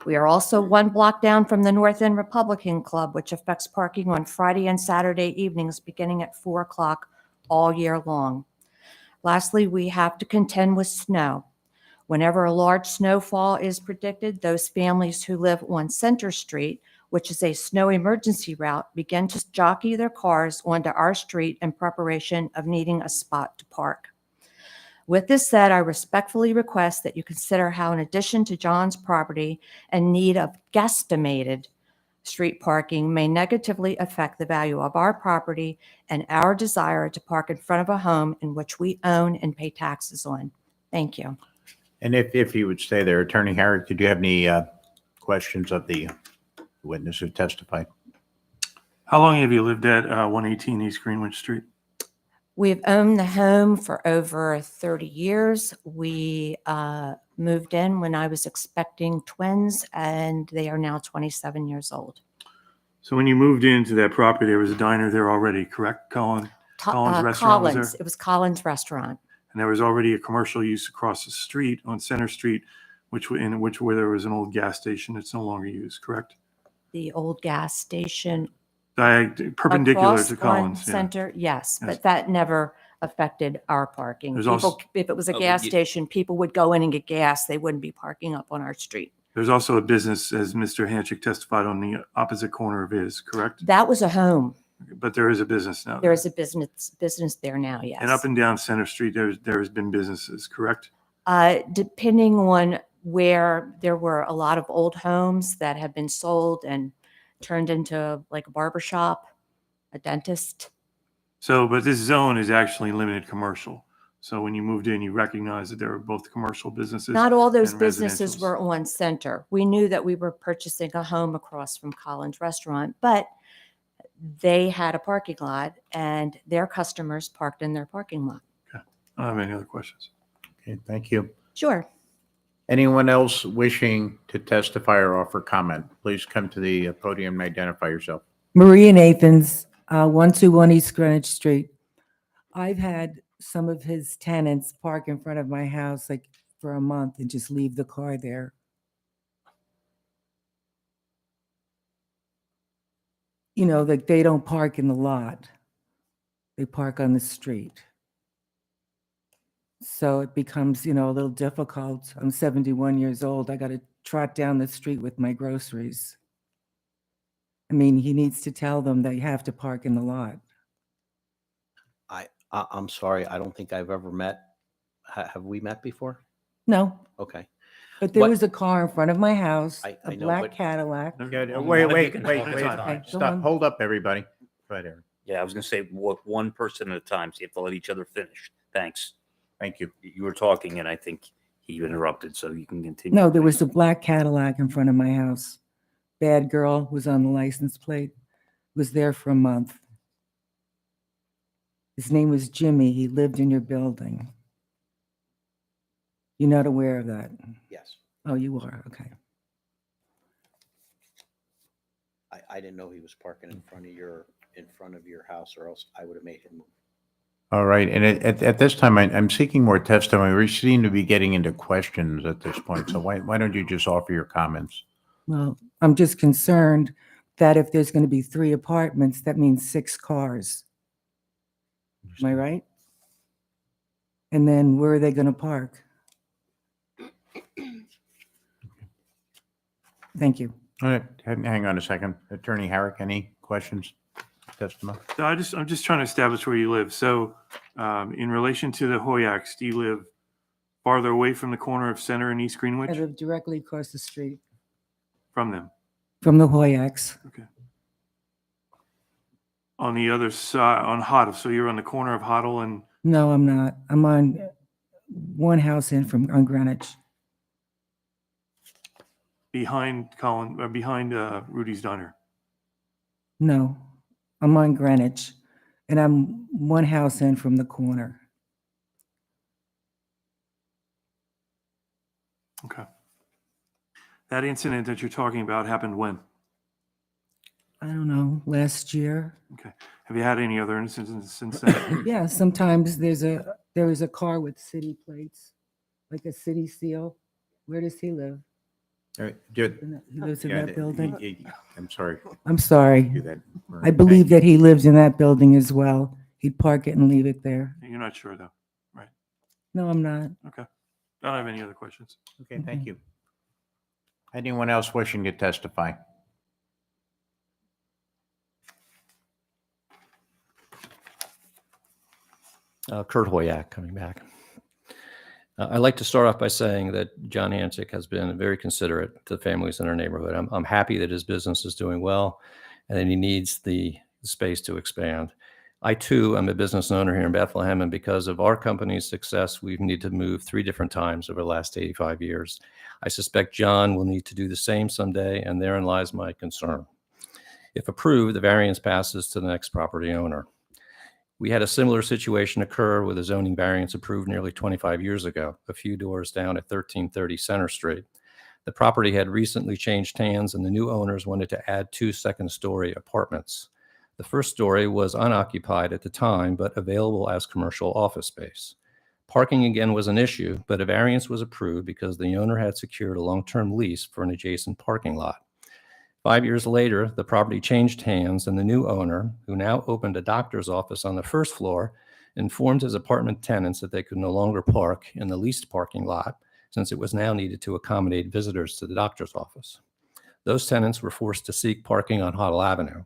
We are also one block down from the North End Republican Club, which affects parking on Friday and Saturday evenings beginning at 4 o'clock all year long. Lastly, we have to contend with snow. Whenever a large snowfall is predicted, those families who live on Center Street, which is a snow emergency route, begin to jockey their cars onto our street in preparation of needing a spot to park. With this said, I respectfully request that you consider how, in addition to John's property and need of guesstimated street parking, may negatively affect the value of our property and our desire to park in front of a home in which we own and pay taxes on. Thank you. And if you would stay there, Attorney Herrick, did you have any questions of the witness who testified? How long have you lived at 118 East Greenwich Street? We've owned the home for over 30 years. We moved in when I was expecting twins, and they are now 27 years old. So when you moved into that property, there was a diner there already, correct? Collins Restaurant was there? It was Collins Restaurant. And there was already a commercial use across the street on Center Street, where there was an old gas station that's no longer used, correct? The old gas station Perpendicular across to on Collins. Yeah. Center, yes, Yes. but that never affected our parking. There's People, also- if it was a Oh, gas you- station, people would go in and get gas. They wouldn't be parking up on our street. There's also a business, as Mr. Hanchik testified, on the opposite corner of his, correct? That was a home. But there is a business now. There is a business there now, yes. And up and down Center Street, there's been businesses, correct? Depending on where, there were a lot of old homes that have been sold and turned into like a barber shop, a dentist. So, but this zone is actually limited commercial. So when you moved in, you recognized that there were both commercial businesses. Not all those and businesses residentials. were on Center. We knew that we were purchasing a home across from Collins Restaurant, but they had a parking lot and their customers parked in their parking lot. I don't have any other questions. Okay, thank you. Sure. Anyone else wishing to testify or offer comment, please come to the podium and identify yourself. Maria Nathans, 121 East Greenwich Street. I've had some of his tenants park in front of my house like for a month and just leave the car there. You know, like they don't park in the lot. They park on the street. So it becomes, you know, a little difficult. I'm 71 years old. I got to trot down the street with my groceries. I mean, he needs to tell them they have to park in the lot. I'm sorry, I don't think I've ever met. Have we met before? No, Okay. but there What- was a car in front of my house, I a know, black but- Cadillac. Yeah, One Wait, moment. wait, You can wait, hold wait. on. Okay, go Stop, on. hold up, everybody. Go ahead, Eric. Yeah, I was going to say one person at a time, so you have to let each other finish. Thanks. Thank you. You were talking, and I think he interrupted, so you can continue. No, there was a black Cadillac in front of my house. Bad girl was on the license plate. Was there for a month. His name was Jimmy. He lived in your building. You're not aware of that? Yes. Oh, you are, okay. I didn't know he was parking in front of your house, or else I would have made him move. All right, and at this time, I'm seeking more testimony. We seem to be getting into questions at this point, so why don't you just offer your comments? Well, I'm just concerned that if there's going to be 3 apartments, that means 6 cars. Am I right? And then where are they going to park? Thank you. All right, hang on a second. Attorney Herrick, any questions, testimony? So I'm just trying to establish where you live. So, in relation to the Hoyaks, do you live farther away from the corner of Center and East I Greenwich live directly across the street from them? from the Hoyaks. Okay. On the other side, on Hoddle. So you're on the corner of Hoddle and No, I'm not. I'm on one house in from on Greenwich. behind Rudy's Diner. No, I'm on Greenwich, and I'm one house in from the corner. Okay. That incident that you're talking about happened when? I don't know, last year. Okay. Have you had any other incidents since then? Yeah, sometimes there is a car with city plates, like a city seal. Where does he live? All right, He lives in yeah, that building? I'm sorry. I'm sorry. Do that. I believe that he lives in that building as well. He'd park it and leave it there. You're not sure though, right? No, I'm not. Okay. Don't have any other questions. Okay, thank you. Anyone else wishing to testify? Kurt Hoyak coming back. I'd like to start off by saying that John Antic has been very considerate to families in our neighborhood. I'm happy that his business is doing well and that he needs the space to expand. I too am a business owner here in Bethlehem, and because of our company's success, we've needed to move 3 different times over the last 85 years. I suspect John will need to do the same someday, and therein lies my concern. If approved, the variance passes to the next property owner. We had a similar situation occur with a zoning variance approved nearly 25 years ago, a few doors down at 1330 Center Street. The property had recently changed hands, and the new owners wanted to add 2 second-story apartments. The first story was unoccupied at the time, but available as commercial office space. Parking again was an issue, but a variance was approved because the owner had secured a long-term lease for an adjacent parking lot. 5 years later, the property changed hands, and the new owner, who now opened a doctor's office on the first floor, informed his apartment tenants that they could no longer park in the leased parking lot, since it was now needed to accommodate visitors to the doctor's office. Those tenants were forced to seek parking on Hoddle Avenue.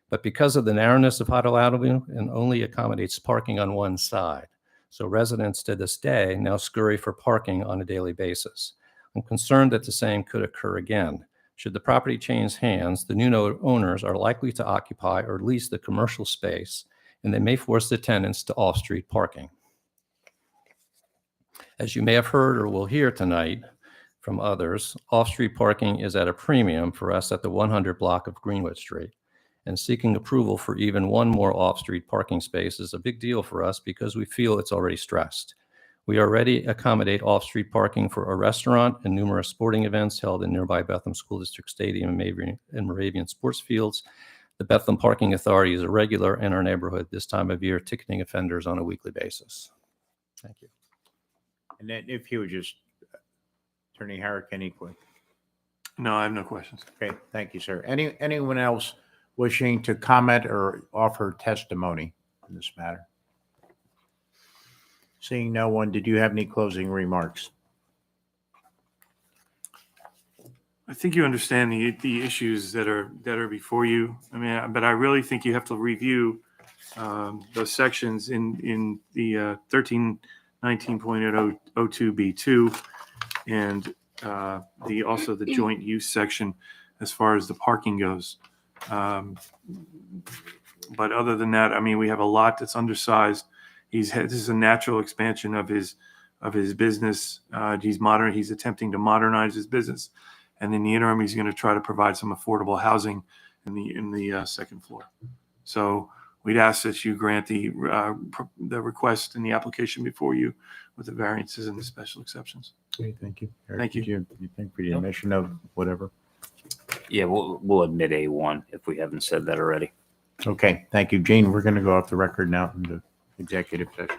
But because of the narrowness of Hoddle Avenue, it only accommodates parking on one side. So residents to this day now scurry for parking on a daily basis. I'm concerned that the same could occur again. Should the property change hands, the new owners are likely to occupy or lease the commercial space, and they may force the tenants to off-street parking. As you may have heard or will hear tonight from others, off-street parking is at a premium for us at the 100 block of Greenwood Street. And seeking approval for even one more off-street parking space is a big deal for us because we feel it's already stressed. We already accommodate off-street parking for a restaurant and numerous sporting events held in nearby Bethlehem School District Stadium and Moravian Sports Fields. The Bethlehem Parking Authority is a regular in our neighborhood this time of year, ticketing offenders on a weekly basis. Thank you. And then if you would just, Attorney Herrick, any quick? No, I have no questions. Okay, thank you, sir. Anyone else wishing to comment or offer testimony in this matter? Seeing no one, did you have any closing remarks? I think you understand the issues that are before you. I mean, but I really think you have to review those sections in the 1319.02B2 and also the joint use section as far as the parking goes. But other than that, I mean, we have a lot that's undersized. This is a natural expansion of his business. He's attempting to modernize his business, and in the interim, he's going to try to provide some affordable housing in the second floor. So we'd ask that you grant the request and the application before you with the variances and the special exceptions. Okay, thank you. Eric, Thank you. did you think for the admission of whatever? Yeah, we'll admit A1 if we haven't said that already. Okay, thank you. Gene, we're going to go off the record now into executive session.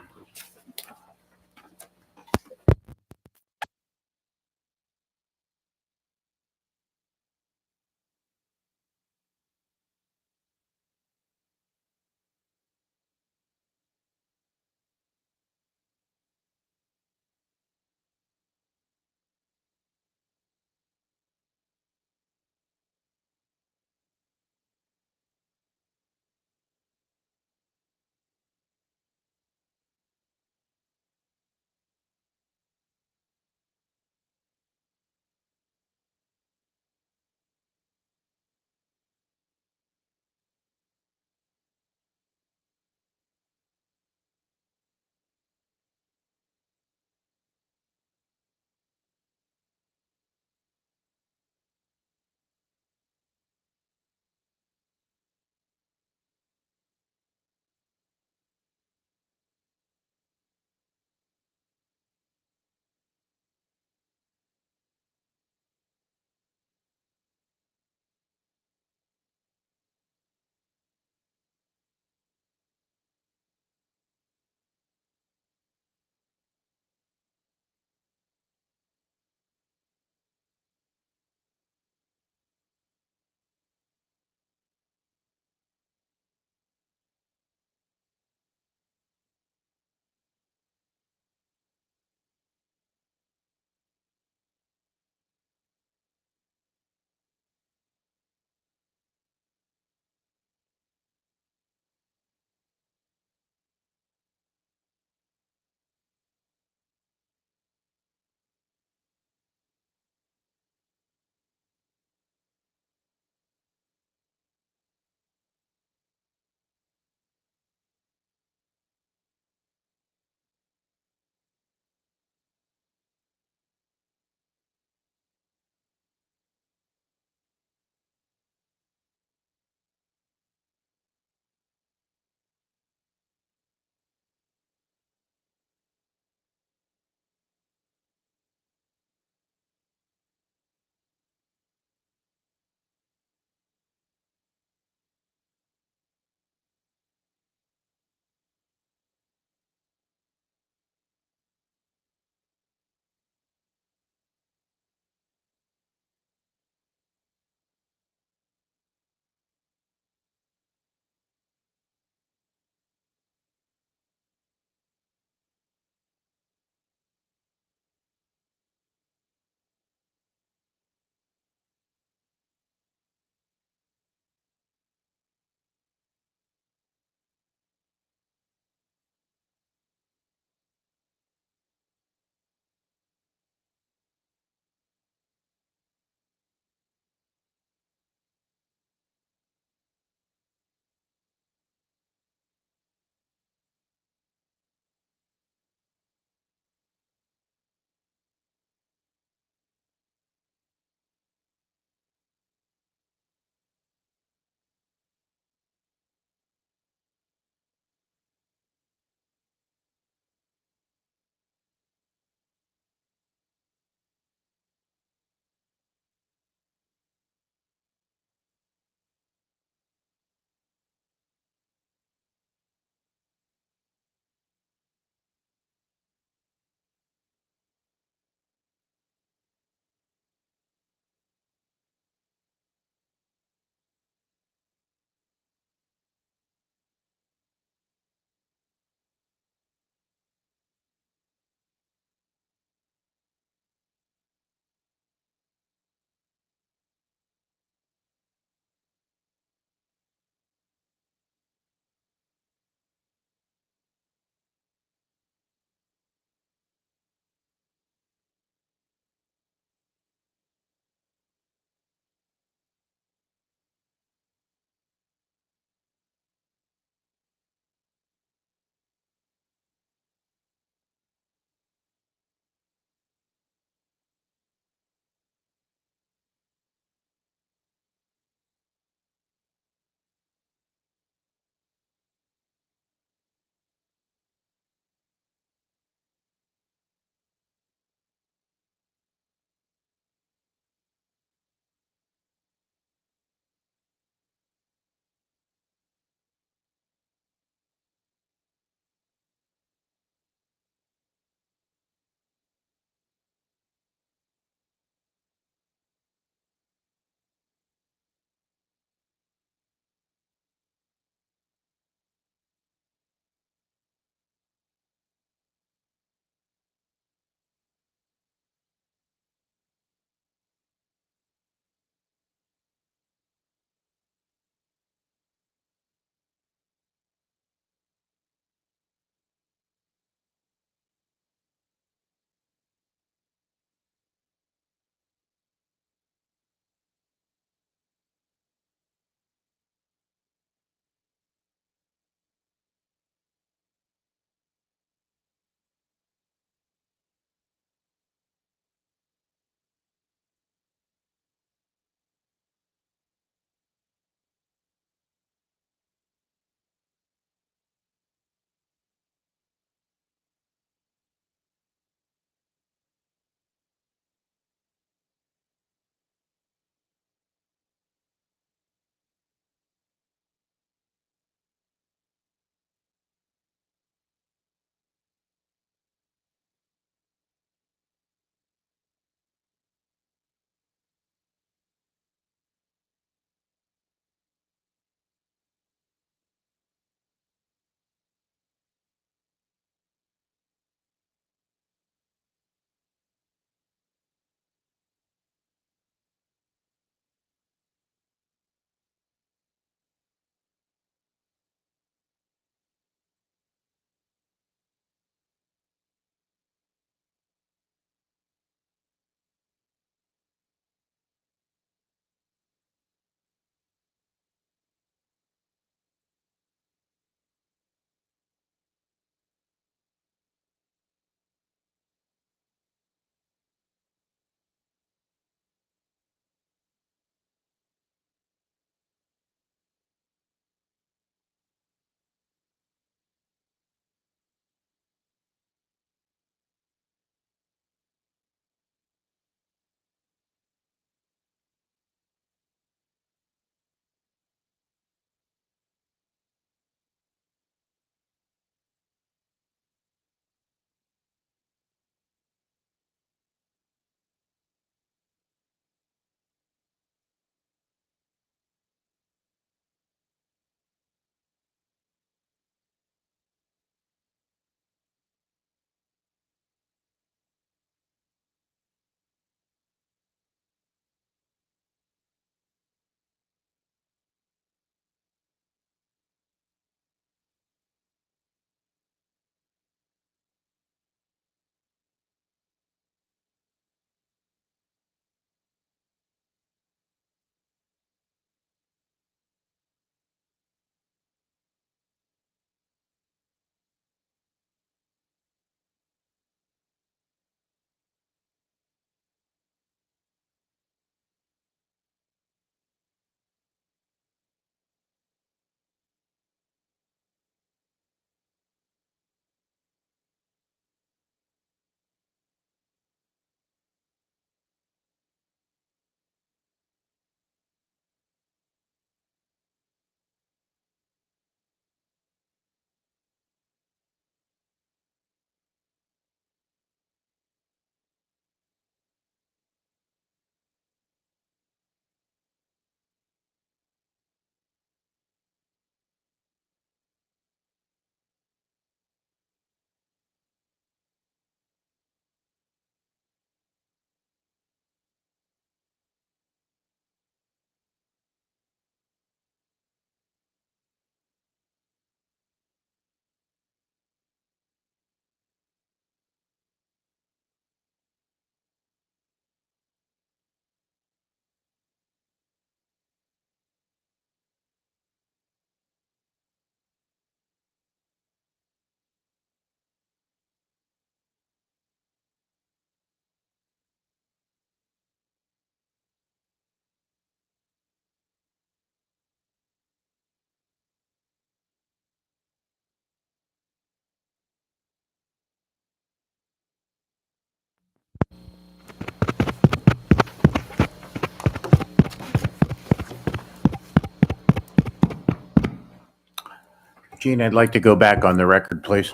Gene, I'd like to go back on the record, please.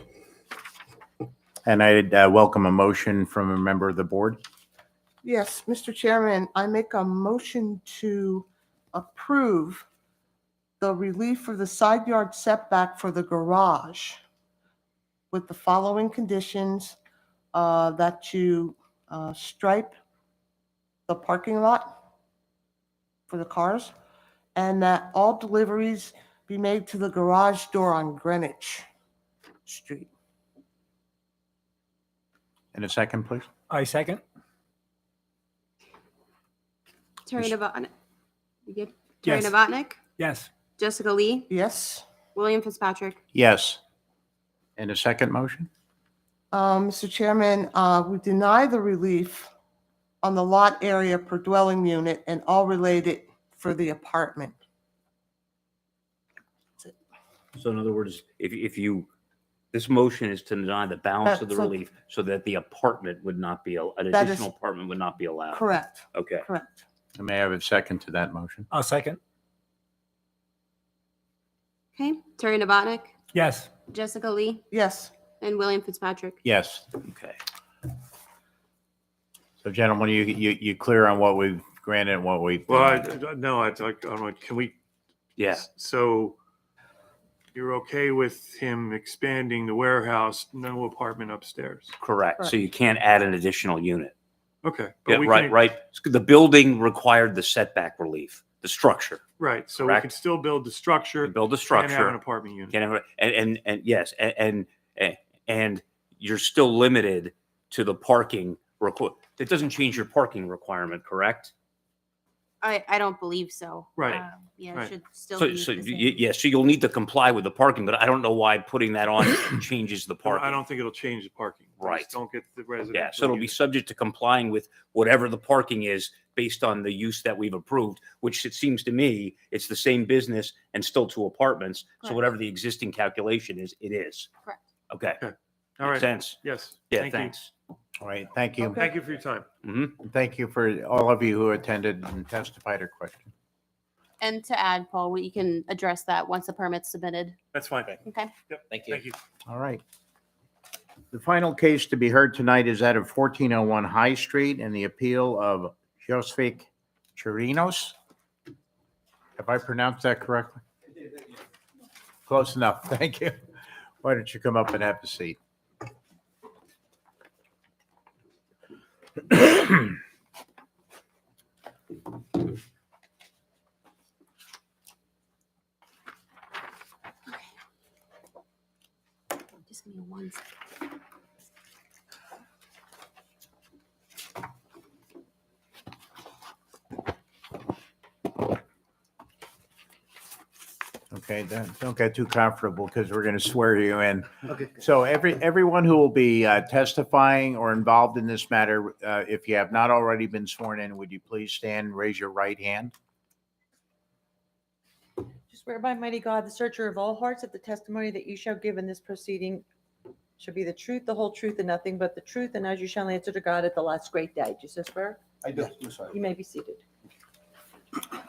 And I'd welcome a motion from a member of the board. Yes, Mr. Chairman, I make a motion to approve the relief for the side yard setback for the garage with the following conditions, that you stripe the parking lot for the cars, and that all deliveries be made to the garage door on Greenwich Street. In a second, please. I second. Terry Novotnik. You good? Terry Yes. Novotnik, Yes. Jessica Lee, Yes. William Fitzpatrick. Yes. In a second motion? Mr. Chairman, we deny the relief on the lot area per dwelling unit and all related for the apartment. So in other words, if you, this motion is to deny the balance of the So- relief so that the apartment would not be, an That is- additional apartment would not be allowed. Correct, Okay. correct. May I have a second to that motion? I'll second. Okay, Terry Novotnik, Yes. Jessica Lee, Yes. and William Fitzpatrick. Yes. Okay. So gentlemen, you clear on what we've granted and what we? Well, no, I don't know, can we? Yeah. So you're okay with him expanding the warehouse, no apartment upstairs? Correct. So you can't add an additional unit. Okay. Yeah, but we right, can- right. The building required the setback relief, the structure. Right, so we Correct. can still build the structure. Build the And have an structure. apartment unit. Can have, and yes, and you're still limited to the parking that doesn't change your parking requirement, correct? I don't believe so. Right, Yeah, it right. should still So, be so the same. yeah, so you'll need to comply with the parking, but I don't know why putting that on changes the No, parking. I don't think it'll change the parking. Just Right. Don't get the residential. Yeah, so it'll be unit. subject to complying with whatever the parking is based on the use that we've approved, which it seems to me, it's the same business and still two apartments. So Correct. whatever the existing calculation is, it is. Correct. Okay. Okay. All Makes right. sense. Yes. Yeah, Thank you. thanks. All right, thank you. Thank you for your time. Hmm. Thank you for all of you who attended and testified or questioned. And to add, Paul, we can address that once the permit's submitted. That's fine. Okay. Yep. Thank you. Thank you. All right. The final case to be heard tonight is that of 1401 High Street and the appeal of Josvik Chirinos. Have I pronounced that correctly? Close enough. Thank you. Why don't you come up and have a seat? Just give me 1 second. Okay, don't get too comfortable because we're going to swear you in. Okay. So everyone who will be testifying or involved in this matter, if you have not already been sworn in, would you please stand and raise your right hand? Just swear by mighty God, the searcher of all hearts, that the testimony that you shall give in this proceeding shall be the truth, the whole truth, and nothing but the truth, and as you shall answer to God at the last great day. Do you so swear? I do. Sorry. You may be seated.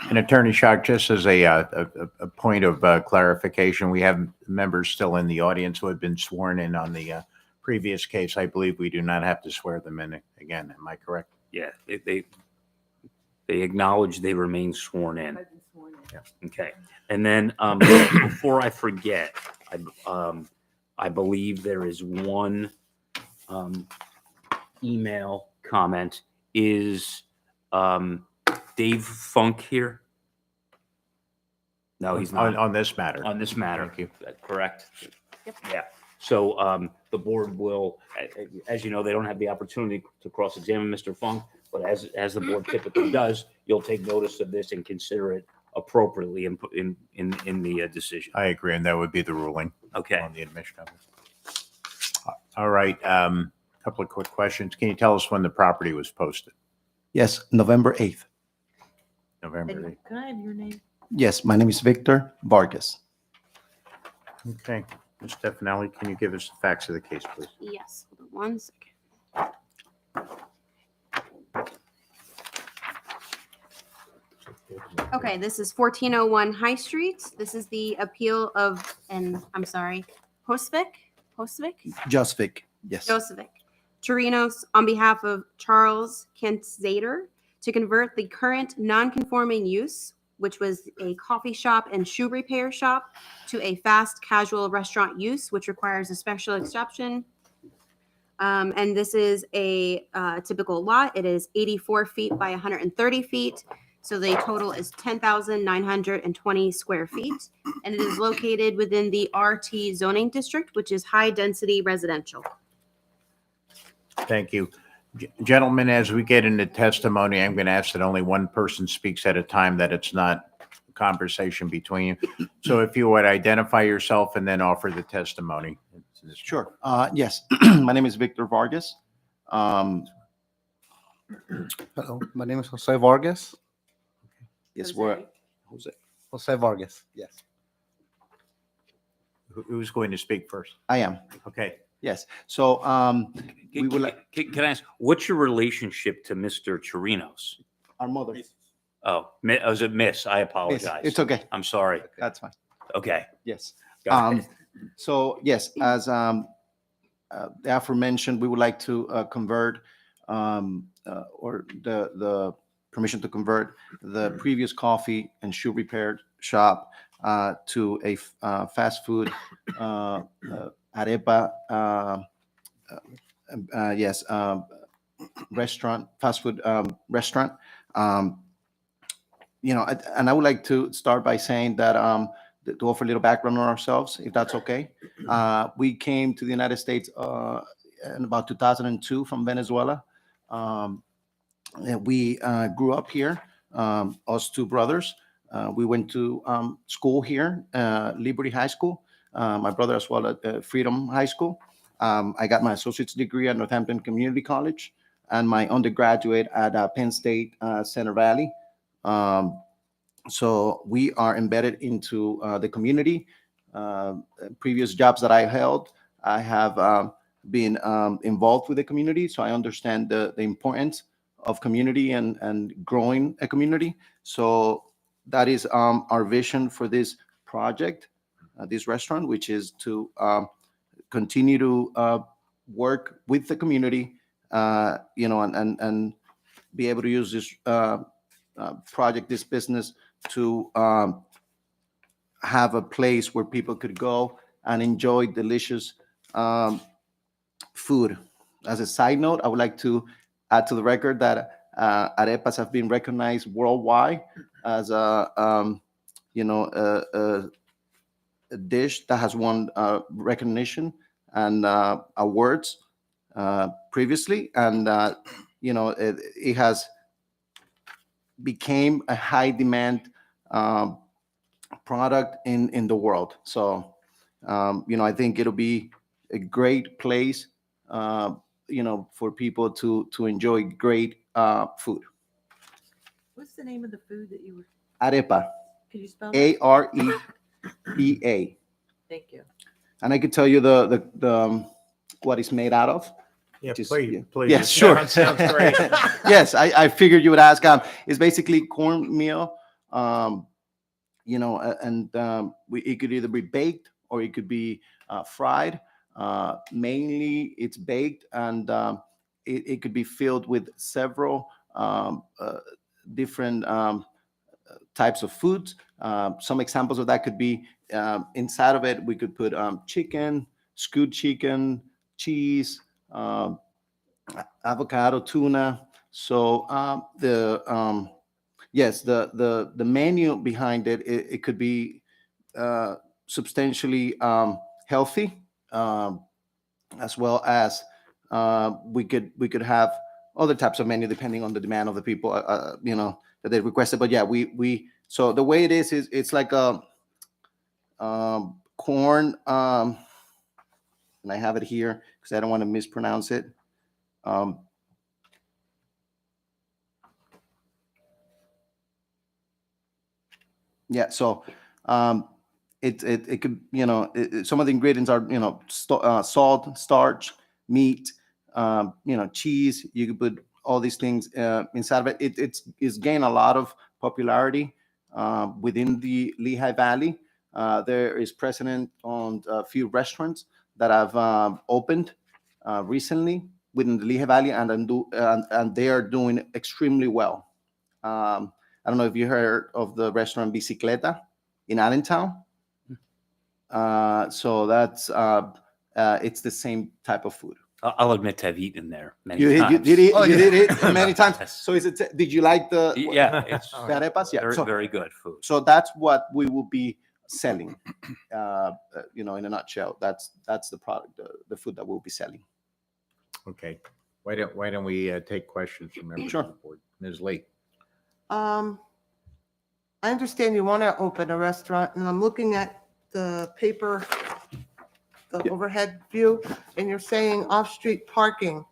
And Attorney Schock, just as a point of clarification, we have members still in the audience who have been sworn in on the previous case. I believe we do not have to swear them in again. Am I correct? Yeah, they acknowledge they remain sworn in. Okay. And then before I forget, I believe there is one email comment. Is Dave Funk here? No, he's not. On this matter. On this matter. Thank you. Correct? Yeah. So the board will, as you know, they don't have the opportunity to cross-examine Mr. Funk, but as the board typically does, you'll take notice of this and consider it appropriately in the decision. I agree, and that would be the ruling. Okay. On the admission of it. All right. Couple of quick questions. Can you tell us when the property was posted? Yes, November 8th. November And 8th. can I have your name? Yes, my name is Victor Vargas. Okay. Ms. Stefanelli, can you give us the facts of the case, please? Yes. Hold on 1 second. Okay, this is 1401 High Street. This is the appeal of, and I'm sorry, Hosvik? Josvik, yes. Josevic. Torinos on behalf of Charles Kentzader to convert the current non-conforming use, which was a coffee shop and shoe repair shop, to a fast casual restaurant use, which requires a special exception. And this is a typical lot. It is 84 feet by 130 feet. So the total is 10,920 square feet. And it is located within the RT zoning district, which is high density residential. Thank you. Gentlemen, as we get into testimony, I'm going to ask that only one person speaks at a time, that it's not a conversation between you. So if you would identify yourself and then offer the testimony. Sure. Yes, my name is Victor Vargas. Hello, my name is Jose Vargas. Yes, we're Jose Vargas. Yes, Who's going to speak first? I am. Okay. Yes. So we would like Can I ask, what's your relationship to Mr. Chirinos? our mother. Oh, was it Miss? I apologize. It's okay. I'm sorry. That's fine. Okay. Yes. Got it. So yes, as the aforementioned, we would like to convert or the permission to convert the previous coffee and shoe repair shop to a fast food arepa restaurant, fast food restaurant. And I would like to start by saying that to offer a little background on ourselves, if that's okay. We came to the United States in about 2002 from Venezuela. We grew up here, us two brothers. We went to school here, Liberty High School. My brother as well at Freedom High School. I got my associate's degree at Northampton Community College and my undergraduate at Penn State Center Valley. So we are embedded into the community. Previous jobs that I held, I have been involved with the community, so I understand the importance of community and growing a community. So that is our vision for this project, this restaurant, which is to continue to work with the community, and be able to use this project, this business, to have a place where people could go and enjoy delicious food. As a side note, I would like to add to the record that arepas have been recognized worldwide as a dish that has won recognition and awards previously, and it has became a high demand product in the world. So I think it'll be a great place for people to enjoy great food. What's the name of the food that you were? Arepa. Can you spell that? Arepa. Thank you. And I could tell you the what it's made out of. Yeah, Just- please. Yes, sure. Sounds great. Yes, I figured you would ask. It's basically cornmeal, it could either be baked or it could be fried. Mainly, it's baked, and it could be filled with several different types of foods. Some examples of that could be inside of it, we could put chicken, stewed chicken, cheese, avocado, tuna. So the menu behind it could be substantially healthy, as well as we could have other types of menu depending on the demand of the people that they requested. But yeah, we so the way it is it's like a corn, and I have it here because I don't want to mispronounce it. Yeah, so it could, some of the ingredients are, salt, starch, meat, cheese. You could put all these things inside of it. It's gained a lot of popularity within the Lehigh Valley. There is precedent on a few restaurants that have opened recently within the Lehigh Valley, and they are doing extremely well. I don't know if you heard of the restaurant Bicicleta in Allentown. So that's it's the same type of food. I'll admit to have eaten there many You times. did it. Oh, You yeah. did it many times. Yes. So is it? Did you like the? Yeah, it's the arepas? Yeah. very, So, very good food. so that's what we will be selling. In a nutshell, that's the product, the food that we'll be selling. Okay. Why don't we take questions from members Sure. of the board? Ms. Lee? I understand you want to open a restaurant, and I'm looking at the paper, the Yeah. overhead view, and you're saying off-street parking.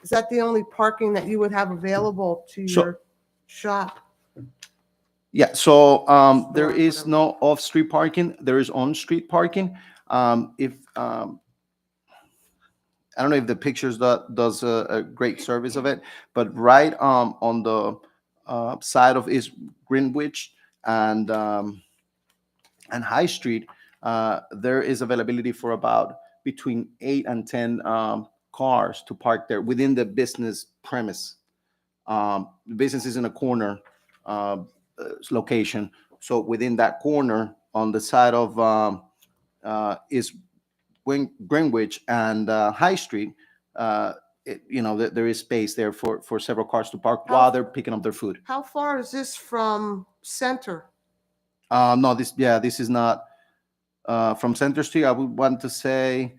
Is that the only parking that you would have available to So- your shop? Yeah. So there Store, is whatever. no off-street parking. There is on-street parking. I don't know if the pictures does a great service of it, but right on the side of East Greenwich and High Street, there is availability for about between 8 and 10 cars to park there within the business premise. The business is in a corner location, so within that corner on the side of is Greenwich and High Street, there is space there for several cars to park while they're picking up their food. How far is this from Center? No, this is not from Center Street. I would want to say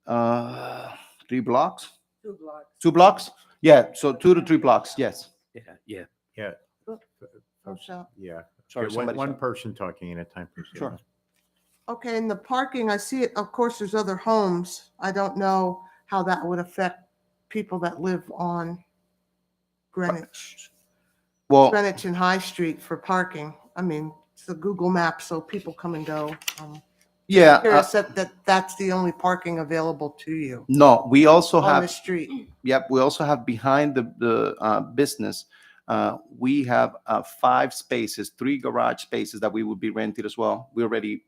3 blocks. 2 blocks. 2 blocks? Yeah, so 2 to 3 blocks. Yes. Yeah. Yeah. Oh, shop. Yeah. Sorry, Okay, somebody one said- person talking at a time, please. Sure. Okay, and the parking, I see it, of course, there's other homes. I don't know how that would affect people that live on Greenwich. Well, Greenwich and High Street for parking. I mean, it's a Google map, so people come and go. yeah. Curious that's the only parking available to you No, we also on the have. street. Yep, we also have behind the business, we have 5 spaces, 3 garage spaces that we would be rented as well. We already,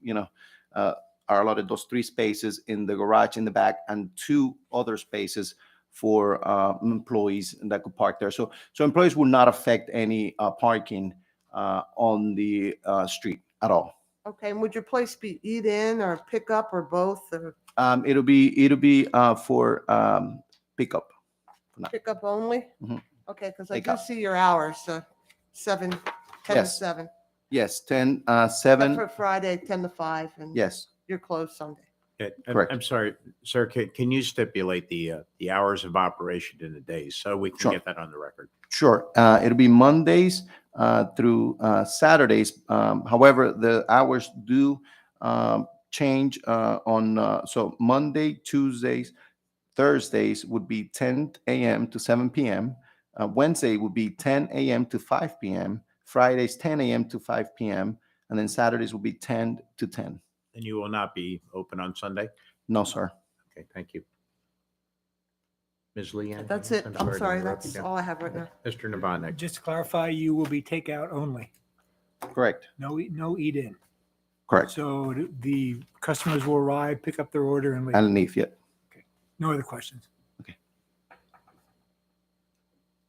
are allotted those 3 spaces in the garage in the back and 2 other spaces for employees that could park there. So employees will not affect any parking on the street at all. Okay, and would your place be eat-in or pick-up or both, or It'll be for pickup. pick-up only? Mhm. Okay, because I do Pick-up. see your hours, 10 to Yes. 7. Yes, 10, Except 7. for Friday, 10 to 5, and Yes. you're closed Sunday. Yeah, Correct. I'm sorry, sir, can you stipulate the hours of operation in the days so we can Sure. get that on the record? Sure. It'll be Mondays through Saturdays. However, the hours do change so Monday, Tuesdays, Thursdays would be 10 a.m. to 7 p.m. Wednesday would be 10 a.m. to 5 p.m. Fridays, 10 a.m. to 5 p.m. And then Saturdays will be 10 to 10. And you will not be open on Sunday? No, sir. Okay, thank you. Ms. Lee? anything That's else? it. I'm to sorry, interrupt you, that's Jen. all I have right now. Mr. Novotny? Just to clarify, you will be takeout only, Correct. no eat-in. Correct. So the customers will arrive, pick up their order and leave. And leave yet. No other questions.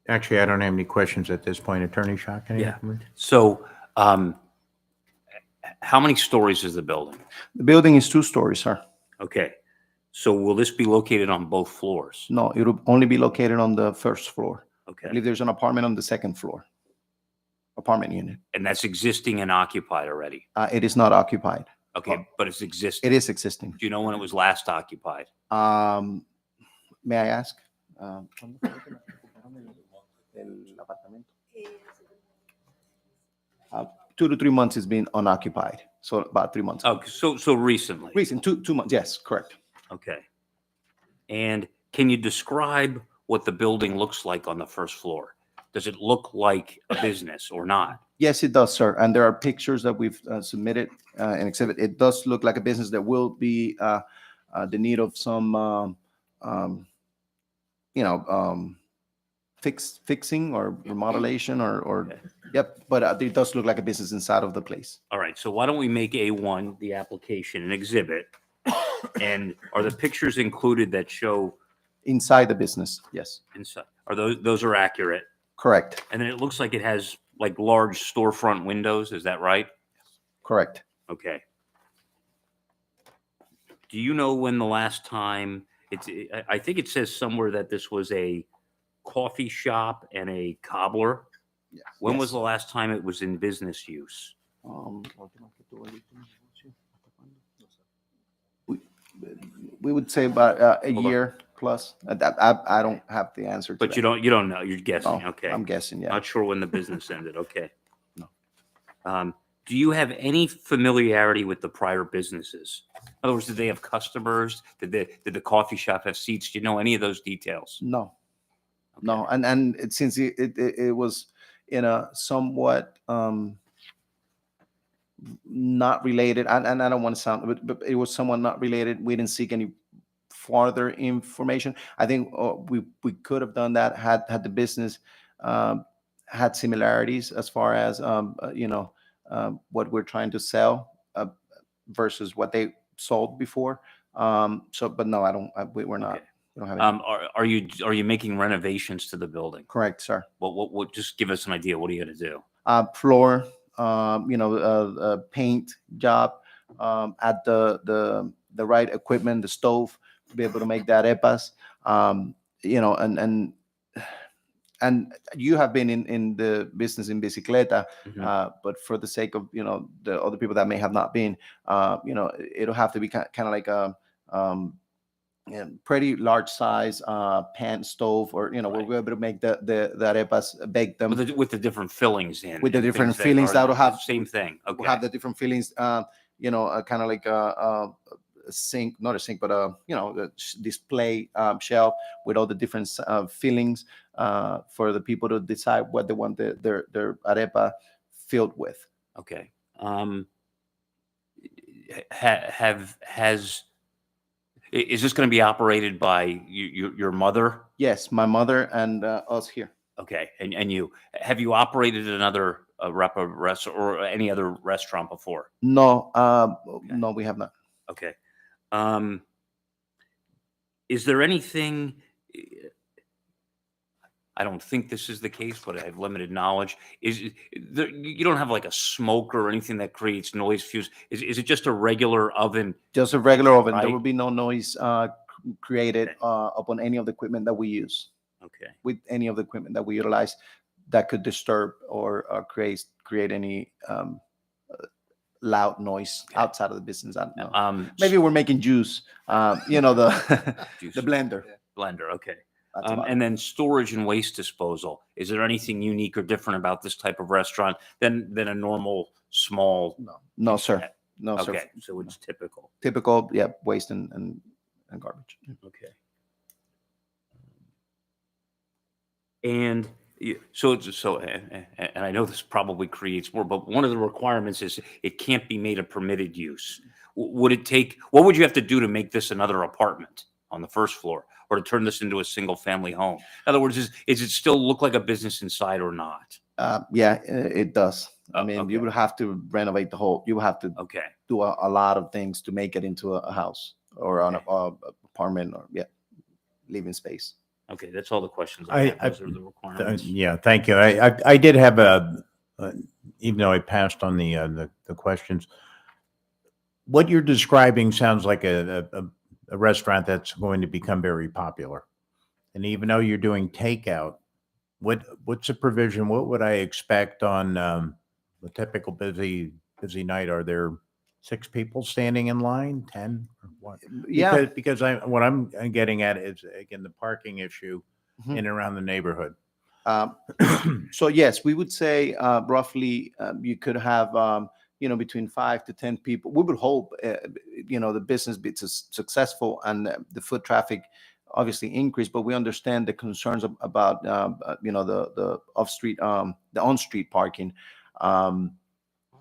Actually, I don't have any questions at this point. Attorney Shock? any Yeah. comments? So, how many stories is the building? The building is 2 stories, sir. Okay. So will this be located on both floors? No, it'll only be located on the first floor. I Okay. believe there's an apartment on the second floor. Apartment unit. And that's existing and occupied already? It is not occupied. Okay, but it's existing. It is existing. Do you know when it was last occupied? May I ask? 2 to 3 months has been unoccupied. So about 3 months. Oh, so recently? Recent, 2 months. Yes, correct. Okay. And can you describe what the building looks like on the first floor? Does it look like a business or not? Yes, it does, sir. And there are pictures that we've submitted and exhibit. It does look like a business that will be the need of some, fixing or remodelation or Yep, but it does look like a business inside of the place. All right, so why don't we make A1 the application an exhibit? And are the pictures included that show Inside the business, yes, inside? Are those are accurate? correct, And then it looks like it has like large storefront windows. Is that right? correct. Okay. Do you know when the last time I think it says somewhere that this was a coffee shop and a cobbler. When was Yes. the last time it was in business use? We would say about a Hold on. year plus. I don't have the answer to But that. you don't know. You're guessing. No, Okay. I'm guessing, yeah. Not sure when the business ended. Okay. No. Do you have any familiarity with the prior businesses? In other words, did they have customers? Did the coffee shop have seats? Do you know any of those details? No. No, and since it was in a somewhat not related, and I don't want to sound, but it was somewhat not related. We didn't seek any further information. I think we could have done that had the business had similarities as far as what we're trying to sell versus what they sold before. But no, I don't. We're not. Okay. We don't have any. Are you making renovations to the building? Correct, sir. What just give us an idea. What are you going to do? Floor, paint job, add the right equipment, the stove to be able to make that arepas. And you have been in the business in bicicleta, but for the sake of the other people that may have not been, it'll have to be kind of like a pretty large size pan stove, or we'll be able to make the arepas, bake them With the different fillings in. with the and different things fillings are that will have the same thing. Okay. We'll have the different fillings, kind of like a sink, not a sink, but a display shelf with all the different fillings for the people to decide what they want their arepa filled with. Okay. Is this going to be operated by your mother? Yes, my mother and us here. Okay, and you have you operated another restaurant or any other restaurant before? No, no, we have not. Okay. Is there anything? I don't think this is the case, but I have limited knowledge. You don't have like a smoker or anything that creates noise fuse? Is it just a regular oven? Just a regular oven. There Right. will be no noise created upon any of the equipment that we use. Okay. With any of the equipment that we utilize that could disturb or create any loud noise outside of the business. I don't know. Maybe we're making juice. Juice. The blender. Blender. Okay. That's about And then storage and waste disposal. Is there anything unique or different about this type of restaurant than a normal small? No, sir. No, sir. Okay, so it's typical. Typical, yeah, waste and garbage. Okay. And and I know this probably creates more, but one of the requirements is it can't be made a permitted use. What would you have to do to make this another apartment on the first floor, or to turn this into a single family home? In other words, is it still look like a business inside or not? Yeah, it does. I mean, you would have to renovate the whole. You would have to do a lot of things to make it into a house or an apartment or living space. Okay, that's all the questions I have. Those are the requirements. Yeah, thank you. I did have even though I passed on the questions, what you're describing sounds like a restaurant that's going to become very popular. And even though you're doing takeout, what's the provision? What would I expect on the typical busy night? Are there 6 people standing in line, 10 or what? Yeah. Because what I'm getting at is, again, the parking issue in and around the neighborhood. So yes, we would say roughly you could have between 5 to 10 people. We would hope the business be successful and the foot traffic obviously increase, but we understand the concerns about the off-street, the on-street parking.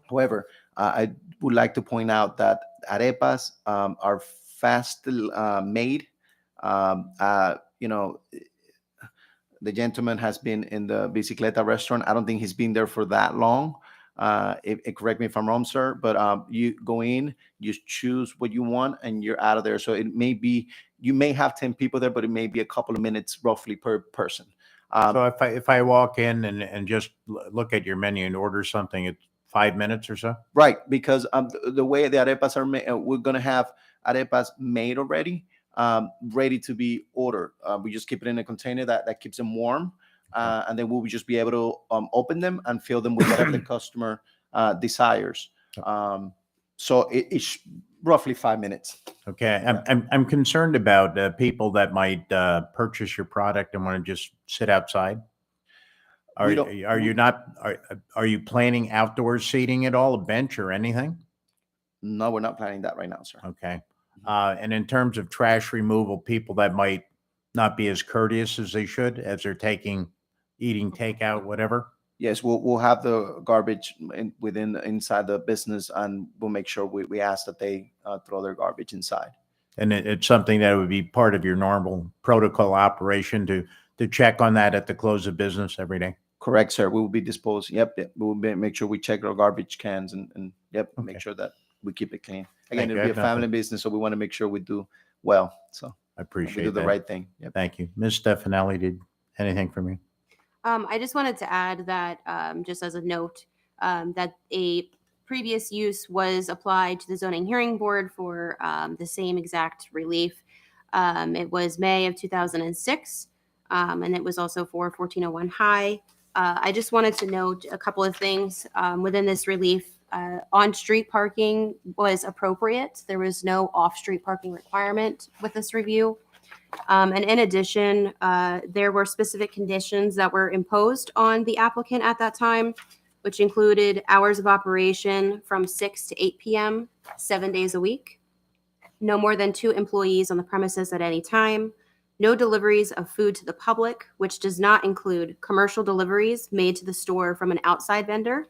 However, I would like to point out that arepas are fast made. The gentleman has been in the Bicicleta restaurant. I don't think he's been there for that long. Correct me if I'm wrong, sir, but you go in, you choose what you want, and you're out of there. So it may be, you may have 10 people there, but it may be a couple of minutes roughly per person. So if I walk in and just look at your menu and order something, it's 5 minutes or so? Right, because the way the arepas are made, we're gonna have arepas made already, ready to be ordered. We just keep it in a container that keeps them warm, and then we'll just be able to open them and fill them with whatever the customer desires. So it's roughly 5 minutes. Okay, I'm concerned about people that might purchase your product and want to just sit outside. Are you planning outdoor seating at all, a bench or anything? No, we're not planning that right now, sir. Okay. And in terms of trash removal, people that might not be as courteous as they should as they're eating takeout, whatever? Yes, we'll have the garbage inside the business, and we'll make sure we ask that they throw their garbage inside. And it's something that would be part of your normal protocol operation to check on that at the close of business every day? Correct, sir. We will be disposing. Yep. We'll make sure we check our garbage cans and make sure that we keep it clean. Again, Thank you. it'll I be a have family nothing. business, so we want to make sure we do well. So I appreciate we do the that. right thing. Yep. Thank you. Ms. Stefanelli, did anything from you? I just wanted to add that, just as a note, that a previous use was applied to the zoning hearing board for the same exact relief. It was May of 2006, and it was also for 1401 High. I just wanted to note a couple of things within this relief. On-street parking was appropriate. There was no off-street parking requirement with this review. And in addition, there were specific conditions that were imposed on the applicant at that time, which included hours of operation from 6 to 8 p.m., 7 days a week, no more than 2 employees on the premises at any time, no deliveries of food to the public, which does not include commercial deliveries made to the store from an outside vendor,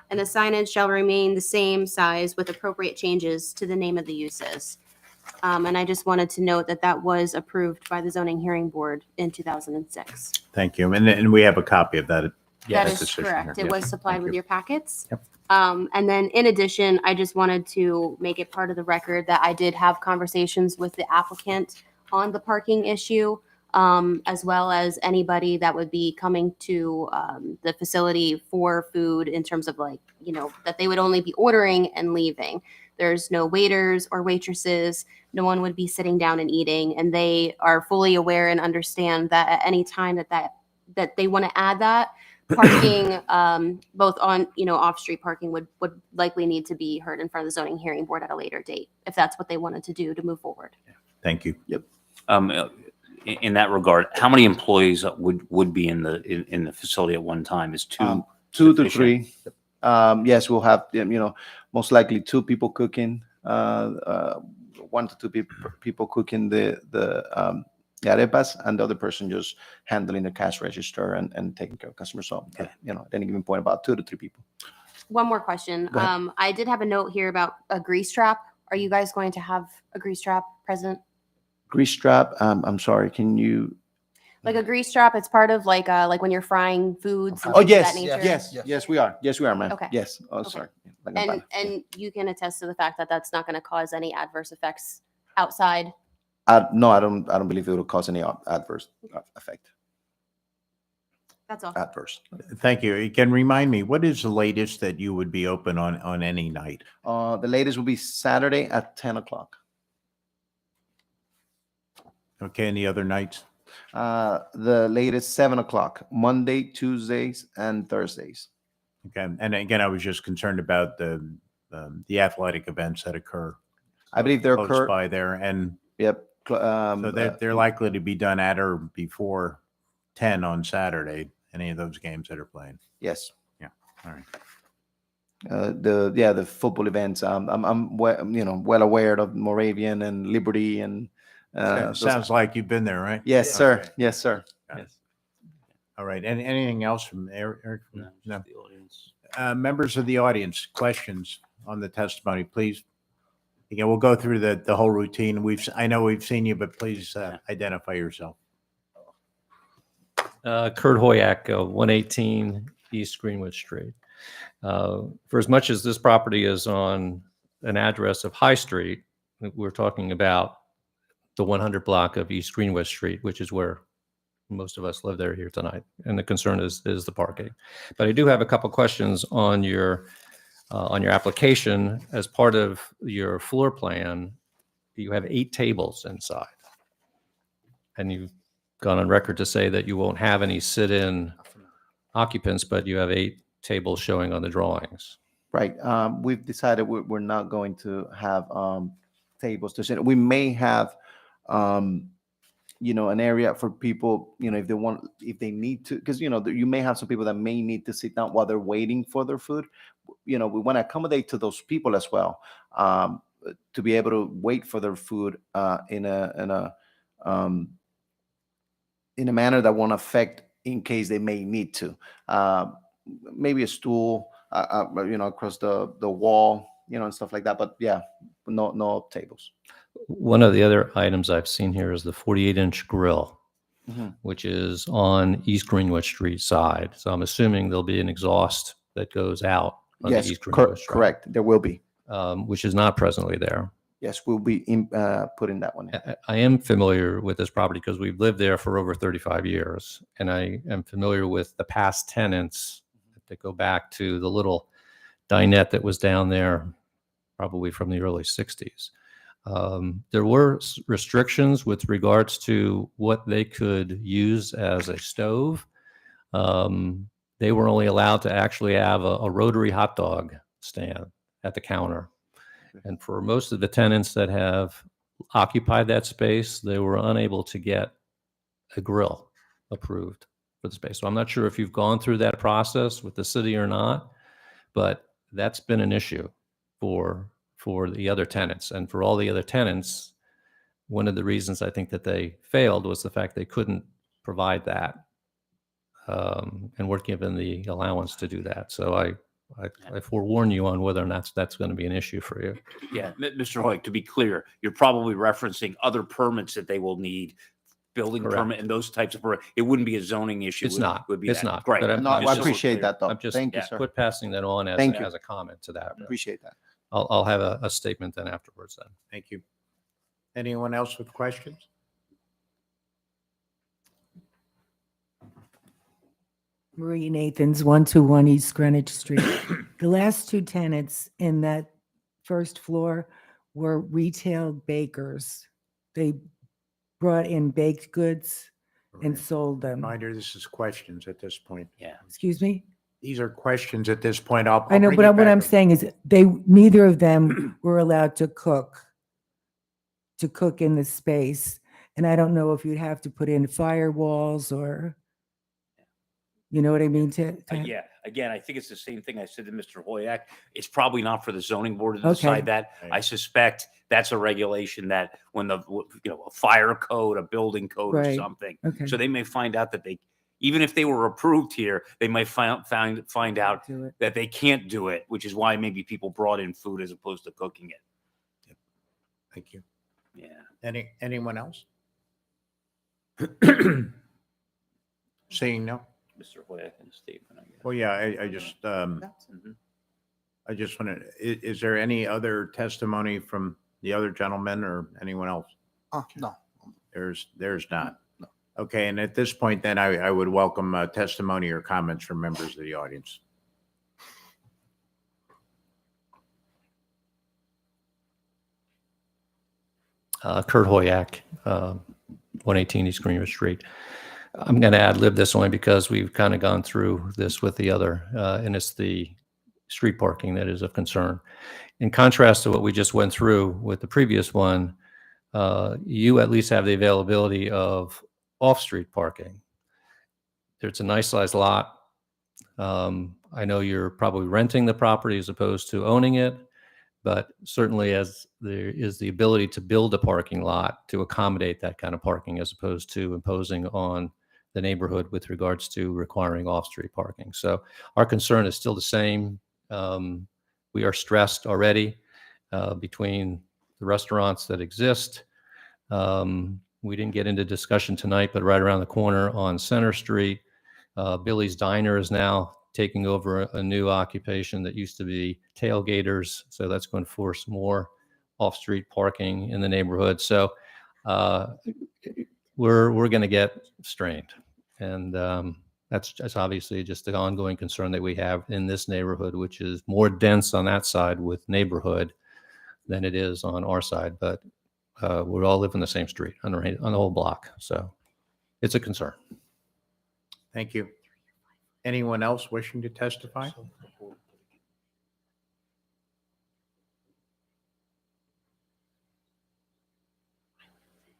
and the signage shall remain the same size with appropriate changes to the name of the uses. And I just wanted to note that that was approved by the zoning hearing board in 2006. Thank you. And we have a copy of that. That that is decision correct. here. It Yes. was supplied Thank with you. your packets. Yep. And then in addition, I just wanted to make it part of the record that I did have conversations with the applicant on the parking issue, as well as anybody that would be coming to the facility for food in terms of that they would only be ordering and leaving. There's no waiters or waitresses. No one would be sitting down and eating, and they are fully aware and understand that at any time that they want to add that parking, both on off-street parking would likely need to be heard in front of the zoning hearing board at a later date if that's what they wanted to do to move forward. Thank you. Yep. In that regard, how many employees would be in the facility at one time? Is 2 2 to sufficient? 3. Yes, we'll have most likely 2 people cooking, 1 to 2 people cooking the arepas, and the other person just handling the cash register and taking care of customers. So at any given point, about 2 to 3 people. One more question. Go ahead. I did have a note here about a grease trap. Are you guys going to have a grease trap present? Grease trap. I'm sorry. Can you? Like a grease trap, it's part of like when you're frying foods. And Oh things of yes, that nature? yes, we are. Yes, we are, ma'am. Okay. Yes. Oh, Okay. sorry. And you can attest to the fact that that's not going to cause any adverse effects outside. No, I don't believe it will cause any adverse effect. That's all. Adverse. Thank you. You can remind me, what is the latest that you would be open on any night? The latest will be Saturday at 10 o'clock. Okay, and the other nights? The latest 7 o'clock, Monday, Tuesdays, and Thursdays. Okay, and again, I was just concerned about the athletic events that occur. I believe they're close by there, and Yep. so they're likely to be done at or before 10 on Saturday. Any of those games that are playing? Yes. Yeah. All right. The football events. I'm well aware of Moravian and Liberty and. Sounds like you've been there, right? Yes, sir. Okay. Yes, sir. Got it. Yes. All right. Anything else from Eric? No. No. The audience. Members of the audience, questions on the testimony, please. Again, we'll go through the whole routine. I know we've seen you, but please identify yourself. Kurt Hoyak, 118 East Greenwood Street. For as much as this property is on an address of High Street, we're talking about the 100 block of East Greenwood Street, which is where most of us live there here tonight. And the concern is the parking. But I do have a couple questions on your application. As part of your floor plan, you have 8 tables inside. And you've gone on record to say that you won't have any sit-in occupants, but you have 8 tables showing on the drawings. Right. We've decided we're not going to have tables to sit. We may have, an area for people, if they need to, because, you may have some people that may need to sit down while they're waiting for their food. We want to accommodate to those people as well, to be able to wait for their food in a manner that won't affect in case they may need to. Maybe a stool, across the wall, and stuff like that. But yeah, no tables. One of the other items I've seen here is the 48-inch grill, Mhm. which is on East Greenwood Street side. So I'm assuming there'll be an exhaust that goes out on Yes, the East Greenwood Street. correct. There will be. Which is not presently there. Yes, we'll be putting that one in. I am familiar with this property because we've lived there for over 35 years. And I am familiar with the past tenants that go back to the little dinette that was down there probably from the early 60s. There were restrictions with regards to what they could use as a stove. They were only allowed to actually have a rotary hot dog stand at the counter. And for most of the tenants that have occupied that space, they were unable to get a grill approved for the space. So I'm not sure if you've gone through that process with the city or not, but that's been an issue for the other tenants. And for all the other tenants, one of the reasons I think that they failed was the fact they couldn't provide that, and weren't given the allowance to do that. So I forewarn you on whether or not that's going to be an issue for you. Yeah, Mr. Hoyt, to be clear, you're probably referencing other permits that they will need, building Correct. permit and those types of permit. It wouldn't be a zoning issue. It's Would- not. Would be It's that. not. Great. But I'm- No, I'm I just- appreciate that, though. I'm just Thank you, sir. quit passing that on Thank you. as a comment to that. Appreciate that. I'll have a statement then afterwards then. Thank you. Anyone else with questions? Marie Nathans, 121 East Greenwich Street. The last 2 tenants in that first floor were retail bakers. They brought in baked goods and sold them. Reminder, this is questions at this point. Yeah. Excuse me? These are questions at this point. I'll I know, bring but you what back I'm up. saying is neither of them were allowed to cook in the space. And I don't know if you'd have to put in firewalls or, you know what I mean? Yeah, again, I think it's the same thing I said to Mr. Hoyak. It's probably not for the zoning board to Okay. decide that. I suspect that's a regulation that when a fire code, a building code or Right. something. Okay. So they may find out that even if they were approved here, they might find out Do it. that they can't do it, which is why maybe people brought in food as opposed to cooking it. Thank you. Yeah. Anyone else? Seeing no? Mr. Hoyak in a statement, I guess. Well, yeah, I just wanted, is there any other testimony from the other gentleman or anyone else? No. There's not. Okay, and at this point, then I would welcome testimony or comments from members of the audience. Kurt Hoyak, 118 East Greenwich Street. I'm going to ad-lib this only because we've kind of gone through this with the other, and it's the street parking that is of concern. In contrast to what we just went through with the previous one, you at least have the availability of off-street parking. There's a nice sized lot. I know you're probably renting the property as opposed to owning it, but certainly as there is the ability to build a parking lot to accommodate that kind of parking as opposed to imposing on the neighborhood with regards to requiring off-street parking. So our concern is still the same. We are stressed already between the restaurants that exist, we didn't get into discussion tonight, but right around the corner on Center Street, Billy's Diner is now taking over a new occupation that used to be tailgaters. So that's going to force more off-street parking in the neighborhood. So we're going to get strained. And that's obviously just the ongoing concern that we have in this neighborhood, which is more dense on that side with neighborhood than it is on our side. But we all live in the same street on the whole block. So it's a concern. Thank you. Anyone else wishing to testify?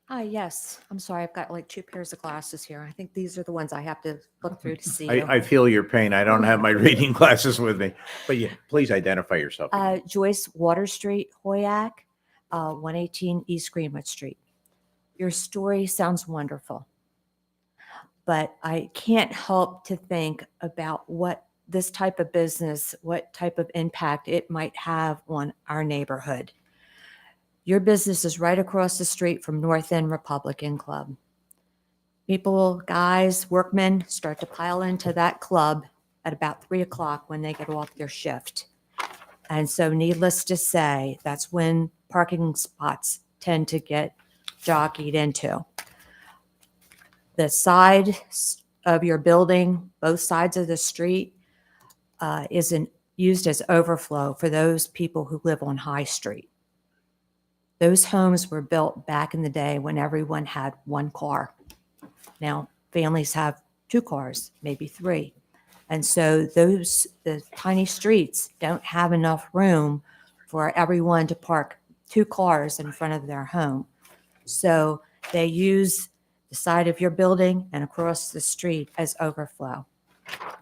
Hi, yes. I'm sorry. I've got like two pairs of glasses here. I think these are the ones I have to look through to see you. I feel your pain. I don't have my reading glasses with me, but yeah, please identify yourself. Joyce Water Street, Hoyak, 118 East Greenwood Street. Your story sounds wonderful, but I can't help to think about what this type of business, what type of impact it might have on our neighborhood. Your business is right across the street from North End Republican Club. People, guys, workmen start to pile into that club at about 3 o'clock when they get off their shift. And so needless to say, that's when parking spots tend to get jockeyed into. The side of your building, both sides of the street, isn't used as overflow for those people who live on High Street. Those homes were built back in the day when everyone had one car. Now families have 2 cars, maybe 3. And so the tiny streets don't have enough room for everyone to park 2 cars in front of their home. So they use the side of your building and across the street as overflow.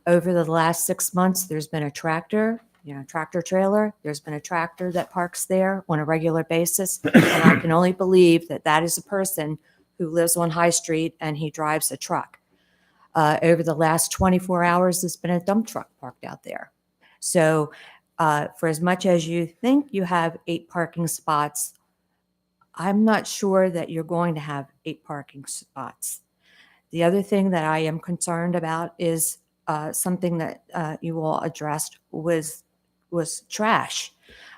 Over the last 6 months, there's been a tractor trailer. There's been a tractor that parks there on a regular basis. And I can only believe that that is a person who lives on High Street and he drives a truck. Over the last 24 hours, there's been a dump truck parked out there. So for as much as you think you have 8 parking spots, I'm not sure that you're going to have 8 parking spots. The other thing that I am concerned about is something that you all addressed was trash.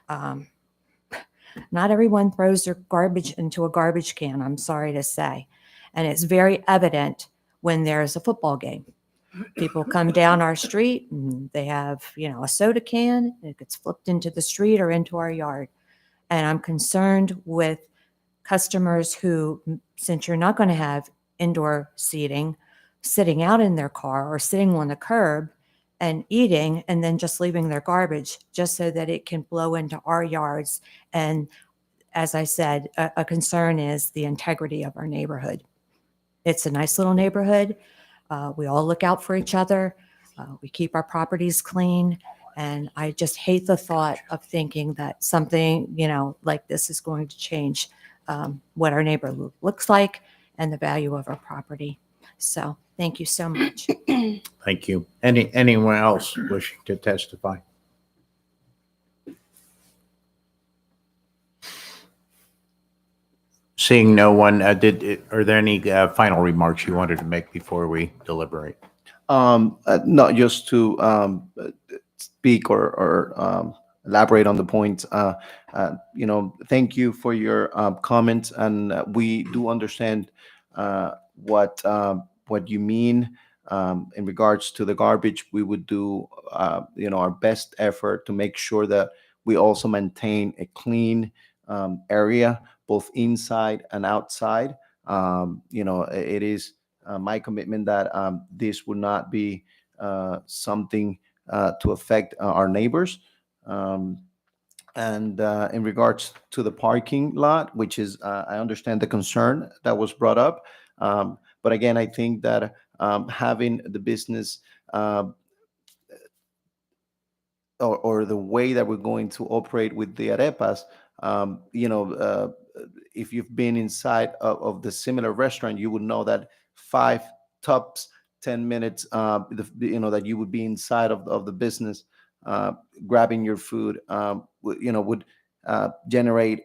Not everyone throws their garbage into a garbage can, I'm sorry to say. And it's very evident when there's a football game. People come down our street and they have, a soda can, and it gets flipped into the street or into our yard. And I'm concerned with customers who, since you're not going to have indoor seating, sitting out in their car or sitting on the curb and eating and then just leaving their garbage just so that it can blow into our yards. And as I said, a concern is the integrity of our neighborhood. It's a nice little neighborhood. We all look out for each other. We keep our properties clean. And I just hate the thought of thinking that something, like this is going to change what our neighborhood looks like and the value of our property. So thank you so much. Thank you. Anyone else wishing to testify? Seeing no one, are there any final remarks you wanted to make before we deliberate? Not just to speak or elaborate on the point. Thank you for your comments, and we do understand what you mean in regards to the garbage. We would do our best effort to make sure that we also maintain a clean area, both inside and outside. It is my commitment that this would not be something to affect our neighbors. And in regards to the parking lot, which is, I understand the concern that was brought up. But again, I think that having the business or the way that we're going to operate with the arepas, if you've been inside of the similar restaurant, you would know that 5 tops, 10 minutes, that you would be inside of the business, grabbing your food, would generate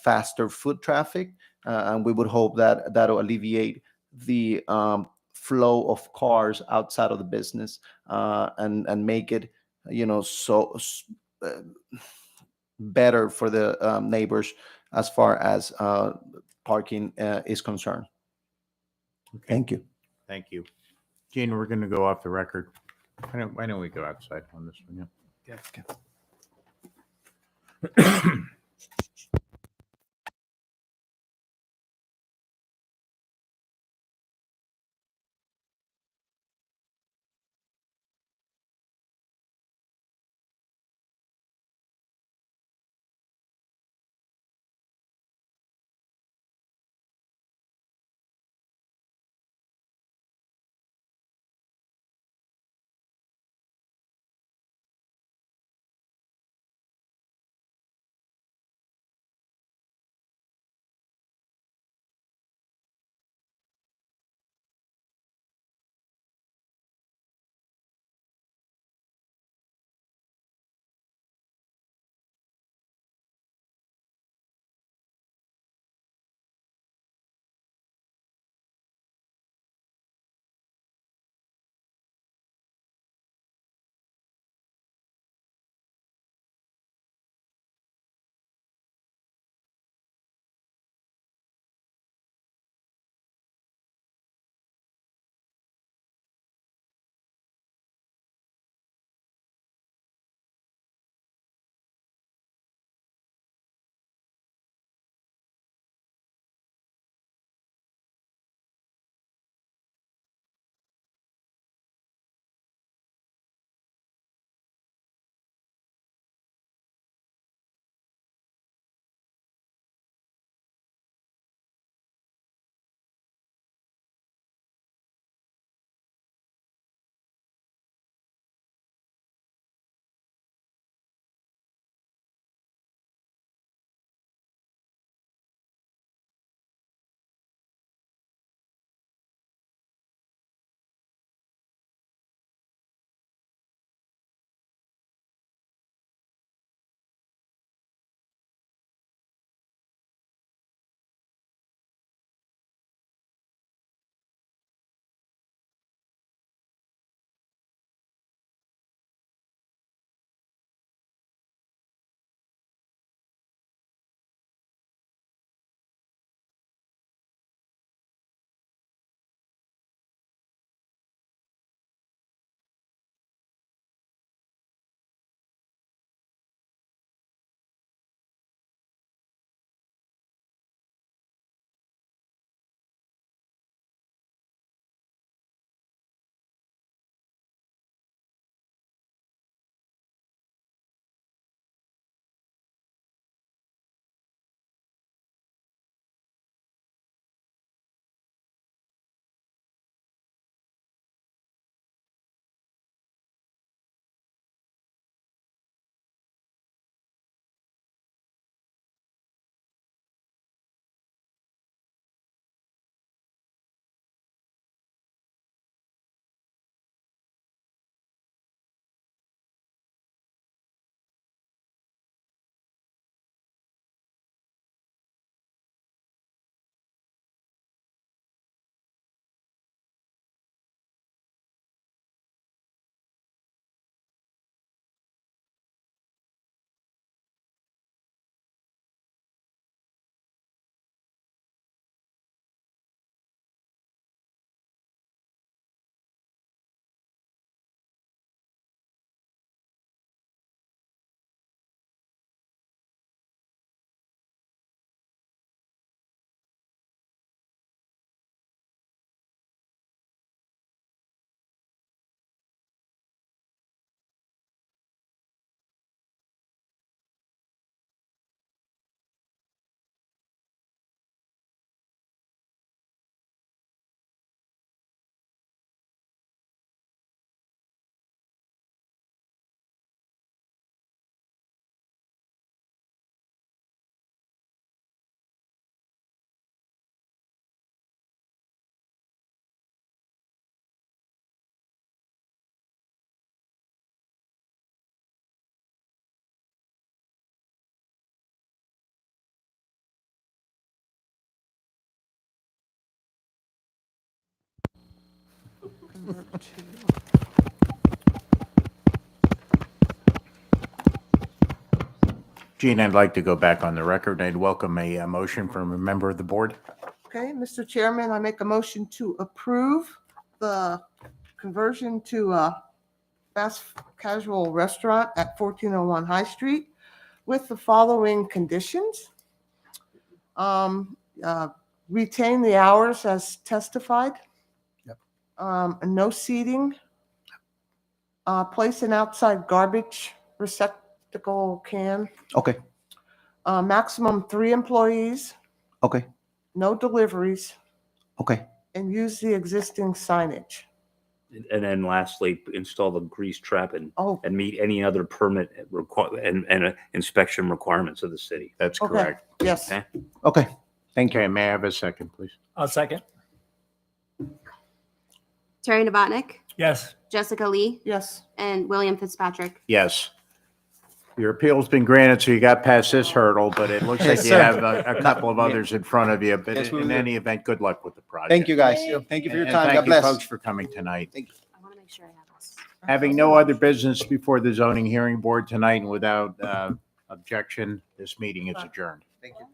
faster foot traffic. and we would hope that that'll alleviate the flow of cars outside of the business, and make it, better for the neighbors as far as parking is concerned. Thank you. Thank you. Gene, we're going to go off the record. Why don't we go outside on this one? Yeah. Gene, I'd like to go back on the record. I'd welcome a motion from a member of the board. Okay, Mr. Chairman, I make a motion to approve the conversion to a fast casual restaurant at 1401 High Street with the following conditions. Retain the hours as testified. No seating. Place an outside garbage receptacle can. Okay, Maximum 3 employees, okay, no deliveries, okay. and use the existing signage. And then lastly, install the grease trap Oh, and meet any other permit and inspection requirements of the city. That's okay, correct. yes. Okay? Okay, thank you. Okay, may I have a second, please? I'll second. Terry Novotnik, Yes. Jessica Lee, Yes. and William Fitzpatrick. Yes. Your appeal's been granted, so you got past this hurdle, but it looks like Yes, you sir. have a couple of others in front of you. But Yes, we in will. any event, good luck with the project. Thank you, guys. Thank you for your And time. thank God you, bless. folks, for coming tonight. I want to make sure I have this. Having no other business before the zoning hearing board tonight and without objection, this meeting is adjourned. Thank you.